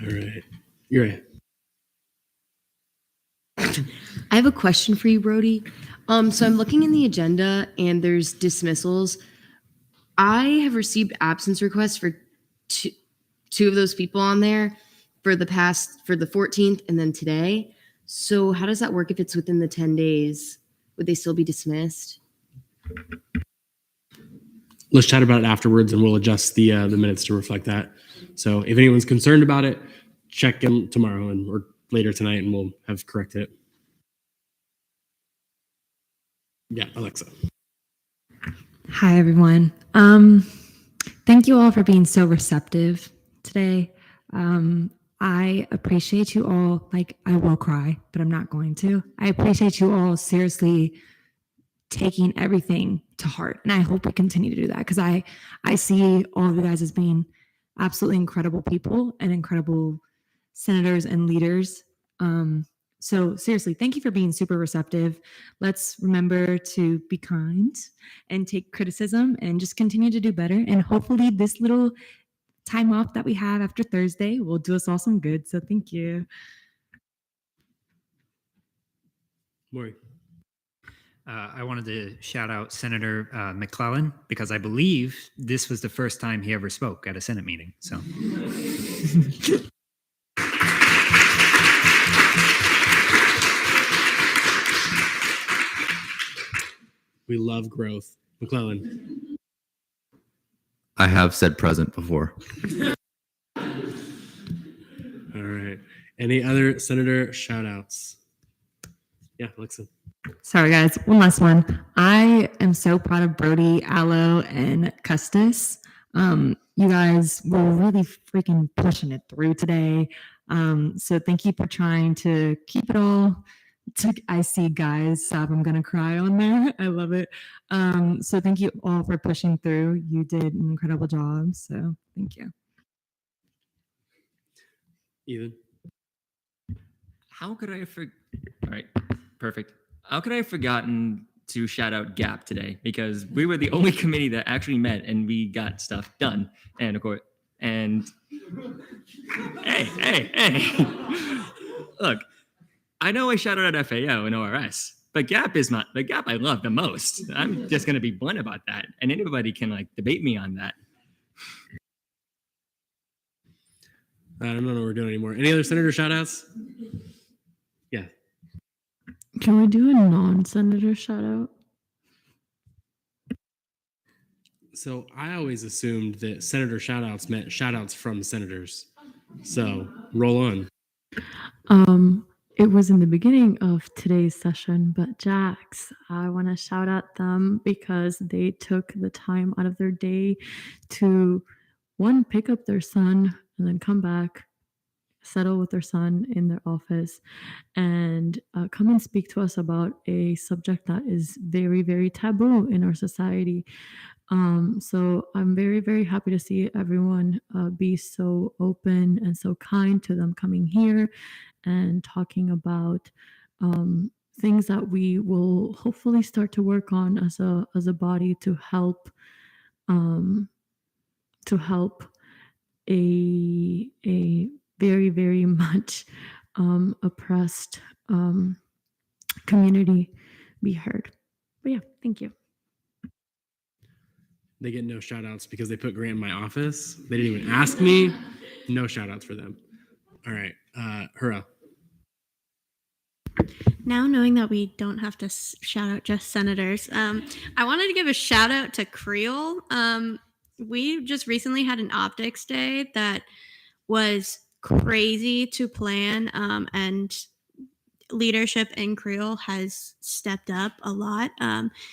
All right. You're right. I have a question for you, Brody. So I'm looking in the agenda and there's dismissals. I have received absence requests for two of those people on there for the 14th and then today. So how does that work if it's within the 10 days? Would they still be dismissed? Let's chat about it afterwards and we'll adjust the minutes to reflect that. So if anyone's concerned about it, check in tomorrow or later tonight and we'll have corrected it. Yeah, Alexa. Hi, everyone. Thank you all for being so receptive today. I appreciate you all. I will cry, but I'm not going to. I appreciate you all seriously taking everything to heart. And I hope we continue to do that because I see all of you guys as being absolutely incredible people and incredible senators and leaders. So seriously, thank you for being super receptive. Let's remember to be kind and take criticism and just continue to do better. And hopefully this little time off that we have after Thursday will do us all some good. So thank you. Maury. I wanted to shout out Senator McClellan because I believe this was the first time he ever spoke at a Senate meeting. So. We love growth. McClellan. I have said present before. All right. Any other senator shout outs? Yeah, Alexa. Sorry, guys. One last one. I am so proud of Brody, Aloe, and Custis. You guys were really freaking pushing it through today. So thank you for trying to keep it all. I see guys, stop, I'm going to cry on there. I love it. So thank you all for pushing through. You did an incredible job. So thank you. Ethan. How could I All right, perfect. How could I have forgotten to shout out GAP today? Because we were the only committee that actually met and we got stuff done. And of course, and Hey. Look, I know I shouted out FAO and ORS, but GAP is not the GAP I love the most. I'm just going to be blunt about that. And anybody can like debate me on that. I don't know what we're doing anymore. Any other senator shout outs? Yeah. Can we do a non-senator shout out? So I always assumed that senator shout outs meant shout outs from senators. So roll on. It was in the beginning of today's session, but Jax, I want to shout out them because they took the time out of their day to, one, pick up their son and then come back, settle with their son in their office, and come and speak to us about a subject that is very, very taboo in our society. So I'm very, very happy to see everyone be so open and so kind to them coming here and talking about things that we will hopefully start to work on as a body to help a very, very much oppressed community be heard. But yeah, thank you. They get no shout outs because they put Grant in my office. They didn't even ask me. No shout outs for them. All right. Hurrah. Now knowing that we don't have to shout out just senators, I wanted to give a shout out to Creole. We just recently had an optics day that was crazy to plan, and leadership in Creole has stepped up a lot,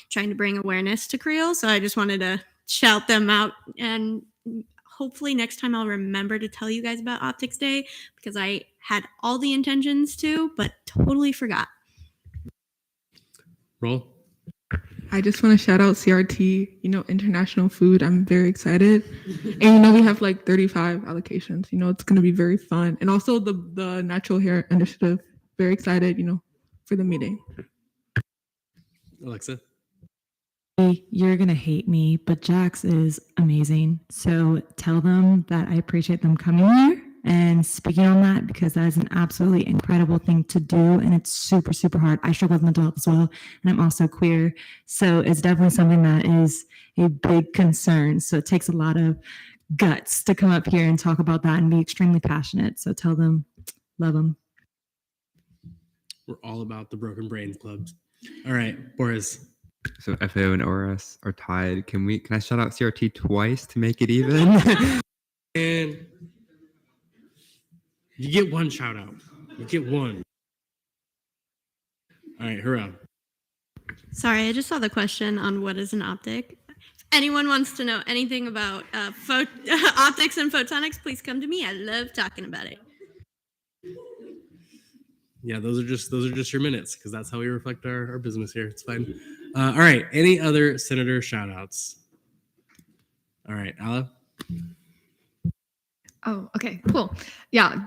trying to bring awareness to Creole. So I just wanted to shout them out, and hopefully next time I'll remember to tell you guys about Optics Day because I had all the intentions to, but totally forgot. Roll. I just want to shout out CRT, international food. I'm very excited. And, we have like 35 allocations. It's going to be very fun. And also the Natural Hair Initiative. Very excited, for the meeting. Alexa. You're going to hate me, but Jax is amazing. So tell them that I appreciate them coming here and speaking on that because that is an absolutely incredible thing to do. And it's super, super hard. I struggle with mental health as well. And I'm also queer. So it's definitely something that is a big concern. So it takes a lot of guts to come up here and talk about that and be extremely passionate. So tell them, love them. We're all about the Broken Brains clubs. All right, Boris. So FAO and ORS are tied. Can I shout out CRT twice to make it even? And you get one shout out. You get one. All right, hurrah. Sorry, I just saw the question on what is an optic. If anyone wants to know anything about optics and photonics, please come to me. I love talking about it. Yeah, those are just your minutes because that's how we reflect our business here. It's fine. All right. Any other senator shout outs? All right, Ala. Oh, okay, cool. Yeah,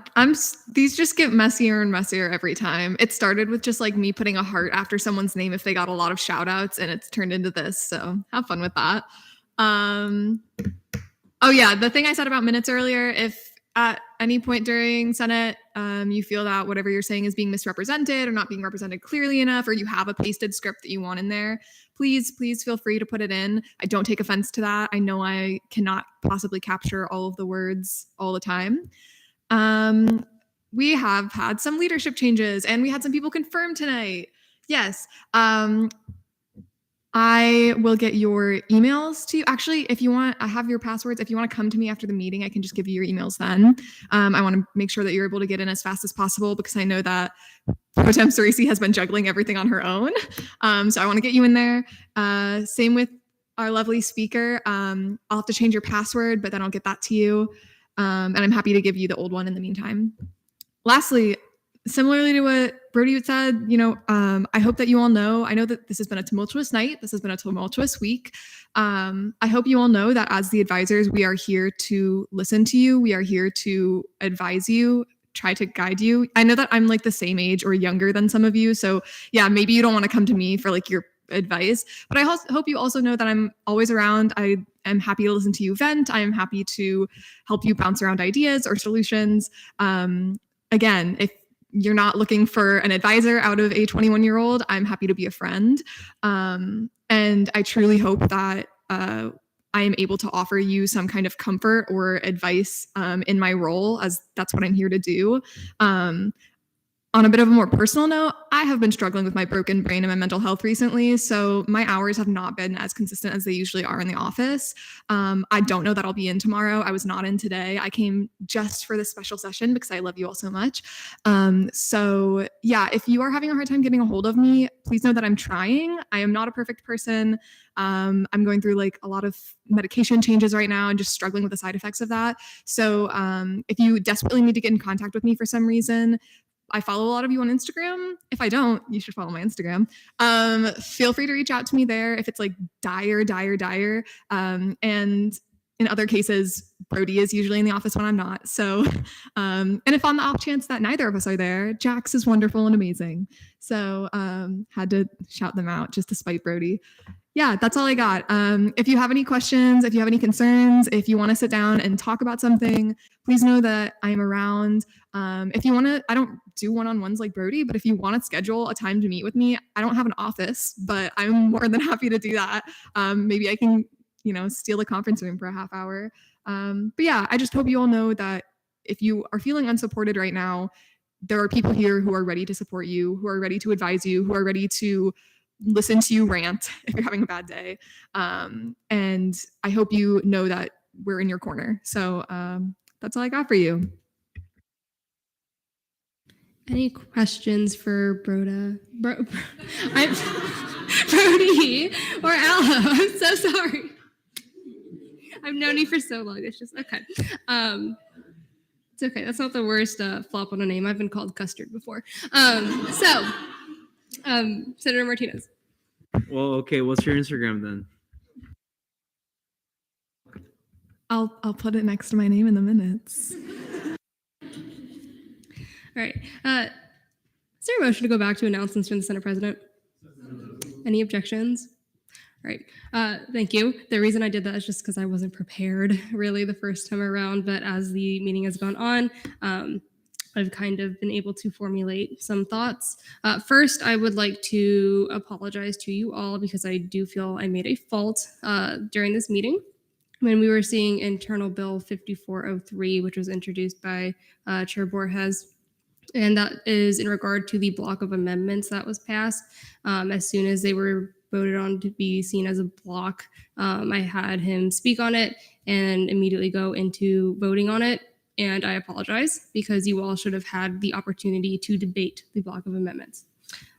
these just get messier and messier every time. It started with just like me putting a heart after someone's name if they got a lot of shout outs, and it's turned into this. So have fun with that. Oh yeah, the thing I said about minutes earlier, if at any point during Senate, you feel that whatever you're saying is being misrepresented or not being represented clearly enough, or you have a pasted script that you want in there, please feel free to put it in. I don't take offense to that. I know I cannot possibly capture all of the words all the time. We have had some leadership changes and we had some people confirmed tonight. Yes. I will get your emails to you. Actually, if you want, I have your passwords. If you want to come to me after the meeting, I can just give you your emails then. I want to make sure that you're able to get in as fast as possible because I know that Pro Tem Cerisi has been juggling everything on her own. So I want to get you in there. Same with our lovely speaker. I'll have to change your password, but then I'll get that to you. And I'm happy to give you the old one in the meantime. Lastly, similarly to what Brody said, I hope that you all know, I know that this has been a tumultuous night. This has been a tumultuous week. I hope you all know that as the advisors, we are here to listen to you. We are here to advise you, try to guide you. I know that I'm like the same age or younger than some of you. So yeah, maybe you don't want to come to me for like your advice, but I hope you also know that I'm always around. I am happy to listen to you vent. I am happy to help you bounce around ideas or solutions. Again, if you're not looking for an advisor out of a 21-year-old, I'm happy to be a friend. And I truly hope that I am able to offer you some kind of comfort or advice in my role, as that's what I'm here to do. On a bit of a more personal note, I have been struggling with my broken brain and my mental health recently, so my hours have not been as consistent as they usually are in the office. I don't know that I'll be in tomorrow. I was not in today. I came just for this special session because I love you all so much. So yeah, if you are having a hard time getting a hold of me, please know that I'm trying. I am not a perfect person. I'm going through like a lot of medication changes right now and just struggling with the side effects of that. So if you desperately need to get in contact with me for some reason, I follow a lot of you on Instagram. If I don't, you should follow my Instagram. Feel free to reach out to me there if it's like dire. And in other cases, Brody is usually in the office when I'm not. So, and if on the off chance that neither of us are there, Jax is wonderful and amazing. So had to shout them out just to spite Brody. Yeah, that's all I got. If you have any questions, if you have any concerns, if you want to sit down and talk about something, please know that I'm around. If you want to, I don't do one-on-ones like Brody, but if you want to schedule a time to meet with me, I don't have an office, but I'm more than happy to do that. Maybe I can, steal a conference room for a half hour. But yeah, I just hope you all know that if you are feeling unsupported right now, there are people here who are ready to support you, who are ready to advise you, who are ready to listen to you rant if you're having a bad day. And I hope you know that we're in your corner. So that's all I got for you. Any questions for Brody or Ella? I'm so sorry. I've known you for so long. It's just okay. It's okay. That's not the worst flop on a name. I've been called Custard before. Senator Martinez. Well, okay. What's your Instagram then? I'll put it next to my name in the minutes. All right. Is there a motion to go back to announcements from the Senate President? Any objections? All right. Thank you. The reason I did that is just because I wasn't prepared really the first time around, but as the meeting has gone on, I've kind of been able to formulate some thoughts. First, I would like to apologize to you all because I do feel I made a fault during this meeting when we were seeing Internal Bill 5403, which was introduced by Chair Borges. And that is in regard to the block of amendments that was passed. As soon as they were voted on to be seen as a block, I had him speak on it and immediately go into voting on it. And I apologize because you all should have had the opportunity to debate the block of amendments.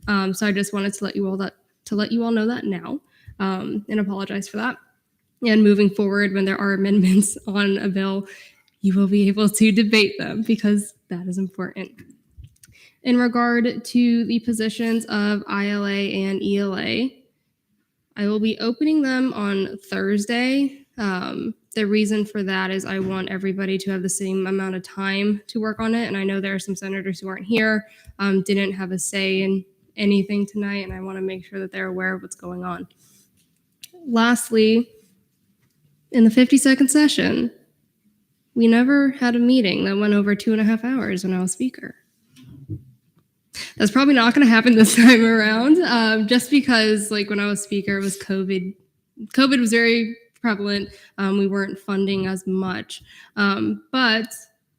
So I just wanted to let you all know that now, and apologize for that. And moving forward, when there are amendments on a bill, you will be able to debate them because that is important. In regard to the positions of ILA and ELA, I will be opening them on Thursday. The reason for that is I want everybody to have the same amount of time to work on it. And I know there are some senators who aren't here, didn't have a say in anything tonight, and I want to make sure that they're aware of what's going on. Lastly, in the 52nd session, we never had a meeting that went over 2.5 hours when I was speaker. That's probably not going to happen this time around, just because when I was speaker, it was COVID. COVID was very prevalent. We weren't funding as much, but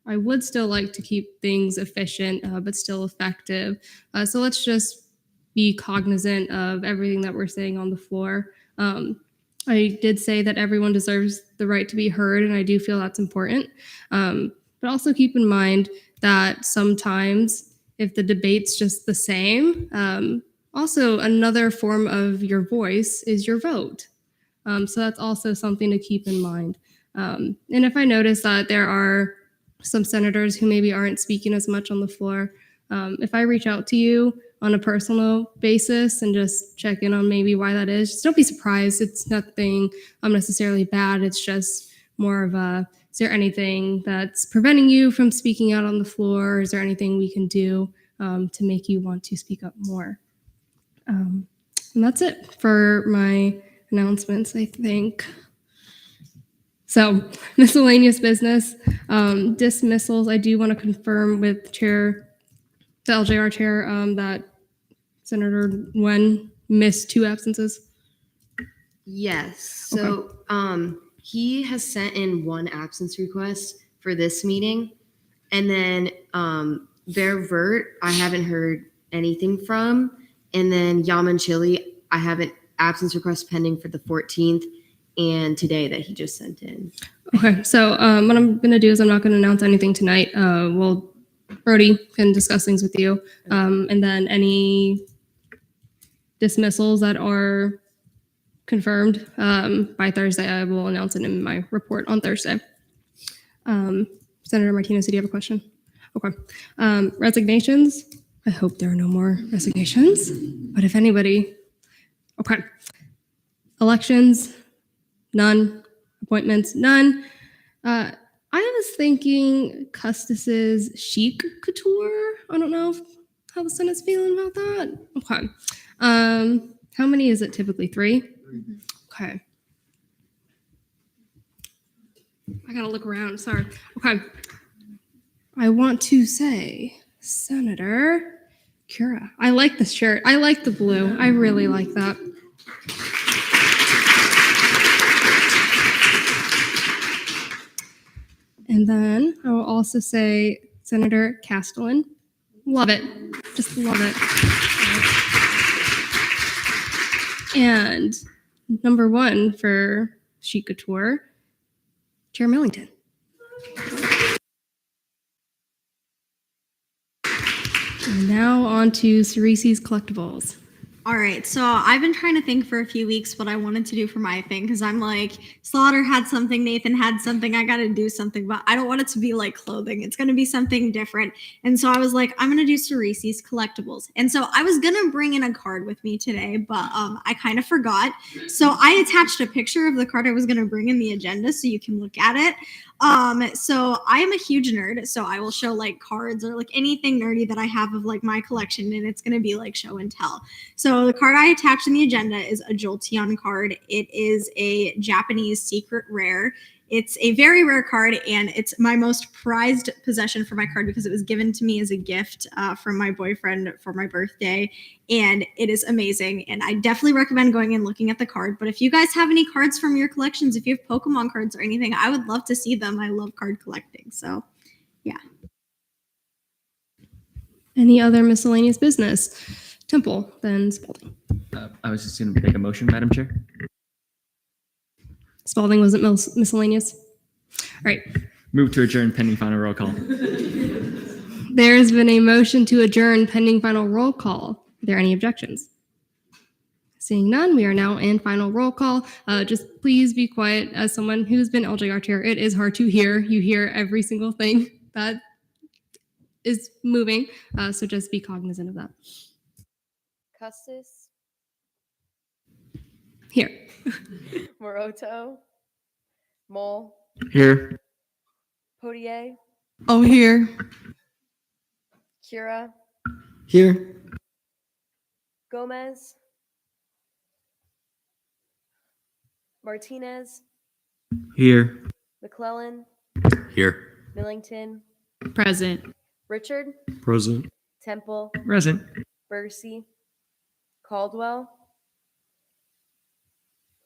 I would still like to keep things efficient, but still effective. So let's just be cognizant of everything that we're saying on the floor. I did say that everyone deserves the right to be heard, and I do feel that's important. But also keep in mind that sometimes if the debate's just the same, also another form of your voice is your vote. So that's also something to keep in mind. And if I notice that there are some senators who maybe aren't speaking as much on the floor, if I reach out to you on a personal basis and just check in on maybe why that is, just don't be surprised. It's nothing necessarily bad. It's just more of is there anything that's preventing you from speaking out on the floor? Is there anything we can do to make you want to speak up more? And that's it for my announcements, I think. So miscellaneous business, dismissals. I do want to confirm with the LJR chair, that Senator Nguyen missed 2 absences. Yes. So he has sent in 1 absence request for this meeting. And then Vert, I haven't heard anything from. And then Yaman Chili, I have an absence request pending for the 14th and today that he just sent in. Okay, so what I'm going to do is I'm not going to announce anything tonight. Brody can discuss things with you. And then any dismissals that are confirmed by Thursday, I will announce it in my report on Thursday. Senator Martinez, did you have a question? Okay. Resignations. I hope there are no more resignations, but if anybody, okay. Elections, none. Appointments, none. I was thinking Custis's chic couture. I don't know how the Senate's feeling about that. Okay. How many is it typically? 3? Okay. I gotta look around. Sorry. Okay. I want to say Senator Cura. I like this shirt. I like the blue. I really like that. And then I will also say Senator Castellan. Love it. Just love it. And number 1 for Chic Couture, Chair Millington. And now on to Cerisi's Collectibles. All right, so I've been trying to think for a few weeks what I wanted to do for my thing because I'm like, Slaughter had something, Nathan had something, I got to do something, but I don't want it to be like clothing. It's going to be something different. And so I was like, I'm going to do Cerisi's Collectibles. And so I was going to bring in a card with me today, but I kind of forgot. So I attached a picture of the card I was going to bring in the agenda so you can look at it. So I am a huge nerd, so I will show like cards or like anything nerdy that I have of like my collection, and it's going to be like show and tell. So the card I attached in the agenda is a Jolteon card. It is a Japanese secret rare. It's a very rare card, and it's my most prized possession for my card because it was given to me as a gift from my boyfriend for my birthday, and it is amazing. And I definitely recommend going and looking at the card. But if you guys have any cards from your collections, if you have Pokemon cards or anything, I would love to see them. I love card collecting. So, yeah. Any other miscellaneous business? Temple, then Spalding. I was just going to make a motion, Madam Chair. Spalding wasn't miscellaneous. All right. Move to adjourn pending final roll call. There has been a motion to adjourn pending final roll call. Are there any objections? Seeing none, we are now in final roll call. Just please be quiet. As someone who's been LJR chair, it is hard to hear. You hear every single thing that is moving. So just be cognizant of that. Custis. Here. Moroto. Mole. Here. Potier. Oh, here. Kira. Here. Gomez. Martinez. Here. McClellan. Here. Millington. Present. Richard. Present. Temple. Present. Bercy. Caldwell.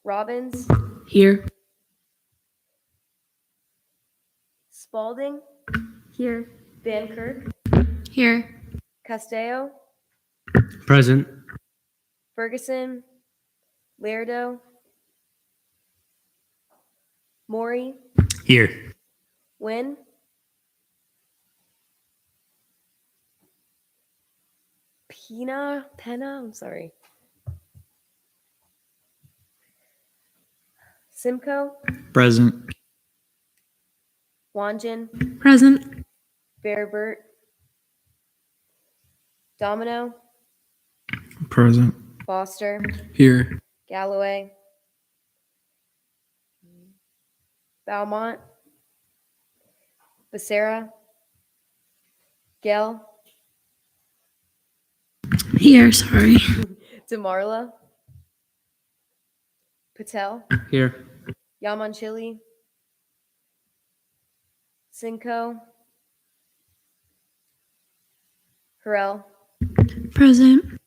Robbins. Here. Spalding. Here. Van Kirk. Here. Castello. Present. Ferguson. Lairdo. Maury. Here. Wynn. Penna, I'm sorry. Simcoe. Present. Wanjin. Present. Bearbert. Domino. Present. Foster. Here. Galloway. Beaumont. Becerra. Gell. Here, sorry. DeMarla. Patel. Here. Yamanchili. Cinco, Harrell, Present.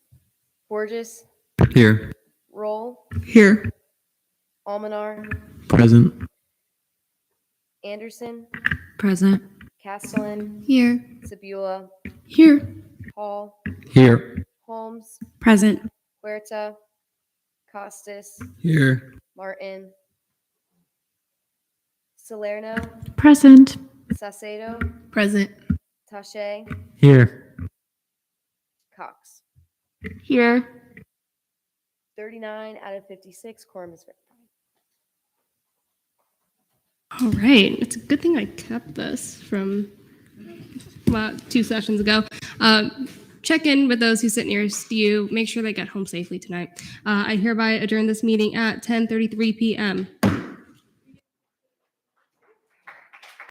Borges, Here. Roll, Here. Almanar, Present. Anderson, Present. Castellan, Here. Sebula, Here. Hall, Here. Holmes, Present. Huerta, Costas, Here. Martin, Salerno, Present. Saucedo, Present. Tache, Here. Cox. Here. 39 out of 56, quorum is verified. All right. It's a good thing I kept this from 2 sessions ago. Check in with those who sit nearest you. Make sure they get home safely tonight. I hereby adjourn this meeting at 10:33 p.m.